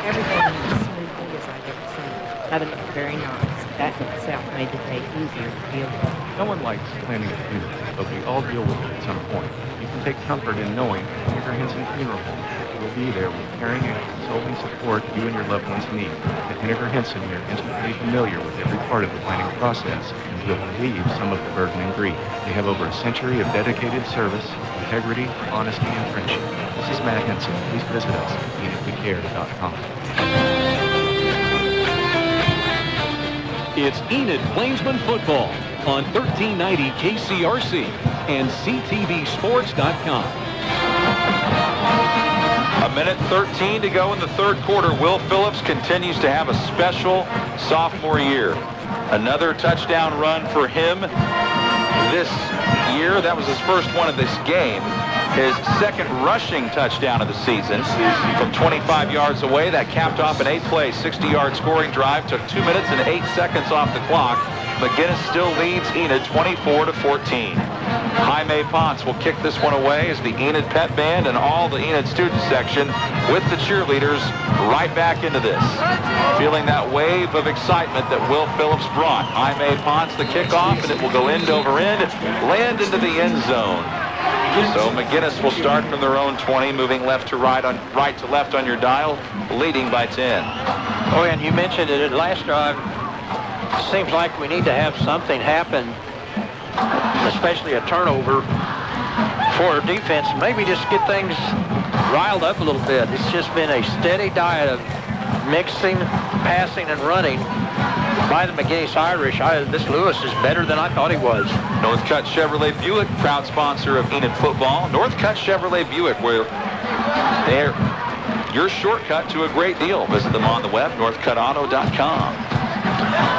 Everything is as smoothly as I've ever seen it. That looked very nice. That in itself made the day easier to deal with. No one likes planning a funeral, but we all deal with it at some point. You can take comfort in knowing Henniker Henson Funeral Home will be there with caring and consoling support you and your loved ones need. At Henniker Henson, we are intimately familiar with every part of the planning process and will relieve some of the burden and grief. They have over a century of dedicated service, integrity, honesty, and friendship. This is Matt Henson. Please visit us at EnidWeCare.com. It's Enid Plainsman football on 1390 KCRC and CTVSports.com. 1:13 to go in the 3rd quarter. Will Phillips continues to have a special sophomore year. Another touchdown run for him this year. That was his first one of this game. His second rushing touchdown of the season from 25 yards away. That capped off an 8-play, 60-yard scoring drive. Took 2 minutes and 8 seconds off the clock. McGuinness still leads Enid 24-14. Jaime Ponce will kick this one away as the Enid Pet Band and all the Enid student section with the cheerleaders right back into this. Feeling that wave of excitement that Will Phillips brought. Jaime Ponce the kickoff, and it will go end over end, land into the end zone. So McGuinness will start from their own 20, moving left to right to left on your dial, leading by 10. Oh, and you mentioned it at last drive. Seems like we need to have something happen, especially a turnover for our defense. Maybe just get things riled up a little bit. It's just been a steady diet of mixing, passing, and running by the McGuinness Irish. This Lewis is better than I thought he was. Northcutt Chevrolet Buick, proud sponsor of Enid football. Northcutt Chevrolet Buick, where they're your shortcut to a great deal. Visit them on the web, northcuttauto.com.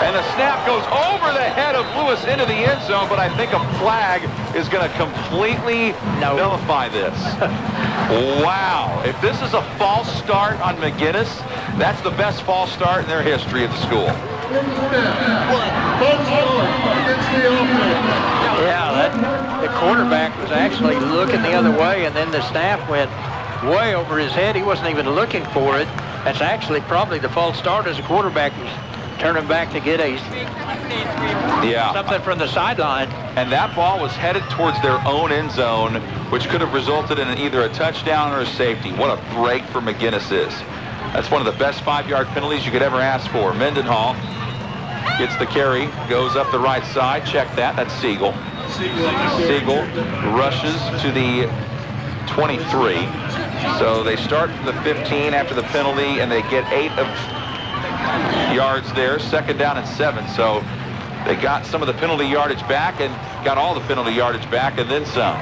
And the snap goes over the head of Lewis into the end zone, but I think a flag is going to completely nullify this. Wow. If this is a false start on McGuinness, that's the best false start in their history of the school. Yeah, the quarterback was actually looking the other way, and then the snap went way over his head. He wasn't even looking for it. That's actually probably the false start as a quarterback was turning back to get something from the sideline. And that ball was headed towards their own end zone, which could have resulted in either a touchdown or a safety. What a break for McGuinness is. That's one of the best 5-yard penalties you could ever ask for. Mendenhall gets the carry, goes up the right side. Check that. That's Siegel. Siegel rushes to the 23. So they start from the 15 after the penalty, and they get 8 yards there. Second down and 7. So they got some of the penalty yardage back and got all the penalty yardage back and then some.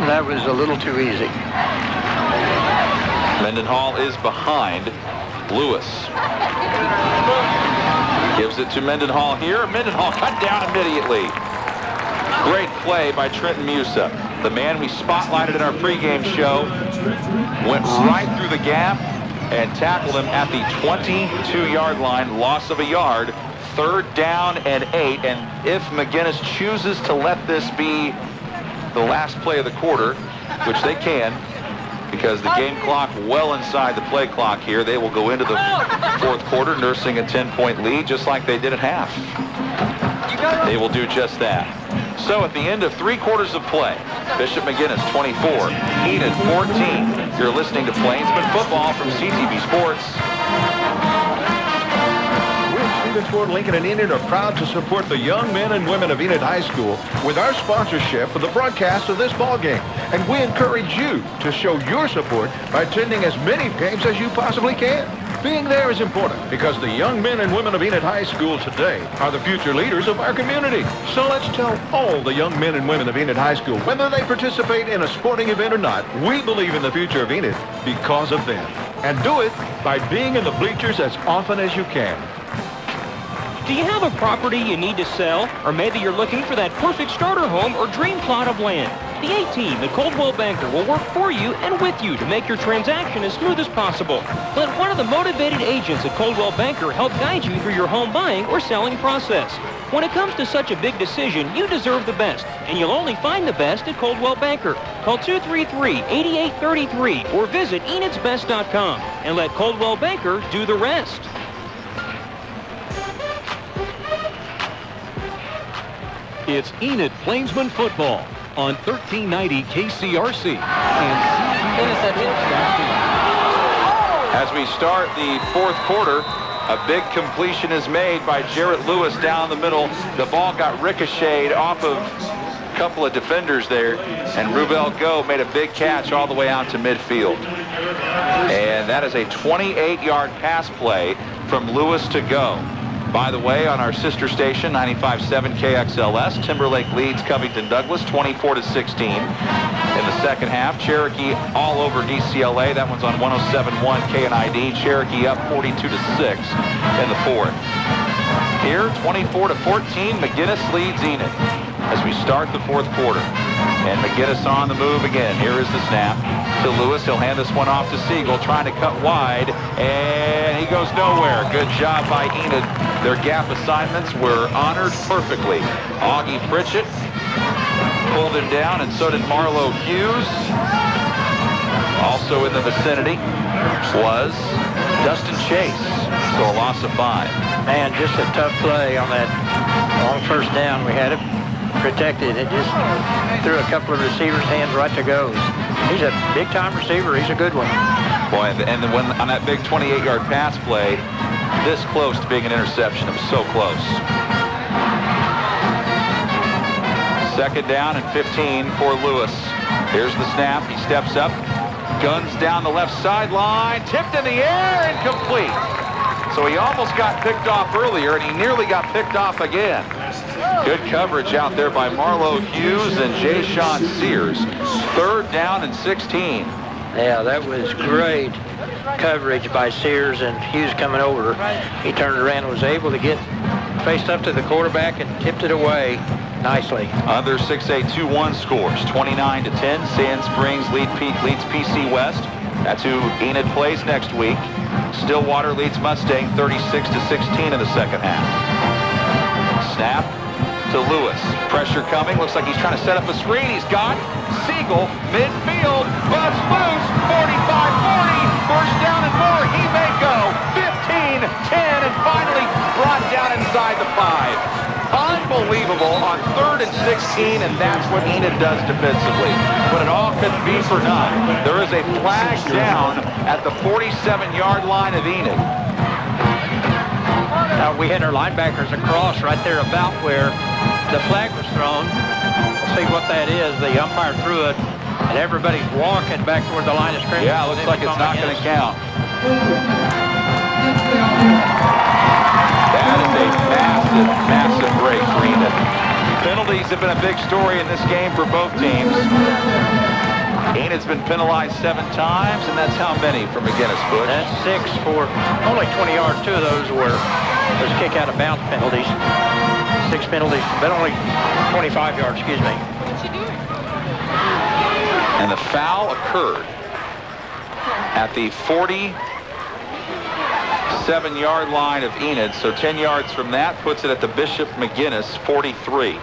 That was a little too easy. Mendenhall is behind Lewis. Gives it to Mendenhall here. Mendenhall cut down immediately. Great play by Trenton Musa. The man we spotlighted in our pregame show went right through the gap and tackled him at the 22-yard line, loss of a yard, 3rd down and 8. And if McGuinness chooses to let this be the last play of the quarter, which they can, because the game clock well inside the play clock here, they will go into the 4th quarter nursing a 10-point lead just like they did at half. They will do just that. So at the end of 3 quarters of play, Bishop McGuinness 24, Enid 14. You're listening to Plainsman Football from CTV Sports. Ford, Lincoln, and Enid are proud to support the young men and women of Enid High School with our sponsorship for the broadcast of this ball game. And we encourage you to show your support by attending as many games as you possibly can. Being there is important because the young men and women of Enid High School today are the future leaders of our community. So let's tell all the young men and women of Enid High School, whether they participate in a sporting event or not, we believe in the future of Enid because of them. And do it by being in the bleachers as often as you can. Do you have a property you need to sell? Or maybe you're looking for that perfect starter home or dream plot of land? The A-Team, the Coldwell Banker, will work for you and with you to make your transaction as smooth as possible. Let one of the motivated agents at Coldwell Banker help guide you through your home buying or selling process. When it comes to such a big decision, you deserve the best, and you'll only find the best at Coldwell Banker. Call 233-8833 or visit enidsbest.com and let Coldwell Banker do the rest. It's Enid Plainsman Football on 1390 KCRC and As we start the 4th quarter, a big completion is made by Jarrett Lewis down the middle. The ball got ricocheted off of a couple of defenders there, and Rubel Go made a big catch all the way out to midfield. And that is a 28-yard pass play from Lewis to Go. By the way, on our sister station, 95.7 KXLS, Timberlake leads Covington Douglas 24-16 in the second half. Cherokee all over DCLA. That one's on 107.1 KNID. Cherokee up 42-6 in the 4th. Here, 24-14, McGuinness leads Enid. as we start the fourth quarter. And McGuinness on the move again. Here is the snap to Lewis. He'll hand this one off to Siegel, trying to cut wide, and he goes nowhere. Good job by Enid. Their gap assignments were honored perfectly. Augie Pritchett pulled him down, and so did Marlo Hughes. Also in the vicinity was Dustin Chase. So a loss of 5. Man, just a tough play on that long first down. We had it protected. It just threw a couple of receivers' hands right to goes. He's a big-time receiver. He's a good one. Boy, and then when on that big 28-yard pass play, this close to being an interception. It was so close. Second down and 15 for Lewis. Here's the snap. He steps up, guns down the left sideline, tipped in the air, incomplete. So he almost got picked off earlier, and he nearly got picked off again. Good coverage out there by Marlo Hughes and Jay-Sean Sears. Third down and 16. Yeah, that was great coverage by Sears and Hughes coming over. He turned around and was able to get faced up to the quarterback and tipped it away nicely. Other 6A 2-1 scores, 29-10. Sand Springs leads PC West. That's who Enid plays next week. Stillwater leads Mustang 36-16 in the second half. Snap to Lewis. Pressure coming. Looks like he's trying to set up a screen. He's got Siegel midfield. Buzz loose. 45-40. First down and more. He may go. 15-10 and finally brought down inside the 5. Unbelievable on 3rd and 16, and that's what Enid does defensively. When it all could be for naught. There is a flag down at the 47-yard line of Enid. We had our linebackers across right there about where the flag was thrown. We'll see what that is. The umpire threw it, and everybody's walking back toward the line of scrimmage. Yeah, looks like it's not going to count. That is a massive, massive break for Enid. Penalties have been a big story in this game for both teams. Enid's been penalized 7 times, and that's how many for McGuinness, Bush? That's 6 for only 20 yards. 2 of those were those kick out of bounds penalties. 6 penalties, but only 25 yards, excuse me. What's he doing? And the foul occurred at the 47-yard line of Enid, so 10 yards from that puts it at the Bishop McGuinness 43.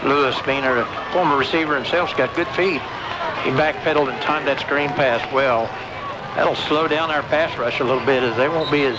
Lewis, being a former receiver himself, has got good feet. He backpedaled and timed that screen pass well. That'll slow down our pass rush a little bit, as they won't be as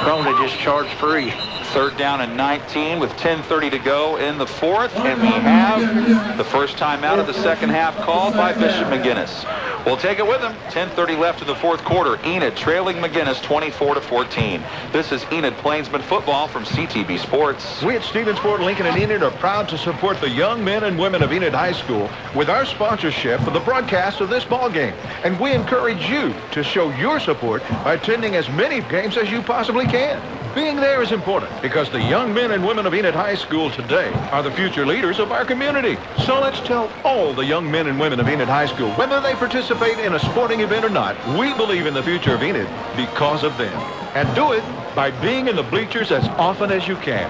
prone to just charge free. Third down and 19 with 10:30 to go in the fourth, and we have the first time out of the second half called by Bishop McGuinness. We'll take it with him. 10:30 left in the fourth quarter. Enid trailing McGuinness 24-14. This is Enid Plainsman football from CTB Sports. We at Stephensport, Lincoln, and Enid are proud to support the young men and women of Enid High School with our sponsorship of the broadcast of this ball game. And we encourage you to show your support by attending as many games as you possibly can. Being there is important because the young men and women of Enid High School today are the future leaders of our community. So let's tell all the young men and women of Enid High School, whether they participate in a sporting event or not, we believe in the future of Enid because of them. And do it by being in the bleachers as often as you can.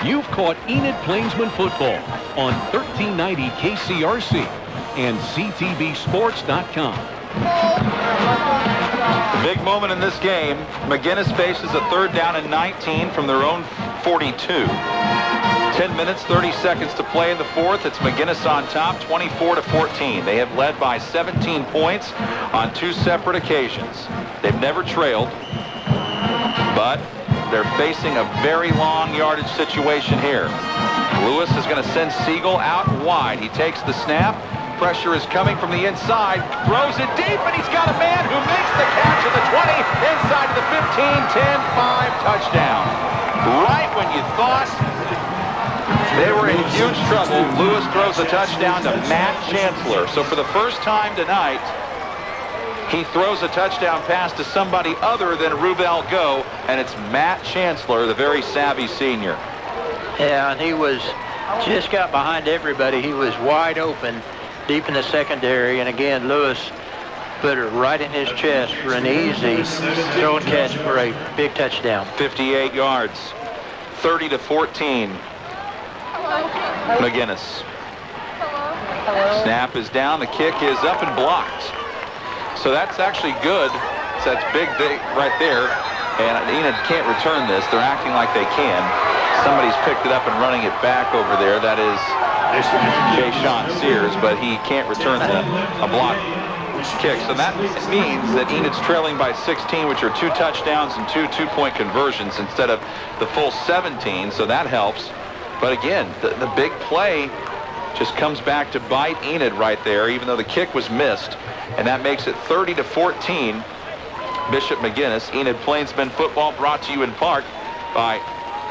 You've caught Enid Plainsman football on 1390 KCRC and CTBsports.com. The big moment in this game, McGuinness faces a third down and 19 from their own 42. 10 minutes, 30 seconds to play in the fourth. It's McGuinness on top, 24-14. They have led by 17 points on 2 separate occasions. They've never trailed, but they're facing a very long yardage situation here. Lewis is going to send Siegel out wide. He takes the snap. Pressure is coming from the inside, throws it deep, and he's got a man who makes the catch at the 20, inside to the 15, 10-5 touchdown. Right when you thought they were in huge trouble, Lewis throws a touchdown to Matt Chancellor. So for the first time tonight, he throws a touchdown pass to somebody other than Rubel Go, and it's Matt Chancellor, the very savvy senior. Yeah, and he was just got behind everybody. He was wide open deep in the secondary, and again, Lewis put her right in his chest for an easy throw and catch for a big touchdown. 58 yards, 30-14. McGuinness. Snap is down. The kick is up and blocked. So that's actually good. So that's big right there. And Enid can't return this. They're acting like they can. Somebody's picked it up and running it back over there. That is Jay-Sean Sears, but he can't return a block kick. So that means that Enid's trailing by 16, which are 2 touchdowns and 2 two-point conversions instead of the full 17. So that helps. But again, the big play just comes back to bite Enid right there, even though the kick was missed. And that makes it 30-14. Bishop McGuinness. Enid Plainsman football brought to you in part by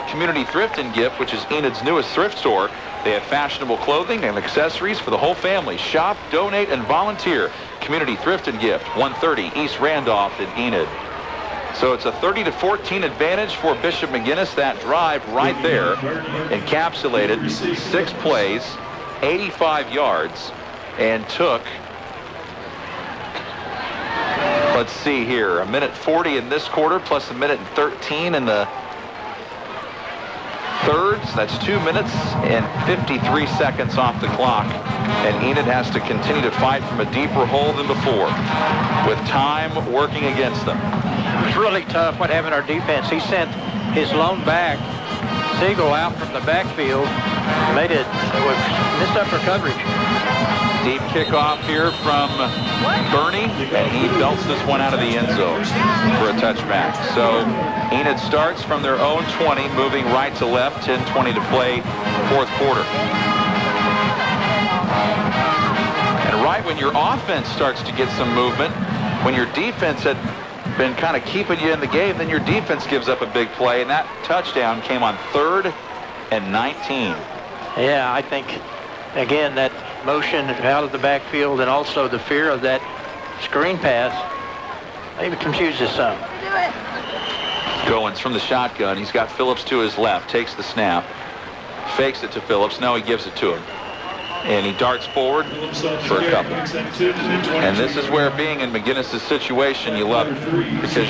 Community Thrift and Gift, which is Enid's newest thrift store. They have fashionable clothing and accessories for the whole family. Shop, donate, and volunteer. Community Thrift and Gift, 130 East Randolph in Enid. So it's a 30-14 advantage for Bishop McGuinness. That drive right there encapsulated 6 plays, 85 yards, and took, let's see here, 1:40 in this quarter plus 1:13 in the third. So that's 2 minutes and 53 seconds off the clock. And Enid has to continue to fight from a deeper hole than before with time working against them. It was really tough what happened to our defense. He sent his lone back, Siegel, out from the backfield. It was missed up for coverage. Deep kickoff here from Bernie, and he belts this one out of the end zone for a touchback. So Enid starts from their own 20, moving right to left, 10:20 to play, fourth quarter. And right when your offense starts to get some movement, when your defense had been kind of keeping you in the game, then your defense gives up a big play, and that touchdown came on 3rd and 19. Yeah, I think, again, that motion out of the backfield and also the fear of that screen pass maybe confuses some. Goins from the shotgun. He's got Phillips to his left, takes the snap, fakes it to Phillips. Now he gives it to him. And he darts forward for a couple. And this is where, being in McGuinness' situation, you love it. Because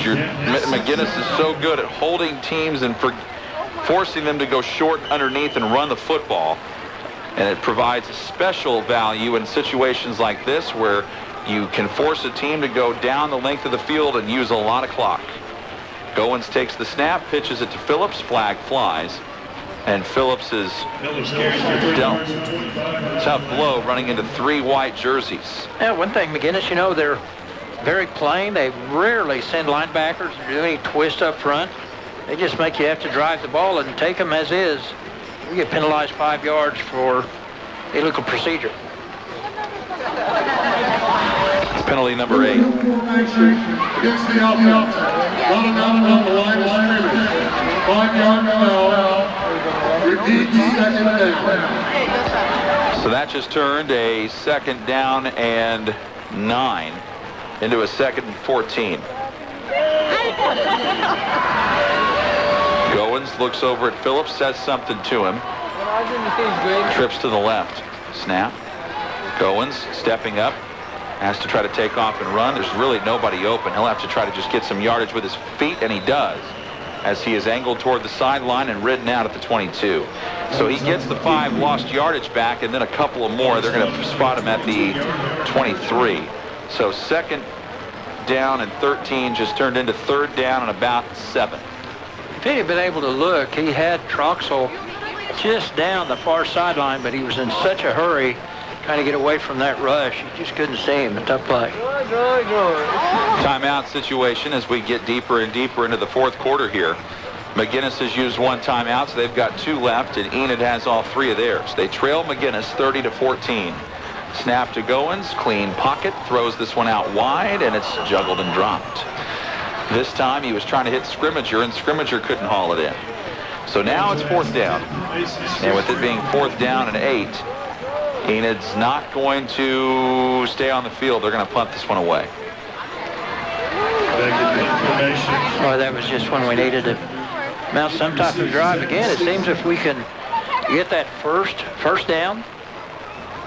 McGuinness is so good at holding teams and forcing them to go short underneath and run the football. And it provides a special value in situations like this where you can force a team to go down the length of the field and use a lot of clock. Goins takes the snap, pitches it to Phillips, flag flies. And Phillips is dealt tough blow, running into 3 white jerseys. Yeah, one thing, McGuinness, you know, they're very plain. They rarely send linebackers to do any twist up front. They just make you have to drive the ball and take them as is. We get penalized 5 yards for illegal procedure. Penalty number 8. Against the offense. Running out on the line of scrimmage. 5-yard foul. Repeat, second down. So that just turned a 2nd down and 9 into a 2nd and 14. Goins looks over at Phillips, says something to him. Trips to the left. Snap. Goins stepping up. Has to try to take off and run. There's really nobody open. He'll have to try to just get some yardage with his feet, and he does, as he is angled toward the sideline and ridden out at the 22. So he gets the 5 lost yardage back, and then a couple of more. They're going to spot him at the 23. So 2nd down and 13 just turned into 3rd down and about 7. If he had been able to look, he had Troxel just down the far sideline, but he was in such a hurry trying to get away from that rush. You just couldn't see him. A tough play. Timeout situation as we get deeper and deeper into the 4th quarter here. McGuinness has used 1 timeout, so they've got 2 left, and Enid has all 3 of theirs. They trail McGuinness 30-14. Snap to Goins, clean pocket, throws this one out wide, and it's juggled and dropped. This time he was trying to hit Scrimmager, and Scrimmager couldn't haul it in. So now it's 4th down. And with it being 4th down and 8, Enid's not going to stay on the field. They're going to punt this one away. Well, that was just when we needed to mount some type of drive. Again, it seems if we can get that first down,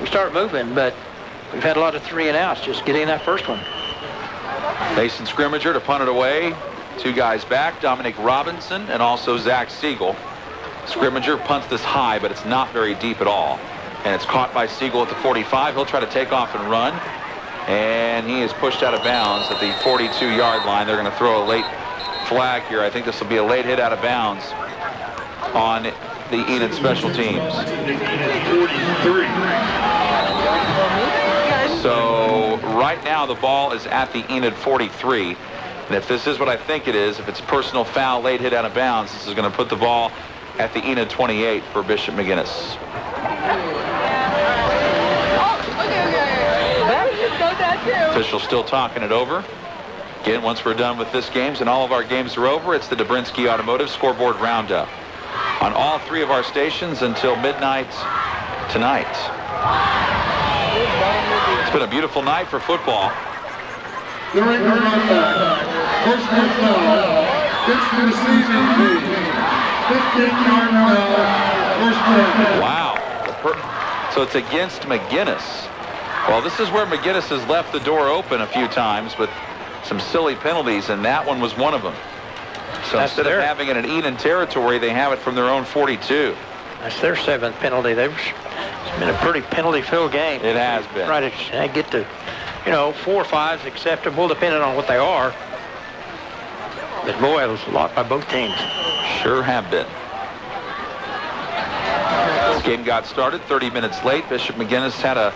we start moving, but we've had a lot of 3 and outs just getting that first one. Mason Scrimmager to punt it away. 2 guys back, Dominic Robinson and also Zach Siegel. Scrimmager punts this high, but it's not very deep at all. And it's caught by Siegel at the 45. He'll try to take off and run. And he is pushed out of bounds at the 42-yard line. They're going to throw a late flag here. I think this will be a late hit out of bounds on the Enid special teams. So right now the ball is at the Enid 43. And if this is what I think it is, if it's a personal foul, late hit out of bounds, this is going to put the ball at the Enid 28 for Bishop McGuinness. Official still talking it over. Again, once we're done with this games and all of our games are over, it's the Dobrinsky Automotive Scoreboard Roundup on all 3 of our stations until midnight tonight. It's been a beautiful night for football. The ring run back. First one foul. Gets to the season lead. 15-yard foul. First down. Wow. So it's against McGuinness. Well, this is where McGuinness has left the door open a few times with some silly penalties, and that one was one of them. So instead of having it in Enid territory, they have it from their own 42. That's their 7th penalty. It's been a pretty penalty-filled game. It has been. Try to get to, 4 or 5 is acceptable, depending on what they are. But boy, it was a lot by both teams. Sure have been. This game got started 30 minutes late. Bishop McGuinness had a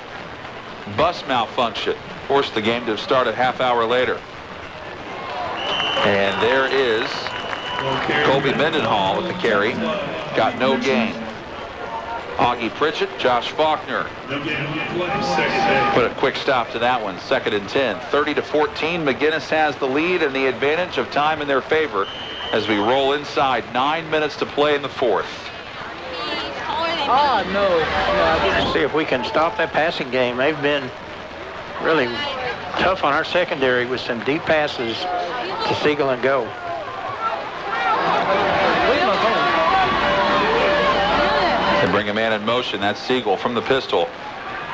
bus malfunction. Forced the game to start a half hour later. And there is Colby Mendenhall with the carry. Got no gain. Augie Pritchett, Josh Faulkner put a quick stop to that one. 2nd and 10. 30-14. McGuinness has the lead and the advantage of time in their favor as we roll inside. 9 minutes to play in the 4th. Oh, no. Let's see if we can stop that passing game. They've been really tough on our secondary with some deep passes to Siegel and Go. They bring a man in motion. That's Siegel from the pistol.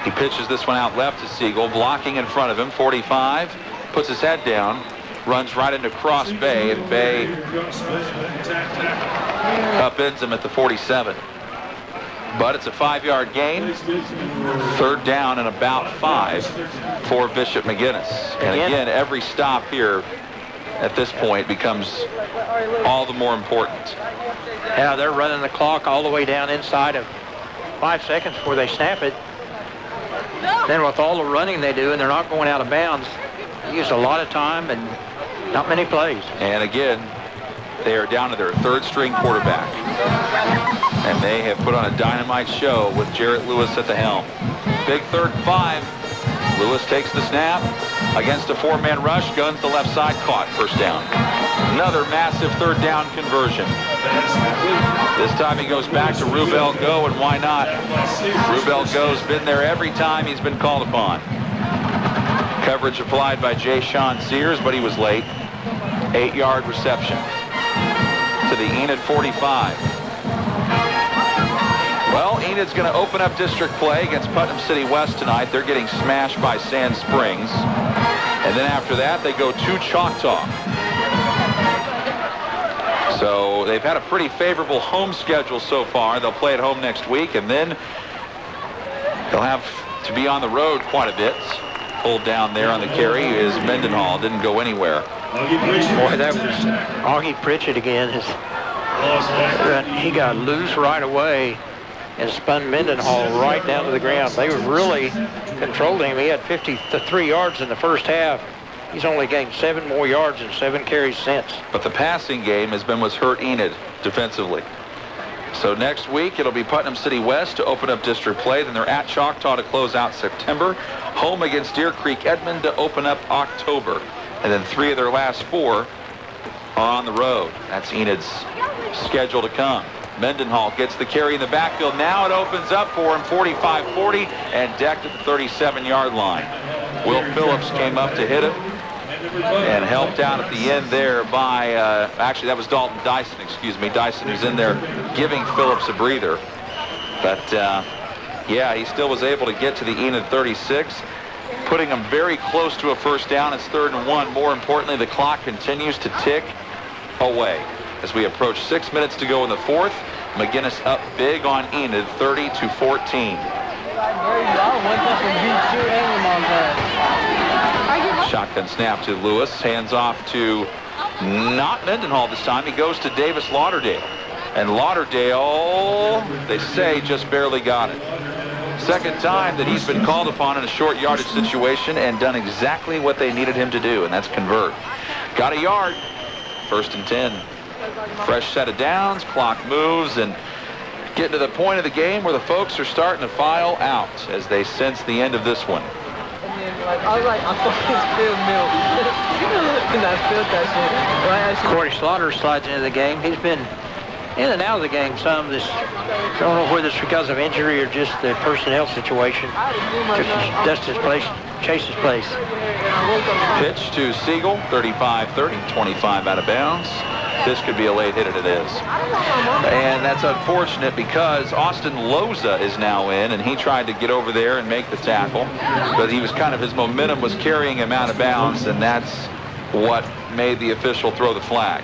He pitches this one out left to Siegel, blocking in front of him. 45, puts his head down, runs right into Cross Bay, and Bay upends him at the 47. But it's a 5-yard gain. 3rd down and about 5 for Bishop McGuinness. And again, every stop here at this point becomes all the more important. Yeah, they're running the clock all the way down inside of 5 seconds before they snap it. Then with all the running they do, and they're not going out of bounds, they use a lot of time and not many plays. And again, they are down to their 3rd string quarterback. And they have put on a dynamite show with Jarrett Lewis at the helm. Big 3rd and 5. Lewis takes the snap against a 4-man rush. Guns the left side, caught. 1st down. Another massive 3rd down conversion. This time he goes back to Rubel Go, and why not? Rubel Go's been there every time he's been called upon. Coverage applied by Jay Sean Sears, but he was late. 8-yard reception to the Enid 45. Well, Enid's going to open up district play against Putnam City West tonight. They're getting smashed by Sand Springs. And then after that, they go to Choctaw. So they've had a pretty favorable home schedule so far. They'll play at home next week, and then they'll have to be on the road quite a bit. Pulled down there on the carry is Mendenhall. Didn't go anywhere. Boy, that was Augie Pritchett again. He got loose right away and spun Mendenhall right down to the ground. They were really controlling him. He had 53 yards in the first half. He's only gained 7 more yards and 7 carries since. But the passing game has been what's hurt Enid defensively. So next week it'll be Putnam City West to open up district play. Then they're at Choctaw to close out September. Home against Deer Creek Edmond to open up October. And then 3 of their last 4 are on the road. That's Enid's schedule to come. Mendenhall gets the carry in the backfield. Now it opens up for him, 45-40, and decked at the 37-yard line. Will Phillips came up to hit him and helped out at the end there by, actually that was Dalton Dyson, excuse me. Dyson who's in there giving Phillips a breather. But yeah, he still was able to get to the Enid 36. putting them very close to a first down. It's 3rd and 1. More importantly, the clock continues to tick away as we approach 6 minutes to go in the 4th. McGuinness up big on Enid, 30-14. Shotgun snap to Lewis. Hands off to not Mendenhall this time. He goes to Davis Lauderdale. And Lauderdale, they say, just barely got it. Second time that he's been called upon in a short yardage situation and done exactly what they needed him to do, and that's convert. Got a yard. 1st and 10. Fresh set of downs. Clock moves and getting to the point of the game where the folks are starting to file out as they sense the end of this one. I was like, I thought it's spilled milk. And I spilled that shit. Corey Slaughter slides into the game. He's been in and out of the game some. I don't know whether it's because of injury or just the personnel situation. Just his place, Chase's place. Pitch to Siegel, 35-30, 25 out of bounds. This could be a late hit, and it is. And that's unfortunate because Austin Loza is now in, and he tried to get over there and make the tackle. But he was his momentum was carrying him out of bounds, and that's what made the official throw the flag.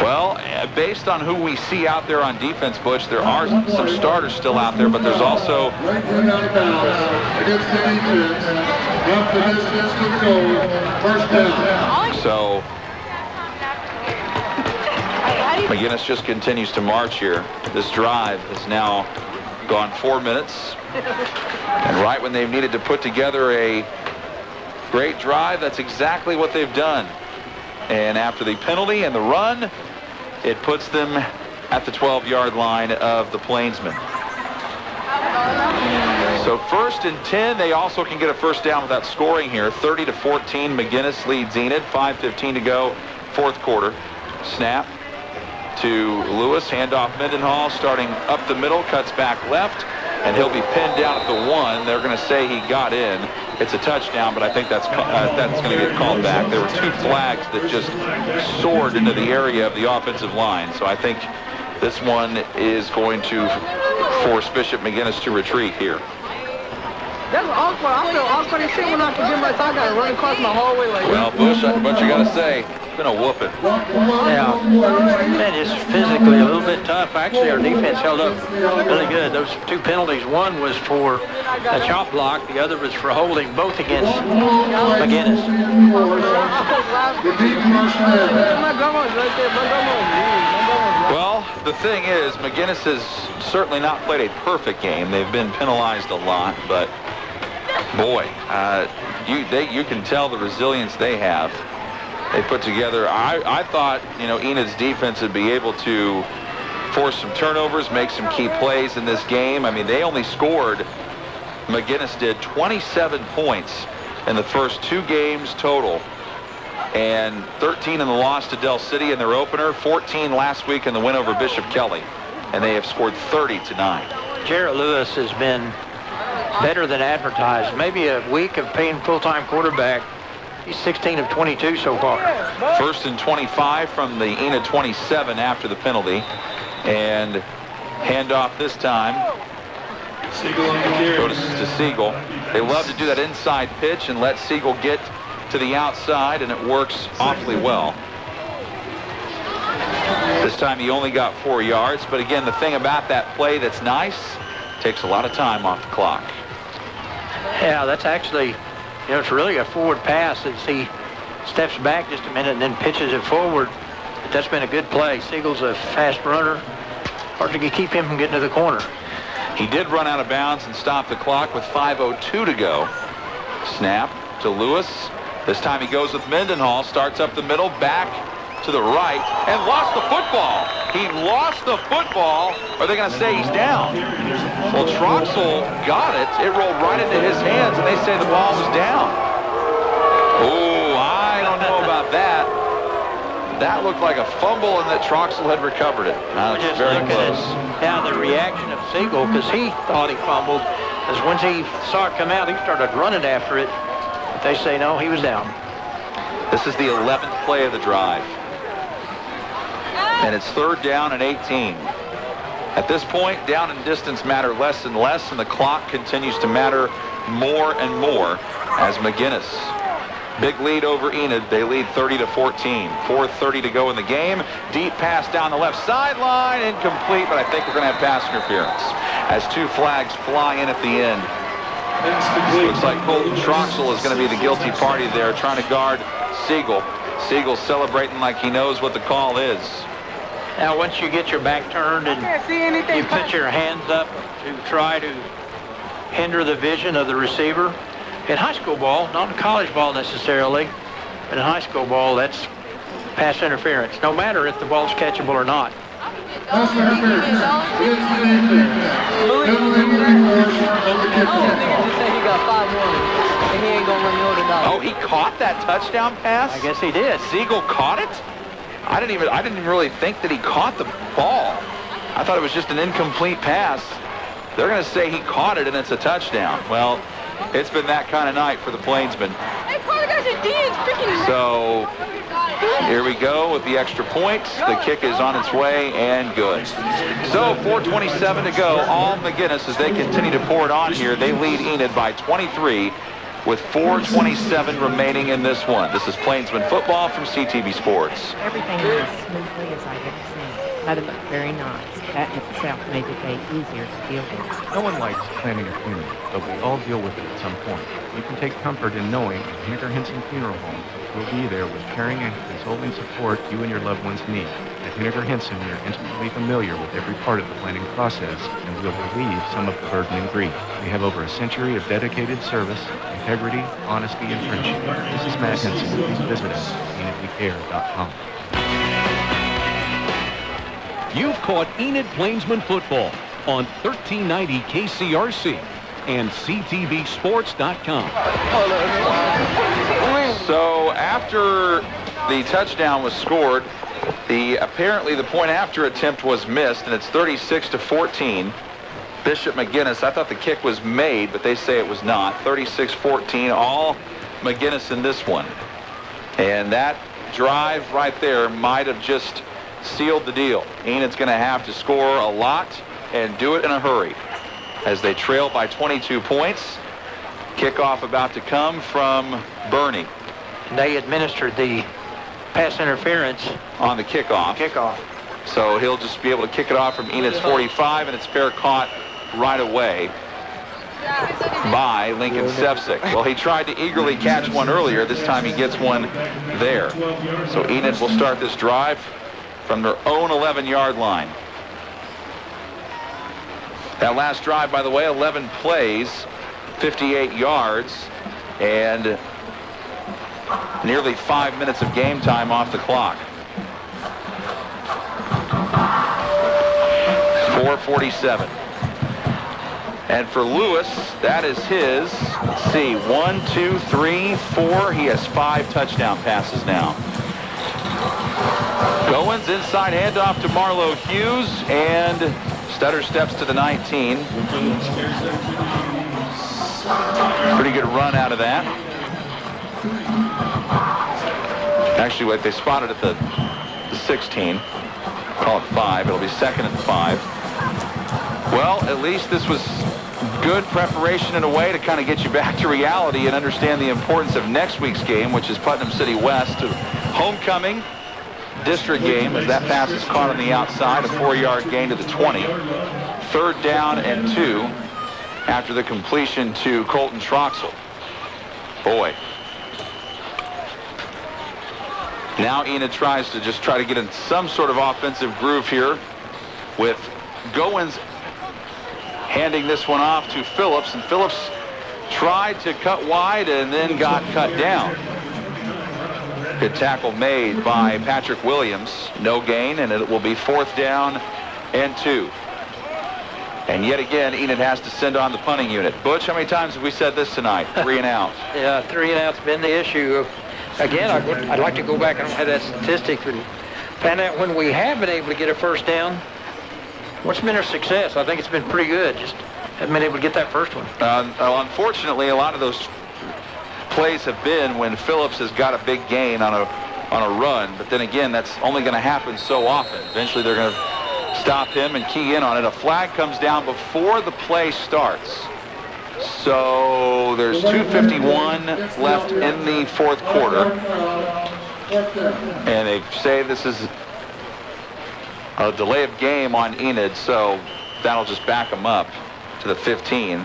Well, based on who we see out there on defense, Butch, there are some starters still out there, but there's also... So, McGuinness just continues to march here. This drive has now gone 4 minutes. And right when they've needed to put together a great drive, that's exactly what they've done. And after the penalty and the run, it puts them at the 12-yard line of the Plainsmen. So 1st and 10, they also can get a first down without scoring here. 30-14, McGuinness leads Enid. 5:15 to go, 4th quarter. Snap to Lewis, handoff Mendenhall, starting up the middle, cuts back left, and he'll be pinned down at the 1. They're going to say he got in. It's a touchdown, but I think that's going to get called back. There were 2 flags that just soared into the area of the offensive line. So I think this one is going to force Bishop McGuinness to retreat here. That's awkward. I feel awkward as shit when I forget my time. I gotta run across my hallway like Well, Bush, what you got to say? It's been a whooping. Yeah, man, it's physically a little bit tough. Actually, our defense held up really good. Those 2 penalties, one was for a chop block, the other was for holding, both against McGuinness. Well, the thing is, McGuinness has certainly not played a perfect game. They've been penalized a lot, but boy, you can tell the resilience they have. They put together, I thought, Enid's defense would be able to force some turnovers, make some key plays in this game. I mean, they only scored, McGuinness did, 27 points in the first 2 games total, and 13 in the loss to Del City in their opener, 14 last week in the win over Bishop Kelly, and they have scored 30 tonight. Jarrett Lewis has been better than advertised. Maybe a week of paying full-time quarterback. He's 16 of 22 so far. 1st and 25 from the Enid 27 after the penalty. And handoff this time. Goes to Siegel. They love to do that inside pitch and let Siegel get to the outside, and it works awfully well. This time he only got 4 yards, but again, the thing about that play that's nice, takes a lot of time off the clock. Yeah, that's actually, it's really a forward pass as he steps back just a minute and then pitches it forward. But that's been a good play. Siegel's a fast runner. Hard to keep him from getting to the corner. He did run out of bounds and stop the clock with 5:02 to go. Snap to Lewis. This time he goes with Mendenhall, starts up the middle, back to the right, and lost the football. He lost the football. Are they going to say he's down? Well, Troxel got it. It rolled right into his hands, and they say the ball was down. Oh, I don't know about that. That looked like a fumble, and that Troxel had recovered it. That was very close. Now the reaction of Siegel, because he thought he fumbled, is once he saw it come out, he started running after it. But they say no, he was down. This is the 11th play of the drive. And it's 3rd down and 18. At this point, down and distance matter less and less, and the clock continues to matter more and more as McGuinness. Big lead over Enid. They lead 30-14. 4:30 to go in the game. Deep pass down the left sideline. Incomplete, but I think we're going to have pass interference as 2 flags fly in at the end. Looks like Colton Troxell is going to be the guilty party there, trying to guard Siegel. Siegel celebrating like he knows what the call is. Now, once you get your back turned and you put your hands up to try to hinder the vision of the receiver, in high school ball, not in college ball necessarily, but in high school ball, that's pass interference, no matter if the ball's catchable or not. Pass interference. It's the defense. Penalty will be forced on the kickoff. He got 5 warnings, and he ain't gonna run Notre Dame. Oh, he caught that touchdown pass? I guess he did. Siegel caught it? I didn't really think that he caught the ball. I thought it was just an incomplete pass. They're going to say he caught it and it's a touchdown. Well, it's been that kind of night for the Plainsmen. So here we go with the extra point. The kick is on its way and good. So 4:27 to go. All McGuinness as they continue to pour it on here. They lead Enid by 23 with 4:27 remaining in this one. This is Plainsman football from CTV Sports. Everything went as smoothly as I've ever seen. That looked very nice. That in itself made the day easier to deal with. No one likes planning a funeral, but we all deal with it at some point. You can take comfort in knowing that Henniker Henson Funeral Home will be there with caring and consoling support you and your loved ones need. At Henniker Henson, we are intimately familiar with every part of the planning process, and we will relieve some of the burden and grief. We have over a century of dedicated service, integrity, honesty, and friendship. This is Matt Henson. Please visit us at enidwecare.com. You've caught Enid Plainsman football on 1390 KCRC and CTVSports.com. So after the touchdown was scored, apparently the point after attempt was missed, and it's 36-14. Bishop McGuinness, I thought the kick was made, but they say it was not. 36-14, all McGuinness in this one. And that drive right there might have just sealed the deal. Enid's going to have to score a lot and do it in a hurry as they trail by 22 points. Kickoff about to come from Bernie. They administered the pass interference on the kickoff. So he'll just be able to kick it off from Enid's 45, and it's fair caught right away by Lincoln Sefcik. Well, he tried to eagerly catch one earlier. This time he gets one there. So Enid will start this drive from their own 11-yard line. That last drive, by the way, 11 plays, 58 yards, and nearly 5 minutes of game time off the clock. 4:47. And for Lewis, that is his, let's see, 1, 2, 3, 4. He has 5 touchdown passes now. Goins inside handoff to Marlo Hughes, and Stutter steps to the 19. Pretty good run out of that. Actually, wait, they spotted at the 16. Call it 5. It'll be second and 5. Well, at least this was good preparation in a way to kind of get you back to reality and understand the importance of next week's game, which is Putnam City West. Homecoming district game as that pass is caught on the outside, a 4-yard gain to the 20. 3rd down and 2 after the completion to Colton Troxell. Boy. Now Enid tries to just try to get in some sort of offensive groove here with Goins handing this one off to Phillips, and Phillips tried to cut wide and then got cut down. Good tackle made by Patrick Williams. No gain, and it will be 4th down and 2. And yet again, Enid has to send on the punting unit. Butch, how many times have we said this tonight? 3 and out. Yeah, 3 and out's been the issue. Again, I'd like to go back and have that statistic and find out when we have been able to get a first down. What's been our success? I think it's been pretty good. Just haven't been able to get that first one. Unfortunately, a lot of those plays have been when Phillips has got a big gain on a run, but then again, that's only going to happen so often. Eventually, they're going to stop him and key in on it. A flag comes down before the play starts. So there's 2:51 left in the fourth quarter. And they say this is a delay of game on Enid, so that'll just back them up to the 15.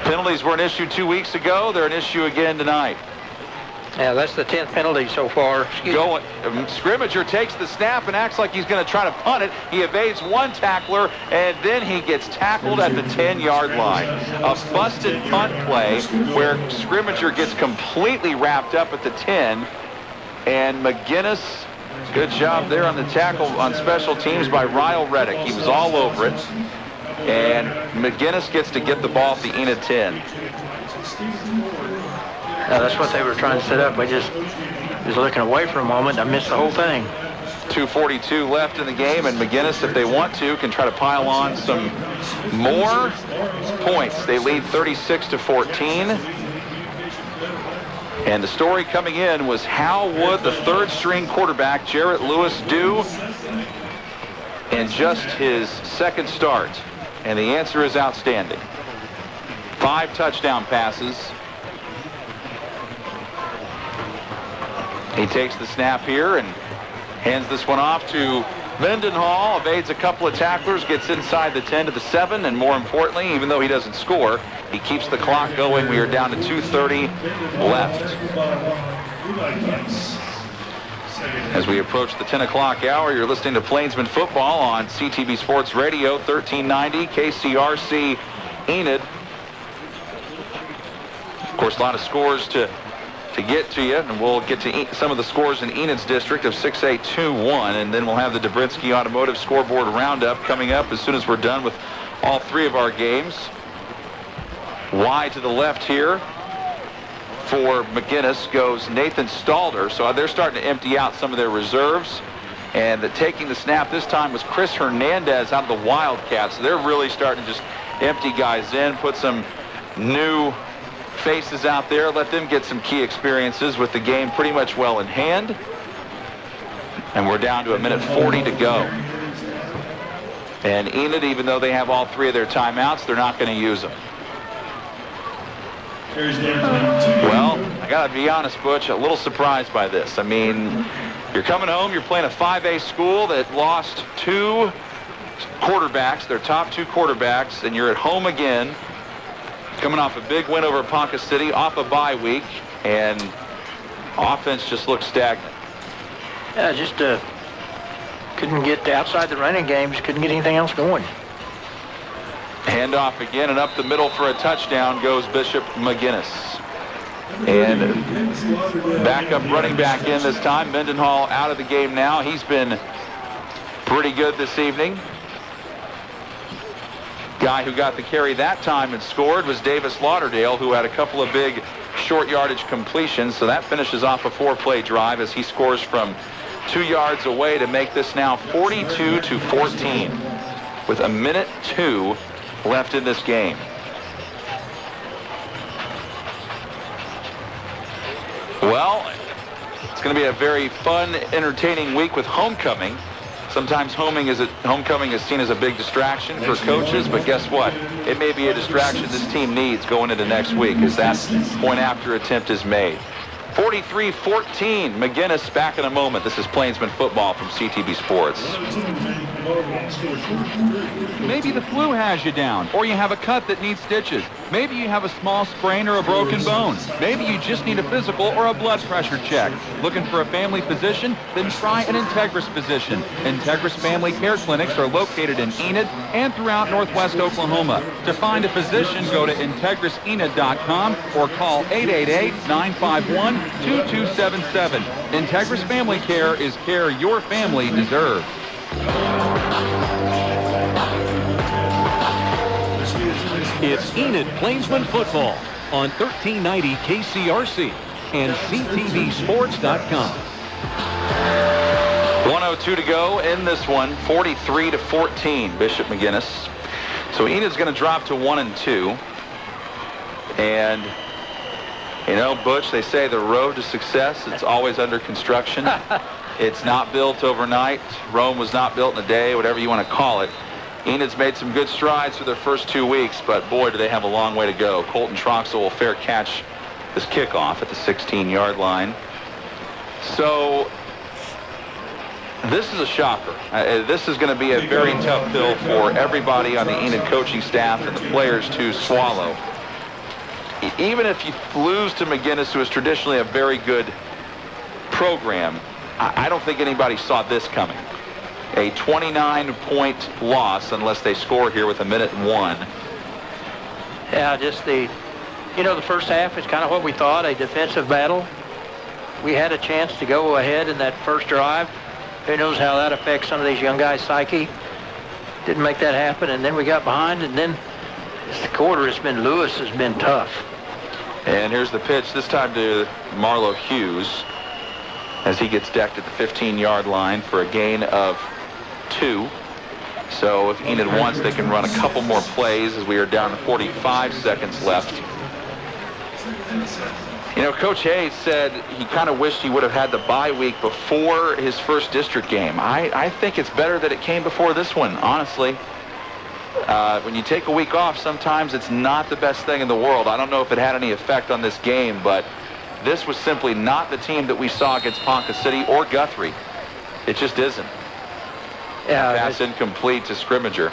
Penalties were an issue 2 weeks ago. They're an issue again tonight. Yeah, that's the 10th penalty so far. Scrimmager takes the snap and acts like he's going to try to punt it. He evades one tackler, and then he gets tackled at the 10-yard line. A busted punt play where Scrimmager gets completely wrapped up at the 10, and McGuinness, good job there on the tackle on special teams by Ryle Reddick. He was all over it, and McGuinness gets to get the ball at the Enid 10. That's what they were trying to set up. We just was looking away for a moment. I missed the whole thing. 2:42 left in the game, and McGuinness, if they want to, can try to pile on some more points. They lead 36-14. And the story coming in was, how would the third-string quarterback, Jarrett Lewis, do in just his second start? And the answer is outstanding. 5 touchdown passes. He takes the snap here and hands this one off to Mendenhall, evades a couple of tacklers, gets inside the 10 to the 7, and more importantly, even though he doesn't score, he keeps the clock going. We are down to 2:30 left. As we approach the 10 o'clock hour, you're listening to Plainsman Football on CTV Sports Radio, 1390 KCRC Enid. Of course, a lot of scores to get to you, and we'll get to some of the scores in Enid's district of 6A-2-1, and then we'll have the Dobrinsky Automotive scoreboard roundup coming up as soon as we're done with all 3 of our games. Wide to the left here for McGuinness goes Nathan Stalder, so they're starting to empty out some of their reserves, and taking the snap this time was Chris Hernandez out of the Wildcats. So they're really starting to just empty guys in, put some new faces out there, let them get some key experiences with the game pretty much well in hand. And we're down to 1:40 to go. And Enid, even though they have all 3 of their timeouts, they're not going to use them. Well, I got to be honest, Butch, a little surprised by this. I mean, you're coming home, you're playing a 5A school that lost 2 quarterbacks, their top 2 quarterbacks, and you're at home again, coming off a big win over Ponca City, off a bye week, and offense just looks stagnant. Yeah, just couldn't get outside the running game, just couldn't get anything else going. Handoff again, and up the middle for a touchdown goes Bishop McGuinness. And backup running back in this time. Mendenhall out of the game now. He's been pretty good this evening. Guy who got the carry that time and scored was Davis Lauderdale, who had a couple of big short yardage completions. So that finishes off a 4-play drive as he scores from 2 yards away to make this now 42-14 with 1:02 left in this game. Well, it's going to be a very fun, entertaining week with homecoming. Sometimes homecoming is seen as a big distraction for coaches, but guess what? It may be a distraction this team needs going into next week as that point after attempt is made. 43-14, McGuinness back in a moment. This is Plainsman Football from CTV Sports. Maybe the flu has you down, or you have a cut that needs stitches. Maybe you have a small sprain or a broken bone. Maybe you just need a physical or a blood pressure check. Looking for a family physician? Then try an Integris physician. Integris Family Care Clinics are located in Enid and throughout Northwest Oklahoma. To find a physician, go to IntegrisEnid.com or call 888-951-2277. Integris Family Care is care your family deserves. It's Enid Plainsman Football on 1390 KCRC and CTVSports.com. 1:02 to go in this one, 43-14, Bishop McGuinness. So Enid's going to drop to 1-2. And, you know, Butch, they say the road to success, it's always under construction. It's not built overnight. Rome was not built in a day, whatever you want to call it. Enid's made some good strides through their first 2 weeks, but boy, do they have a long way to go. Colton Troxel will fair catch this kickoff at the 16-yard line. So this is a shocker. This is going to be a very tough pill for everybody on the Enid coaching staff and the players to swallow. Even if you lose to McGuinness, who is traditionally a very good program, I don't think anybody saw this coming. A 29-point loss unless they score here with 1:01. Yeah, just the first half is kind of what we thought, a defensive battle. We had a chance to go ahead in that first drive. Who knows how that affects some of these young guys' psyche. Didn't make that happen, and then we got behind, and then this quarter Lewis has been tough. And here's the pitch, this time to Marlo Hughes, as he gets decked at the 15-yard line for a gain of 2. So if Enid wants, they can run a couple more plays as we are down to 45 seconds left. You know, Coach Hayes said he kind of wished he would have had the bye week before his first district game. I think it's better that it came before this one, honestly. When you take a week off, sometimes it's not the best thing in the world. I don't know if it had any effect on this game, but this was simply not the team that we saw against Ponca City or Guthrie. It just isn't. Yeah, pass incomplete to Scrimmager.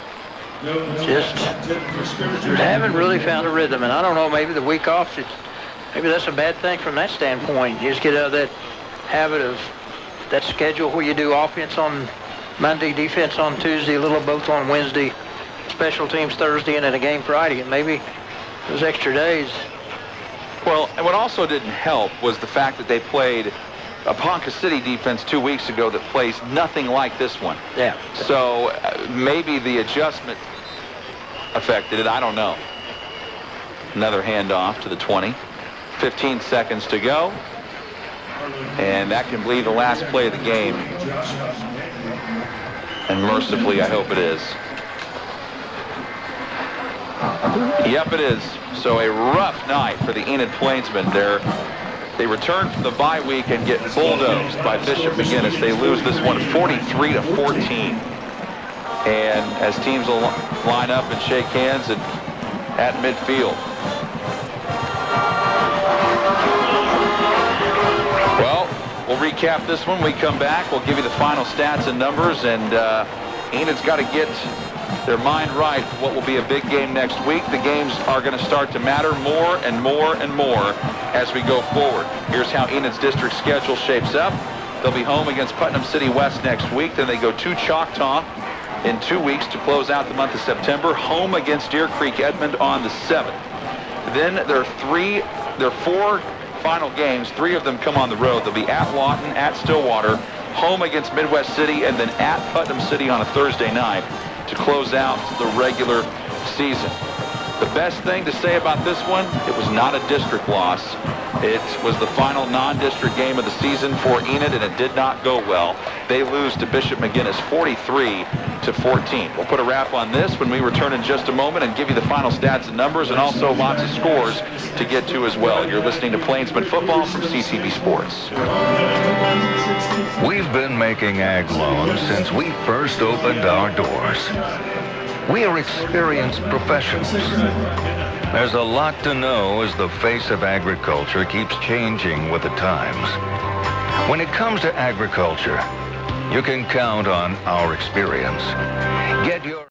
Just haven't really found a rhythm, and I don't know, maybe the week off, maybe that's a bad thing from that standpoint. You just get out of that habit of that schedule where you do offense on Monday, defense on Tuesday, a little of both on Wednesday, special teams Thursday, and then a game Friday, and maybe those extra days. Well, and what also didn't help was the fact that they played a Ponca City defense 2 weeks ago that plays nothing like this one. Yeah. So maybe the adjustment affected it. I don't know. Another handoff to the 20. 15 seconds to go. And that can be the last play of the game. And mercifully, I hope it is. Yep, it is. So a rough night for the Enid Plainsmen. They return from the bye week and get bulldozed by Bishop McGuinness. They lose this one 43-14. And as teams will line up and shake hands at midfield. Well, we'll recap this one. We come back. We'll give you the final stats and numbers. And Enid's got to get their mind right for what will be a big game next week. The games are going to start to matter more and more and more as we go forward. Here's how Enid's district schedule shapes up. They'll be home against Putnam City West next week. Then they go to Choctaw in 2 weeks to close out the month of September. Home against Deer Creek Edmond on the 7th. Then there are 4 final games. 3 of them come on the road. They'll be at Lawton, at Stillwater, home against Midwest City, and then at Putnam City on a Thursday night to close out the regular season. The best thing to say about this one, it was not a district loss. It was the final non-district game of the season for Enid, and it did not go well. They lose to Bishop McGuinness 43-14. We'll put a wrap on this when we return in just a moment and give you the final stats and numbers, and also lots of scores to get to as well. You're listening to Plainsman Football from CTV Sports. We've been making ag loans since we first opened our doors. We are experienced professionals. There's a lot to know as the face of agriculture keeps changing with the times. When it comes to agriculture, you can count on our experience. Get your